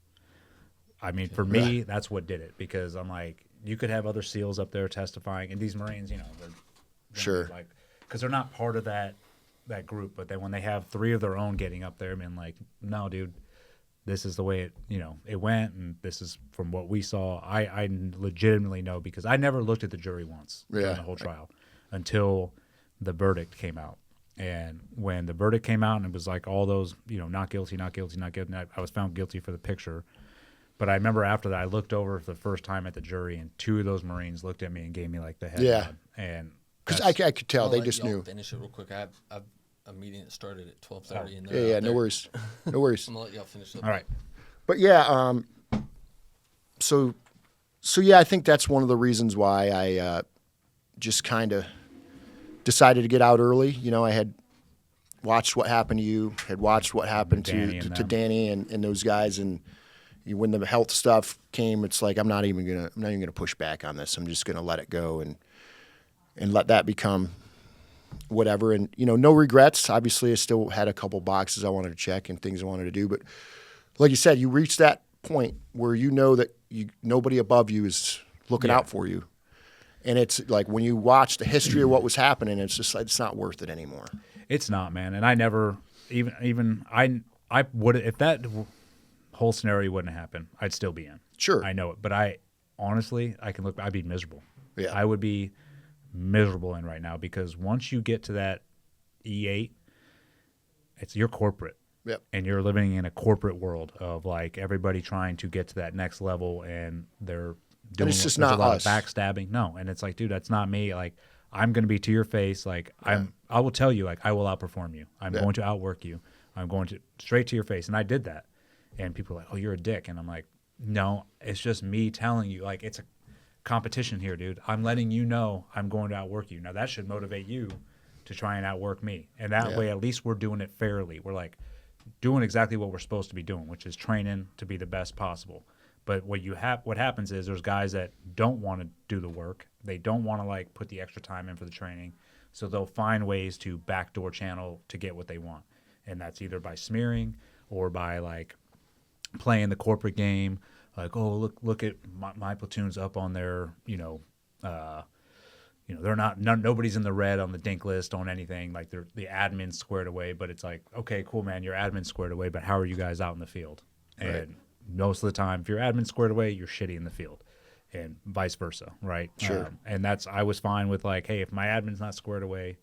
I mean, for me, that's what did it because I'm like, you could have other SEALs up there testifying, and these Marines, they're Sure. like, because they're not part of that group. But then when they have 3 of their own getting up there, and like, no, dude, this is the way it went, and this is from what we saw. I legitimately know because I never looked at the jury once during the whole trial until the verdict came out. And when the verdict came out and it was like all those, not guilty, not guilty, not guilty, I was found guilty for the picture. But I remember after that, I looked over for the first time at the jury, and 2 of those Marines looked at me and gave me like the head nod. And Because I could tell I'll they let just y'all knew. Finish it real quick. I have a meeting that started at 12:30. And Yeah, no worries, no worries. I'm gonna let y'all finish up. all right. But yeah, so yeah, I think that's one of the reasons why I just kind of decided to get out early. I had watched what happened to you, had watched what happened Danny to and them. Danny and those guys, and when the health stuff came, it's like I'm not even gonna push back on this. I'm just gonna let it go and let that become whatever. And no regrets. Obviously, I still had a couple boxes I wanted to check and things I wanted to do, but like you said, you reach that point where you know that nobody above you is looking out for you. And it's like when you watch the history of what was happening, it's just like it's not worth it anymore. It's not, man. And I never even I would if that whole scenario wouldn't happen, I'd still be in. Sure. I know it, but I honestly, I'd be miserable. Yeah. I would be miserable in right now because once you get to that E8, you're corporate. Yep. And you're living in a corporate world of like everybody trying to get to that next level, and they're doing it's just there's not a lot us. of backstabbing. No, and it's like, dude, that's not me. Like I'm going to be to your face. Like I will tell you, like I will outperform you. I'm going to outwork you. I'm going to straight to your face, and I did that. And people are like, oh, you're a dick, and I'm like, no, it's just me telling you. Like it's a competition here, dude. I'm letting you know I'm going to outwork you. Now that should motivate you to try and outwork me. And that way, at least we're doing it fairly. We're like doing exactly what we're supposed to be doing, which is training to be the best possible. But what happens is there's guys that don't want to do the work. They don't want to like put the extra time in for the training. So they'll find ways to backdoor channel to get what they want. And that's either by smearing or by like playing the corporate game. Like, oh, look at my platoon's up on their, they're nobody's in the red on the dink list on anything. Like they're the admin's squared away, but it's like, okay, cool, man, your admin's squared away, but how are you guys out in the field? And right. Most of the time, if your admin's squared away, you're shitty in the field, and vice versa, right? Sure. And I was fine with like, hey, if my admin's not squared away,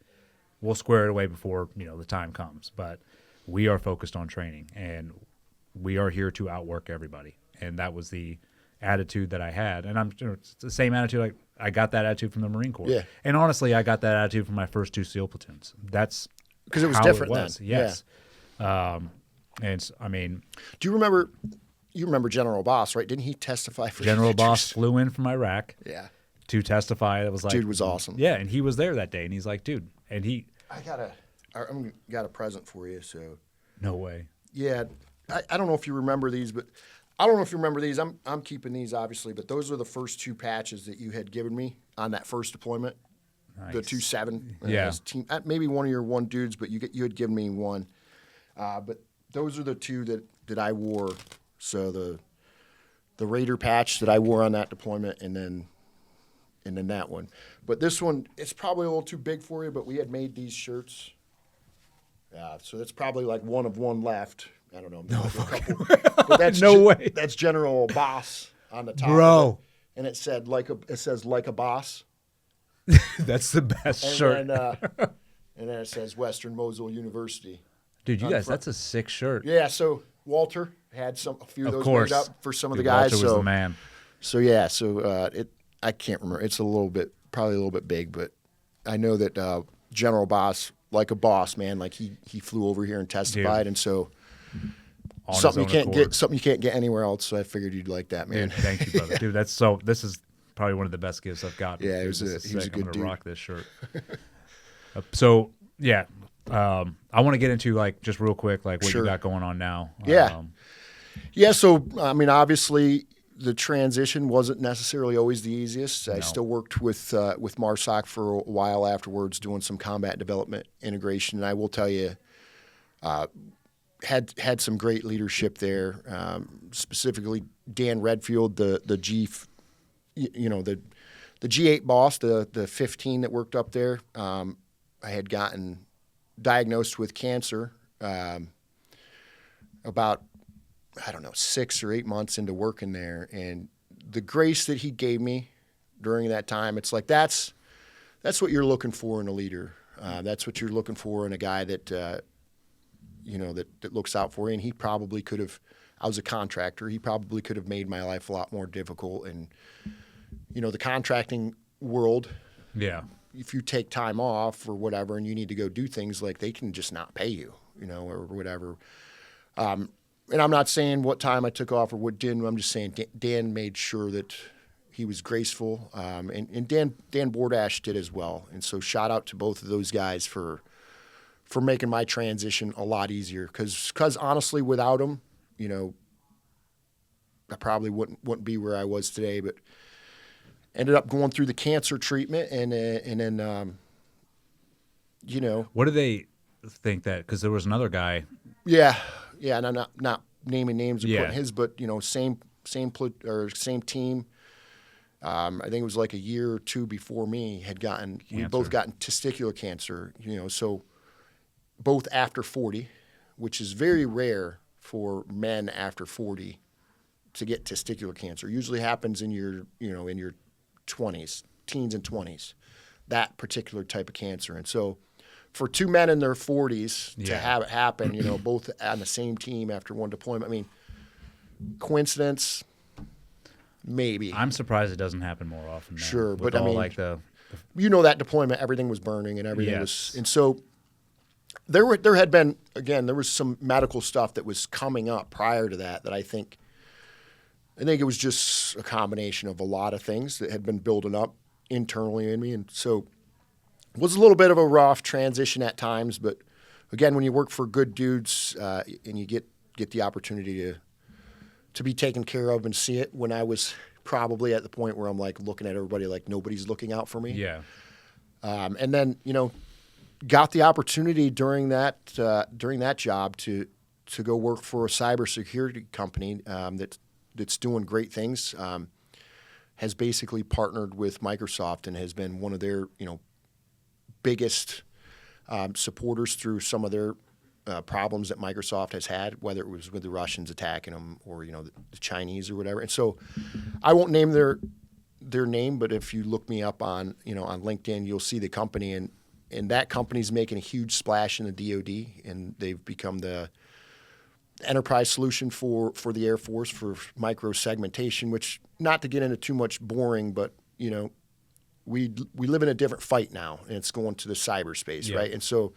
we'll square it away before the time comes. But we are focused on training, and we are here to outwork everybody. And that was the attitude that I had. And it's the same attitude. Like I got that attitude from the Marine Corps. Yeah. And honestly, I got that attitude from my first 2 SEAL platoons. That's because it was how different it was. then. Yes. And I mean, do you remember? You remember General Boss, right? Didn't he testify for General Boss flew in from Iraq. Yeah. To testify. That was like, dude was awesome. Yeah, and he was there that day, and he's like, dude, and he. I got a present for you. So. No way. Yeah, I don't know if you remember these, but I don't know if you remember these. I'm keeping these obviously, but those are the first 2 patches that you had given me on that first deployment. Nice. The 2-7. Yeah. Team, maybe one of your one dudes, but you had given me one. But those are the 2 that I wore. So the Raider patch that I wore on that deployment, and then that one. But this one, it's probably a little too big for you, but we had made these shirts. So that's probably like one of one left. I don't know. No but that's no way. That's General Boss on the top. Bro. Of it. And it says like a boss. That's the best And shirt. and then it says Western Mosul University. Dude, you guys, that's a sick shirt. Yeah, so Walter had a few of those course. made up for some of the Dude, guys. Walter was the man. So yeah, I can't remember. It's probably a little bit big, but I know that General Boss, like a boss, man, like he flew over here and testified, Dude. And so On something you his own can't accord. get, something you can't get anywhere else. So I figured you'd like that, man. Dude, thank you, brother. Dude, this is probably one of the best gifts I've gotten. Yeah, Dude, he was a sick. good I'm dude. gonna rock this shirt. So yeah, I want to get into like just real quick like what Sure. you got going on now. Yeah. Yeah, so I mean, obviously, the transition wasn't necessarily always the easiest. I still worked with MARSOC for a while afterwards, doing some combat development integration, and I will tell you, had some great leadership there. Specifically, Dan Redfield, the G8 boss, the 15 that worked up there. I had gotten diagnosed with cancer about 6 or 8 months into working there, and the grace that he gave me during that time, it's like that's what you're looking for in a leader. That's what you're looking for in a guy that that looks out for you. And he probably could have. I was a contractor. He probably could have made my life a lot more difficult. And the contracting world. Yeah. If you take time off or whatever, and you need to go do things, like they can just not pay you, or whatever. And I'm not saying what time I took off or what didn't. I'm just saying Dan made sure that he was graceful, and Dan Bordash did as well. And so shout out to both of those guys for making my transition a lot easier. Because honestly, without them, I probably wouldn't be where I was today. But ended up going through the cancer treatment, and then What do they think that? Because there was another guy. Yeah, and I'm not naming names or Yeah. putting his, but same team. I think it was like a year or 2 before me had gotten. Cancer. We both gotten testicular cancer. So both after 40, which is very rare for men after 40 to get testicular cancer. Usually happens in your 20s, teens and 20s, that particular type of cancer. And so for 2 men in their 40s to have it happen, both on the same team after one deployment, I mean, coincidence, maybe. I'm surprised it doesn't happen more often. Now, Sure, with but I all, mean, like that deployment, everything was burning and everything was, Yes. and so there was some medical stuff that was coming up prior to that I think I think it was just a combination of a lot of things that had been building up internally in me. And so it was a little bit of a rough transition at times. But again, when you work for good dudes and you get the opportunity to be taken care of and see it, when I was probably at the point where I'm like looking at everybody like nobody's looking out for me. Yeah. And then, got the opportunity during that job to go work for a cybersecurity company that's doing great things. Has basically partnered with Microsoft and has been one of their biggest supporters through some of their problems that Microsoft has had, whether it was with the Russians attacking them or the Chinese or whatever. And so, I won't name their name, but if you look me up on on LinkedIn, you'll see the company, and that company's making a huge splash in the DoD, and they've become the enterprise solution for the Air Force for micro segmentation. Which, not to get into too much boring, but we live in a different fight now, and it's going to the cyberspace, right? And so,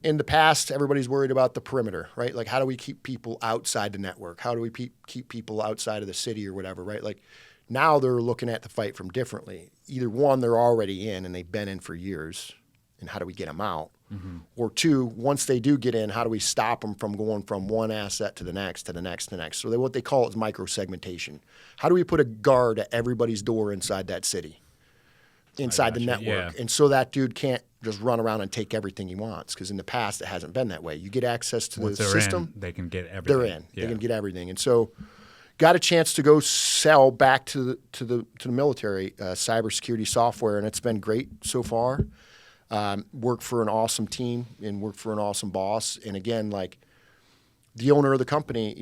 in the past, everybody's worried about the perimeter, right? Like, how do we keep people outside the network? How do we keep people outside of the city or whatever, right? Like, now they're looking at the fight from differently. Either one, they're already in and they've been in for years, and how do we get them out? Mm-hmm. Or two, once they do get in, how do we stop them from going from one asset to the next, to the next, to the next? So what they call it is micro-segmentation. How do we put a guard at everybody's door inside that city, inside the network? Yeah. And so that dude can't just run around and take everything he wants, because in the past it hasn't been that way. You get access to the system. They can get everything. They're in. Yeah. They can get everything. And so got a chance to go sell back to the military cybersecurity software, and it's been great so far. Worked for an awesome team and worked for an awesome boss. And again, like, the owner of the company,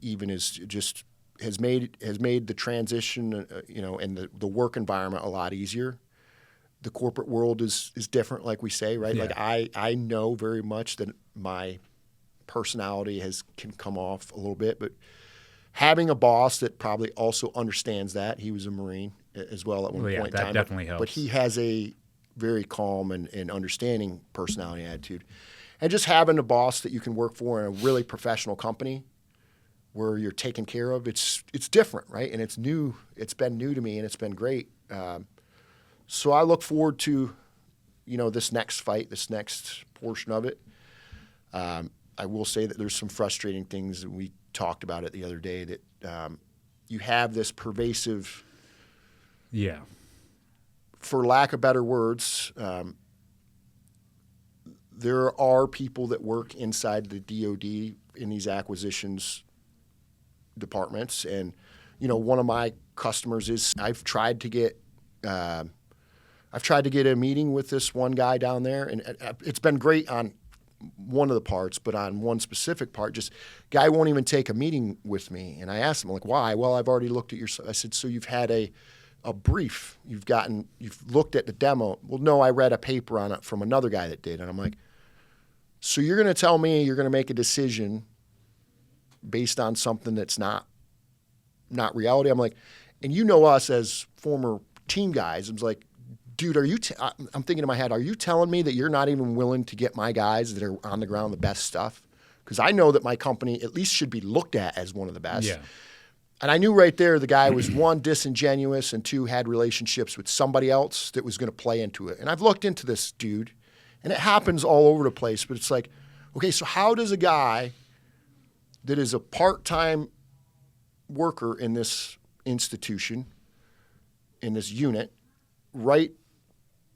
even has made the transition, and the work environment a lot easier. The corporate world is different, like we say, right? Yeah. Like, I know very much that my personality can come off a little bit, but having a boss that probably also understands that. He was a Marine as well at one point in time. That definitely helps. But he has a very calm and understanding personality and attitude. And just having a boss that you can work for in a really professional company where you're taken care of, it's different, right? And it's new. It's been new to me, and it's been great. So I look forward to, this next fight, this next portion of it. I will say that there's some frustrating things that we talked about it the other day, that you have this pervasive, for lack of better words, there are people that work inside the DoD in these acquisitions departments, and one of my customers is I've tried to get a meeting with this one guy down there, and it's been great on one of the parts, but on one specific part, just guy won't even take a meeting with me. And I asked him, like, why? Well, I've already looked at I said, so you've had a brief, you've looked at the demo. Well, no, I read a paper on it from another guy that did. And I'm like, so you're going to tell me you're going to make a decision based on something that's not reality? I'm like, and us as former team guys, I was like, dude, I'm thinking in my head, are you telling me that you're not even willing to get my guys that are on the ground the best stuff? Because I know that my company at least should be looked at as one of the best. Yeah. And I knew right there the guy was, one, disingenuous, and two, had relationships with somebody else that was going to play into it. And I've looked into this dude, and it happens all over the place. But it's like, okay, so how does a guy that is a part-time worker in this institution, in this unit, write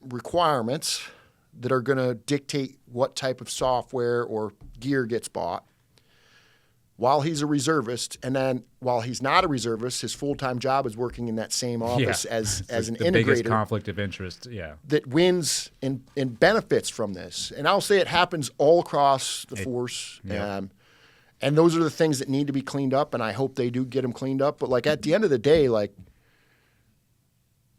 requirements that are going to dictate what type of software or gear gets bought while he's a reservist, and then while he's not a reservist, his full-time job is working in that same office as an integrator. The biggest conflict of interest, that wins and benefits from this. And I'll say it happens all across the force. Yeah. And those are the things that need to be cleaned up, and I hope they do get them cleaned up. But, like, at the end of the day, like,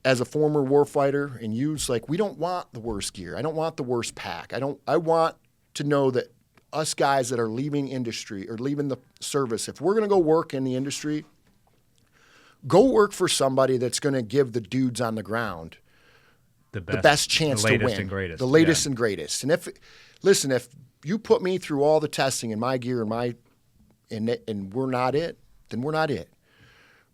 as a former warfighter and it's like, we don't want the worst gear. I don't want the worst pack. I want to know that us guys that are leaving industry or leaving the service, if we're going to go work in the industry, go work for somebody that's going to give the dudes on the ground the best chance to win. The latest and greatest. The latest and greatest. And if you put me through all the testing and my gear and we're not it, then we're not it.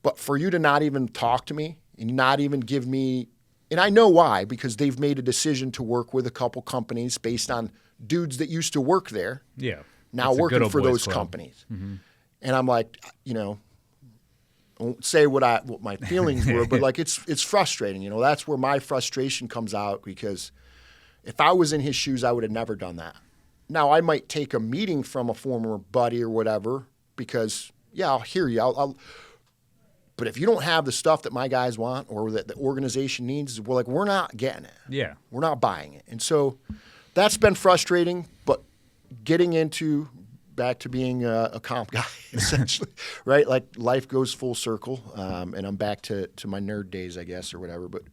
But for you to not even talk to me and not even give me, and I know why, because they've made a decision to work with a couple companies based on dudes that used to work there. Yeah. Now It's a good working old for boys those club. companies. And I'm like, I won't say what my feelings were, but like it's frustrating. That's where my frustration comes out, because if I was in his shoes, I would have never done that. Now I might take a meeting from a former buddy or whatever, because I'll hear you. But if you don't have the stuff that my guys want or that the organization needs, we're not getting it. Yeah. We're not buying it. And so that's been frustrating, but getting back to being a comp guy, essentially, right? Like life goes full circle, and I'm back to my nerd days, I guess, or whatever. But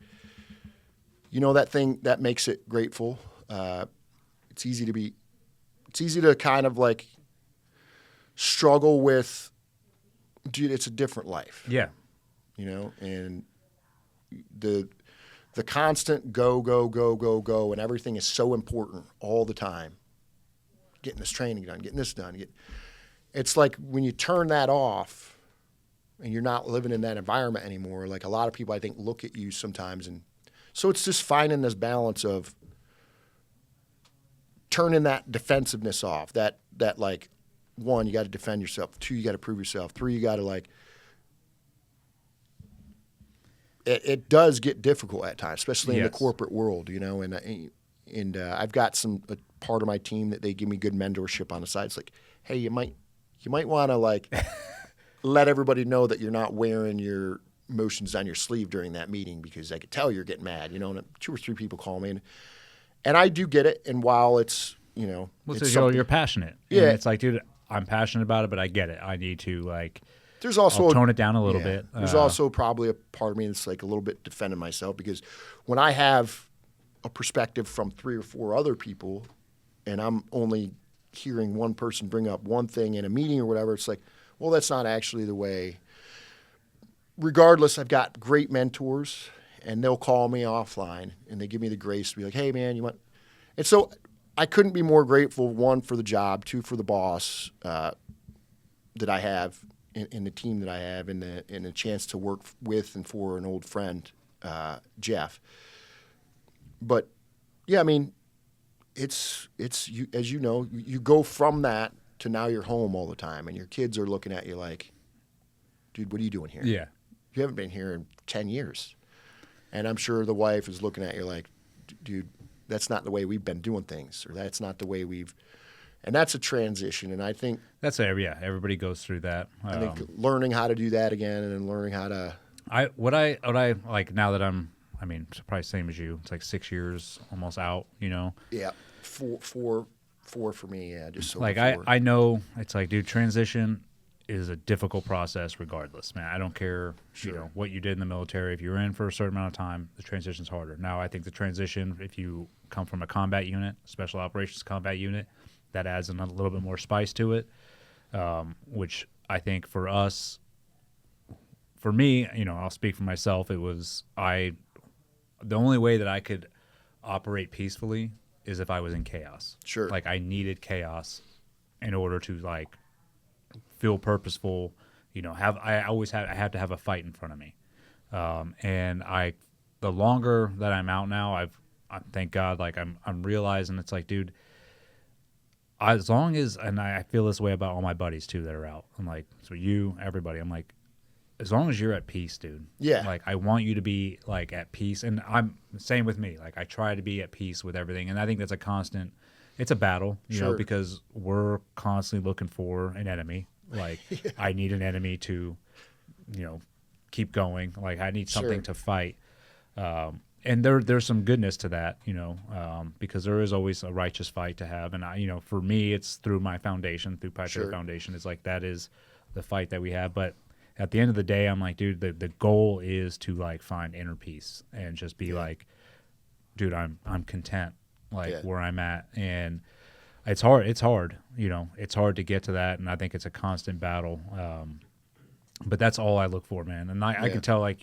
that thing that makes it grateful. It's easy to kind of like struggle with, dude, it's a different life. Yeah. And the constant go, and everything is so important all the time. Getting this training done, getting this done. It's like when you turn that off and you're not living in that environment anymore, like a lot of people, I think, look at you sometimes. And so it's just finding this balance of turning that defensiveness off, that like, one, you got to defend yourself. Two, you got to prove yourself. Three, you got to like, it does get difficult at times, especially in the corporate world, and I've got a part of my team that they give me good mentorship on the side. It's like, hey, you might want to like let everybody know that you're not wearing your emotions on your sleeve during that meeting, because I could tell you're getting mad, and 2 or 3 people call me, and I do get it. And while it's, you're passionate. Yeah. And it's like, dude, I'm passionate about it, but I get it. I need to like, there's also I'll tone it down a little bit. There's also probably a part of me that's like a little bit defending myself, because when I have a perspective from 3 or 4 other people and I'm only hearing one person bring up one thing in a meeting or whatever, it's like, well, that's not actually the way. Regardless, I've got great mentors, and they'll call me offline and they give me the grace to be like, hey, man, you want. And so I couldn't be more grateful, 1, for the job, 2, for the boss that I have in the team that I have, and the chance to work with and for an old friend, Jeff. But yeah, I mean, it's you, as you know, you go from that to now you're home all the time, and your kids are looking at you like, dude, what are you doing here? Yeah. You haven't been here in 10 years. And I'm sure the wife is looking at you like, dude, that's not the way we've been doing things, or that's not the way and that's a transition. And I think everybody goes through that. I think learning how to do that again, and then learning how to. What I like now that it's probably same as you. It's like 6 years almost out, Yeah, four for me. Yeah, just so. Like I know it's like, dude, transition is a difficult process regardless, man. I don't care, what you did in the military. If you're in for a certain amount of time, the transition's harder. Now, I think the transition, if you come from a combat unit, special operations combat unit, that adds a little bit more spice to it, which I think for me, I'll speak for myself. It was the only way that I could operate peacefully is if I was in chaos. Sure. Like I needed chaos in order to like feel purposeful. I had to have a fight in front of me. And the longer that I'm out now, I thank God, like I'm realizing it's like, dude, as long as, and I feel this way about all my buddies too that are out. I'm like, so you, everybody, I'm like, as long as you're at peace, dude. Yeah. Like I want you to be like at peace, and I'm same with me. Like I try to be at peace with everything, and I think that's a constant. It's a battle, you know, because we're constantly looking for an enemy. Like I need an enemy to, keep going. Like I need something to fight. And there's some goodness to that, because there is always a righteous fight to have. And for me, it's through my foundation, through Patriot Foundation. It's like that is the fight that we have. But at the end of the day, I'm like, dude, the goal is to like find inner peace and just be like, dude, I'm content, where I'm at. And it's hard. It's hard to get to that. And I think it's a constant battle. But that's all I look for, man. And I can tell, like,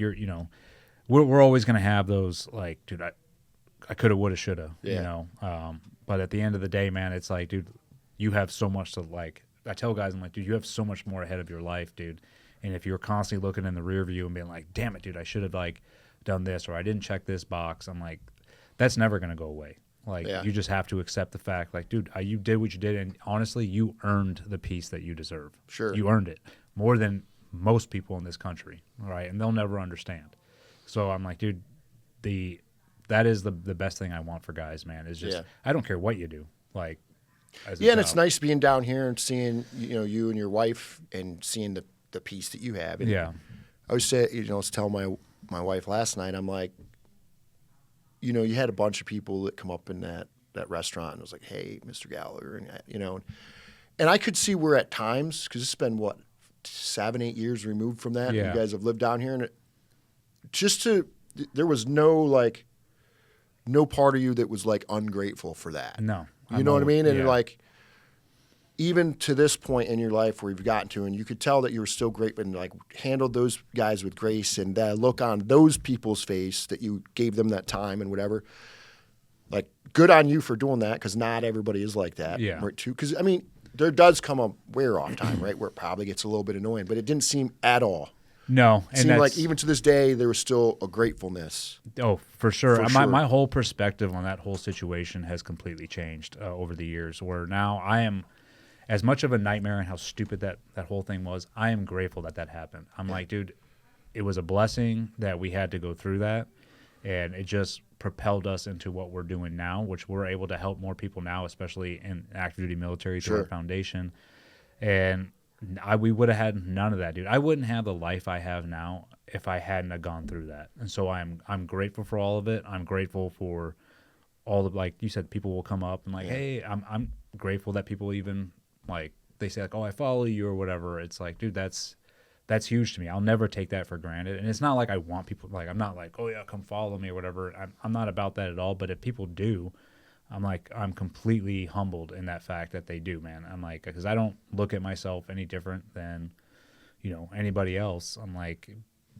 we're always going to have those, like, dude, I coulda, woulda, shoulda, but at the end of the day, man, it's like, dude, you have so much to, like, I tell guys, I'm like, dude, you have so much more ahead of your life, dude. And if you're constantly looking in the rear view and being like, damn it, dude, I should have like done this, or I didn't check this box, I'm like, that's never going to go away. Like, you just have to accept the fact, like, dude, you did what you did, and honestly, you earned the peace that you deserve. Sure. You earned it more than most people in this country, right? And they'll never understand. So I'm like, dude, that is the best thing I want for guys, man, is just, I don't care what you do. Like, as a and job. it's nice being down here and seeing, you and your wife and seeing the peace that you have. And I was telling my wife last night, I'm like, you had a bunch of people that come up in that restaurant and was like, hey, Mr. Gallagher, and I could see where at times, because it's been, 7-8 years removed from that, you guys have lived down here, and there was no part of you that was like ungrateful for that. No. You know what I mean? And like, even to this point in your life where you've gotten to, and you could tell that you were still great, but like handled those guys with grace, and that look on those people's face that you gave them that time and whatever. Like, good on you for doing that, because not everybody is like that. Yeah. Right, too. Because, I mean, there does come a wear-off time, right, where it probably gets a little bit annoying, but it didn't seem at all. No. It seemed like even to this day, there was still a gratefulness. Oh, for sure. For sure. My whole perspective on that whole situation has completely changed over the years, where now I am, as much of a nightmare and how stupid that whole thing was, I am grateful that happened. I'm like, dude, it was a blessing that we had to go through that, and it just propelled us into what we're doing now, which we're able to help more people now, especially in active duty military through our foundation. And we would have had none of that, dude. I wouldn't have the life I have now if I hadn't have gone through that. And so I'm grateful for all of it. I'm grateful for all of, like you said, people will come up and like, hey, I'm grateful that people even, like, they say like, oh, I follow you or whatever. It's like, dude, that's huge to me. I'll never take that for granted. And it's not like I want people, like, I'm not like, oh yeah, come follow me or whatever. I'm not about that at all. But if people do, I'm completely humbled in that fact that they do, man. I'm like, because I don't look at myself any different than, anybody else. I'm like,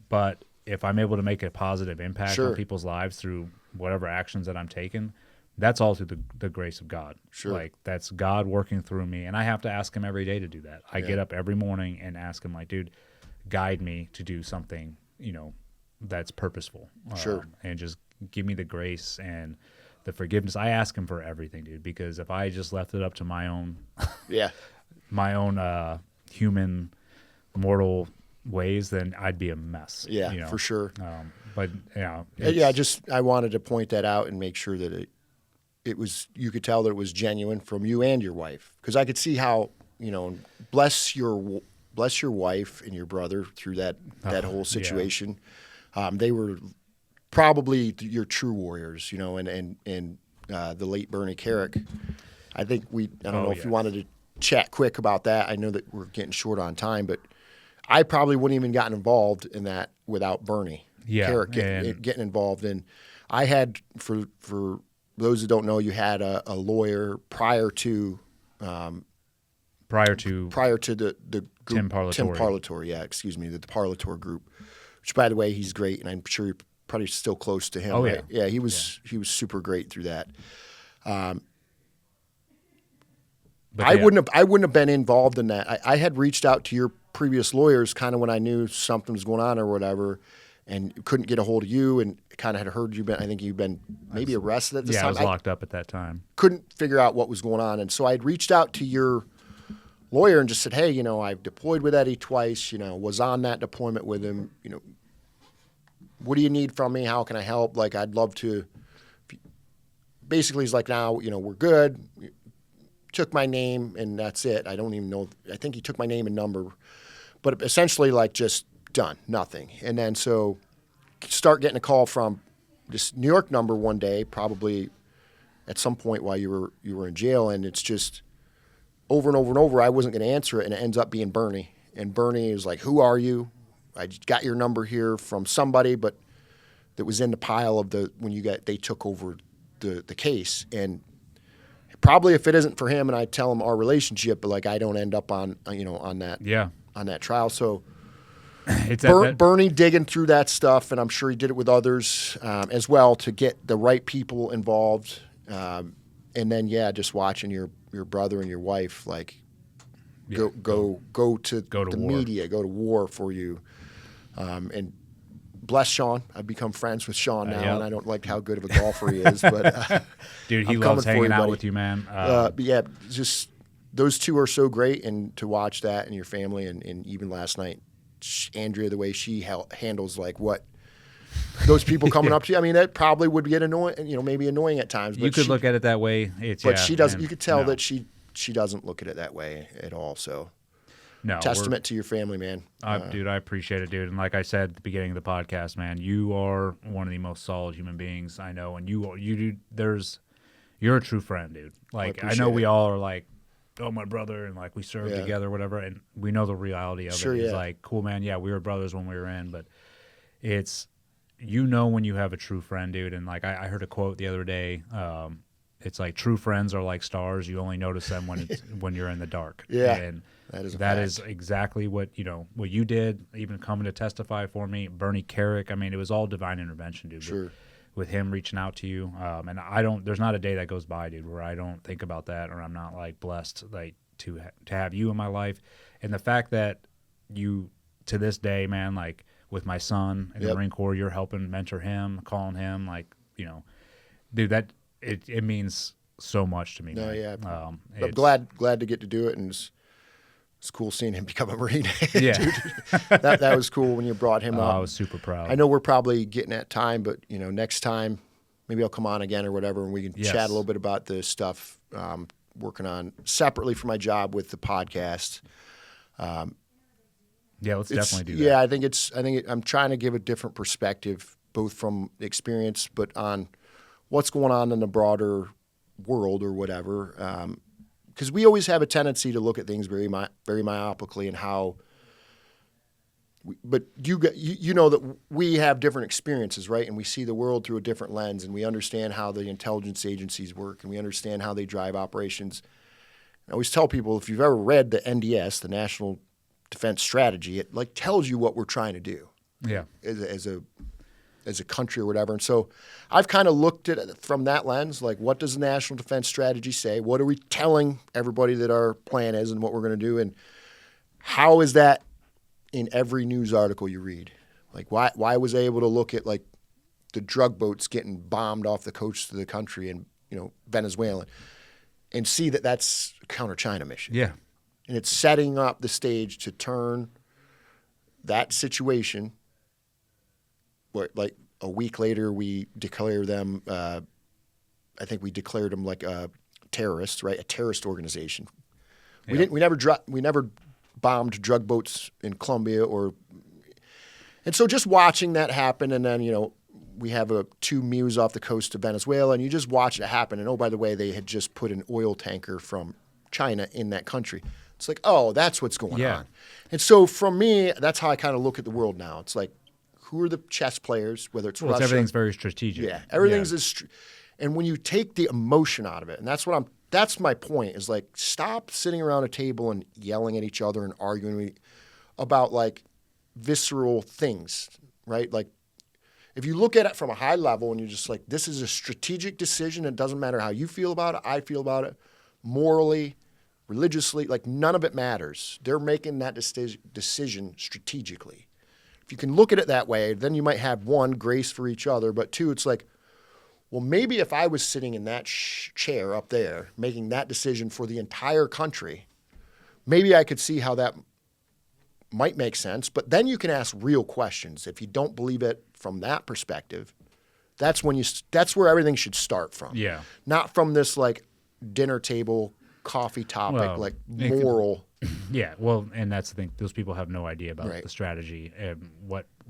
but if I'm able to make a positive impact on people's lives through whatever actions that I'm taking, that's all through the grace of God. Sure. Like, that's God working through me. And I have to ask him every day to do that. I get up every morning and ask him, like, dude, guide me to do something, that's purposeful. And just give me the grace and the forgiveness. I ask him for everything, dude, because if I just left it up to my own, human mortal ways, then I'd be a mess. Yeah, for sure. But I wanted to point that out and make sure that it was, you could tell that it was genuine from you and your wife, because I could see how, bless your wife and your brother through that whole situation. They were probably your true warriors, and the late Bernie Carrick. I think I don't know if you wanted to chat quick about that. I know that we're getting short on time, but I probably wouldn't even gotten involved in that without Bernie Carrick getting involved. And I had, for those that don't know, you had a lawyer prior to the group, Tim Parlatore. The Parlatore group, which, by the way, he's great, and I'm sure you're probably still close to him. Oh, right? Yeah, he was super great through that. I wouldn't have been involved in that. I had reached out to your previous lawyers kind of when I knew something was going on or whatever, and couldn't get a hold of you, and kind of had heard I think you've been maybe arrested at this time. Yeah, I was locked up at that time. Couldn't figure out what was going on, and so I'd reached out to your lawyer and just said, hey, I've deployed with Eddie twice, was on that deployment with him, what do you need from me? How can I help? Like, I'd love to. Basically, he's like, now, we're good. Took my name, and that's it. I don't even know. I think he took my name and number, but essentially, like, just done, nothing. And then so start getting a call from this New York number one day, probably at some point while you were in jail, and it's just over and over and over. I wasn't going to answer it, and it ends up being Bernie. And Bernie is like, who are you? I got your number here from somebody, but that was in the pile of they took over the case. And probably if it isn't for him, and I tell him our relationship, but like, I don't end up on that trial. So it's Bernie digging through that stuff, and I'm sure he did it with others as well to get the right people involved. And then, just watching your brother and your wife, like, go to Go to the war. media, go to war for you. And bless Sean. I've become friends with Sean now, yep. and I don't like how good of a golfer he is. But Dude, he I'm loves coming for hanging you, out buddy. with you, man. but yeah, just those two are so great, and to watch that and your family, and even last night, Andrea, the way she handles like what those people coming up to you. I mean, that probably would get annoying, maybe annoying at times. But you could look at it that way. but she doesn't. and You could tell no. that she doesn't look at it that way at all. So No, testament to your family, man. dude, I appreciate it, dude. And like I said at the beginning of the podcast, man, you are one of the most solid human beings I know, and you're a true friend, dude. Like I know appreciate we it. all are like, oh, my brother, and like we served Yeah. together, whatever, and we know the reality of Sure, it is yeah. like, cool, man. Yeah, we were brothers when we were in, but it's when you have a true friend, dude. And like I heard a quote the other day. It's like true friends are like stars. You only notice them when you're in the dark. Yeah, and that is a that fact. is exactly what you did. Even coming to testify for me, Bernie Carrick. I mean, it was all divine intervention, dude. Sure. With him reaching out to you, and there's not a day that goes by, dude, where I don't think about that, or I'm not like blessed like to have you in my life, and the fact that you to this day, man, like with my son in the Yep. Marine Corps, you're helping mentor him, calling him, like dude, that it means so much to me. No, man. yeah. I'm it's- glad to get to do it, and it's cool seeing him become a Marine. Yeah. Dude, that was cool when you brought him up. I was super proud. I know we're probably getting at time, but next time maybe I'll come on again or whatever, and we can Yes. chat a little bit about the stuff working on separately for my job with the podcast. Yeah, let's definitely do that. Yeah, I think I'm trying to give a different perspective, both from experience, but on what's going on in the broader world or whatever. Because we always have a tendency to look at things very myopically, and how. But you know that we have different experiences, right? And we see the world through a different lens, and we understand how the intelligence agencies work, and we understand how they drive operations. I always tell people, if you've ever read the NDS, the National Defense Strategy, it like tells you what we're trying to do Yeah. as a country or whatever. And so I've kind of looked at it from that lens, like what does the National Defense Strategy say? What are we telling everybody that our plan is and what we're going to do? And how is that in every news article you read? Like why was I able to look at like the drug boats getting bombed off the coast of the country and, Venezuela, and see that that's a counter-China mission? Yeah. And it's setting up the stage to turn that situation where, like, a week later we declare them, I think we declared them like a terrorist, right? A terrorist organization. Yeah. We never bombed drug boats in Colombia and so just watching that happen, and then, we have 2 MEUs off the coast of Venezuela, and you just watch it happen. And, oh, by the way, they had just put an oil tanker from China in that country. It's like, oh, that's what's going Yeah. on. And so from me, that's how I kind of look at the world now. It's like, who are the chess players, whether it's Russia. Everything's very strategic. Yeah, everything's and when you take the emotion out of it, and that's my point, is like, stop sitting around a table and yelling at each other and arguing about like visceral things, right? Like, if you look at it from a high level and you're just like, this is a strategic decision, it doesn't matter how you feel about it, I feel about it, morally, religiously, like none of it matters. They're making that decision strategically. If you can look at it that way, then you might have, 1, grace for each other, but 2, it's like, well, maybe if I was sitting in that chair up there making that decision for the entire country, maybe I could see how that might make sense. But then you can ask real questions. If you don't believe it from that perspective, that's where everything should start from. Yeah. Not from this like dinner table coffee topic, Well, like it could- moral. Yeah, well, and that's the thing. Those people have no idea about Right. the strategy and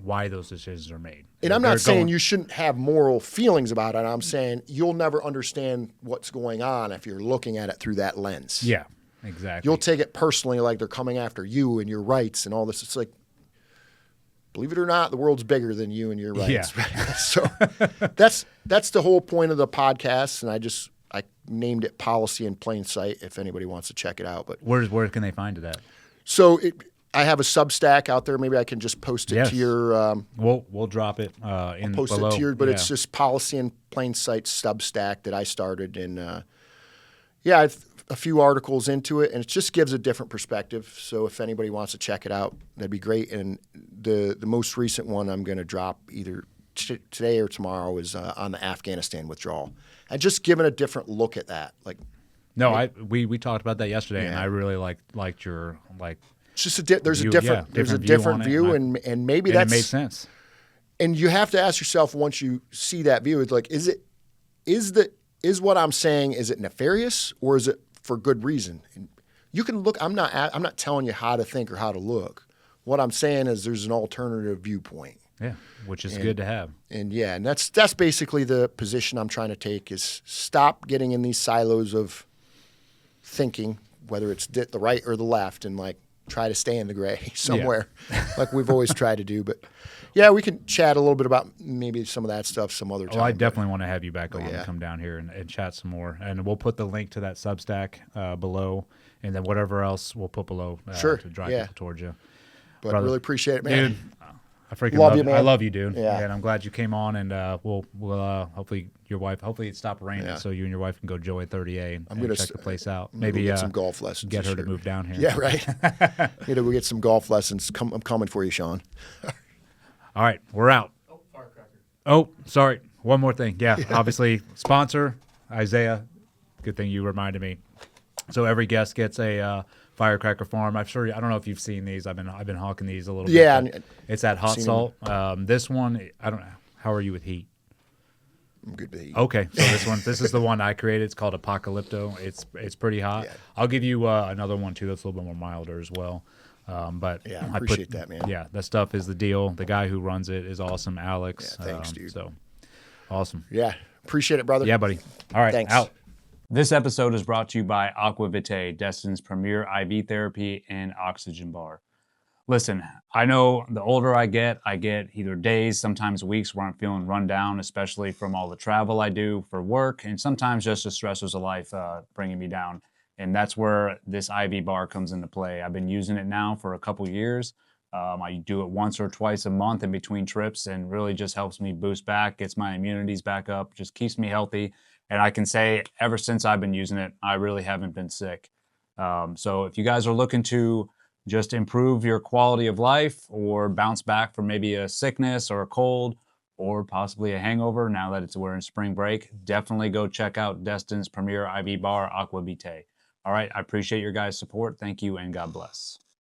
why those decisions are made. And I'm They're not saying going- you shouldn't have moral feelings about it. I'm saying you'll never understand what's going on if you're looking at it through that lens. Yeah, exactly. You'll take it personally, like they're coming after you and your rights and all this. It's like, believe it or not, the world's bigger than you and your rights. Yeah. So that's the whole point of the podcast, and I named it Policy in Plain Sight if anybody wants to check it out. But where can they find it at? so I have a Substack out there. Maybe I can just post it Yes. to your We'll drop it in post below. it to your, but it's Yeah. just Policy in Plain Sight Substack that I started, and yeah, a few articles into it, and it just gives a different perspective. So if anybody wants to check it out, that'd be great. And the most recent one I'm going to drop either today or tomorrow is on the Afghanistan withdrawal, and just giving a different look at that. Like, no, we talked about that yesterday, and Yeah. I really liked your it's just there's view- a different yeah, there's a different different view on view, it, and maybe and that's it made sense. And you have to ask yourself once you see that view, it's like, is what I'm saying, is it nefarious or is it for good reason? And you can look. I'm not telling you how to think or how to look. What I'm saying is there's an alternative viewpoint. Yeah, which is good to have. And yeah, and that's basically the position I'm trying to take, is stop getting in these silos of thinking, whether it's the right or the left, and like try to stay in the gray somewhere, like we've always tried to do. But yeah, we can chat a little bit about maybe some of that stuff some other time. Oh, I definitely want to have you back on yeah. and come down here and chat some more. And we'll put the link to that Substack below, and then whatever else we'll put below Sure, to drive yeah. people towards you. But Brother. really appreciate it, man. Dude, I freaking Love you, man. I love you, dude. Yeah. And I'm glad you came on, and we'll hopefully it stopped raining, Yeah. so you and your wife can go Joey 30A and gonna check the place out. Maybe Maybe get some golf lessons. get this her to year. move down here. Yeah, right. Go get some golf lessons. I'm coming for you, Sean. All right, we're out. Oh, firecracker. Oh, sorry. One more thing. Yeah, obviously, sponsor, Isaiah. Good thing you reminded me. So every guest gets a firecracker farm. I don't know if you've seen these. I've been hawking these a little bit. Yeah, but it's that hot seen salt. This one, I don't know. How are you with heat? I'm good with heat. Okay, so this is the one I created. It's called Apocalypto. It's pretty hot. Yeah. I'll give you another one too. That's a little bit more milder as well. But Yeah, I appreciate that, man. Yeah, that stuff is the deal. The guy who runs it is awesome, Alex. Yeah, thanks, dude. So awesome. Yeah, appreciate it, brother. Yeah, buddy. All right, Thanks. out. This episode is brought to you by Aquavitae, Destin's premier IV therapy and oxygen bar. Listen, I know the older I get either days, sometimes weeks where I'm feeling run down, especially from all the travel I do for work, and sometimes just the stressors of life bringing me down. And that's where this IV bar comes into play. I've been using it now for a couple years. I do it once or twice a month in between trips, and really just helps me boost back, gets my immunities back up, just keeps me healthy. And I can say ever since I've been using it, I really haven't been sick. So if you guys are looking to just improve your quality of life or bounce back from maybe a sickness or a cold or possibly a hangover now that we're in spring break, definitely go check out Destin's premier IV bar, Aquavitae. All right, I appreciate your guys' support. Thank you and God bless.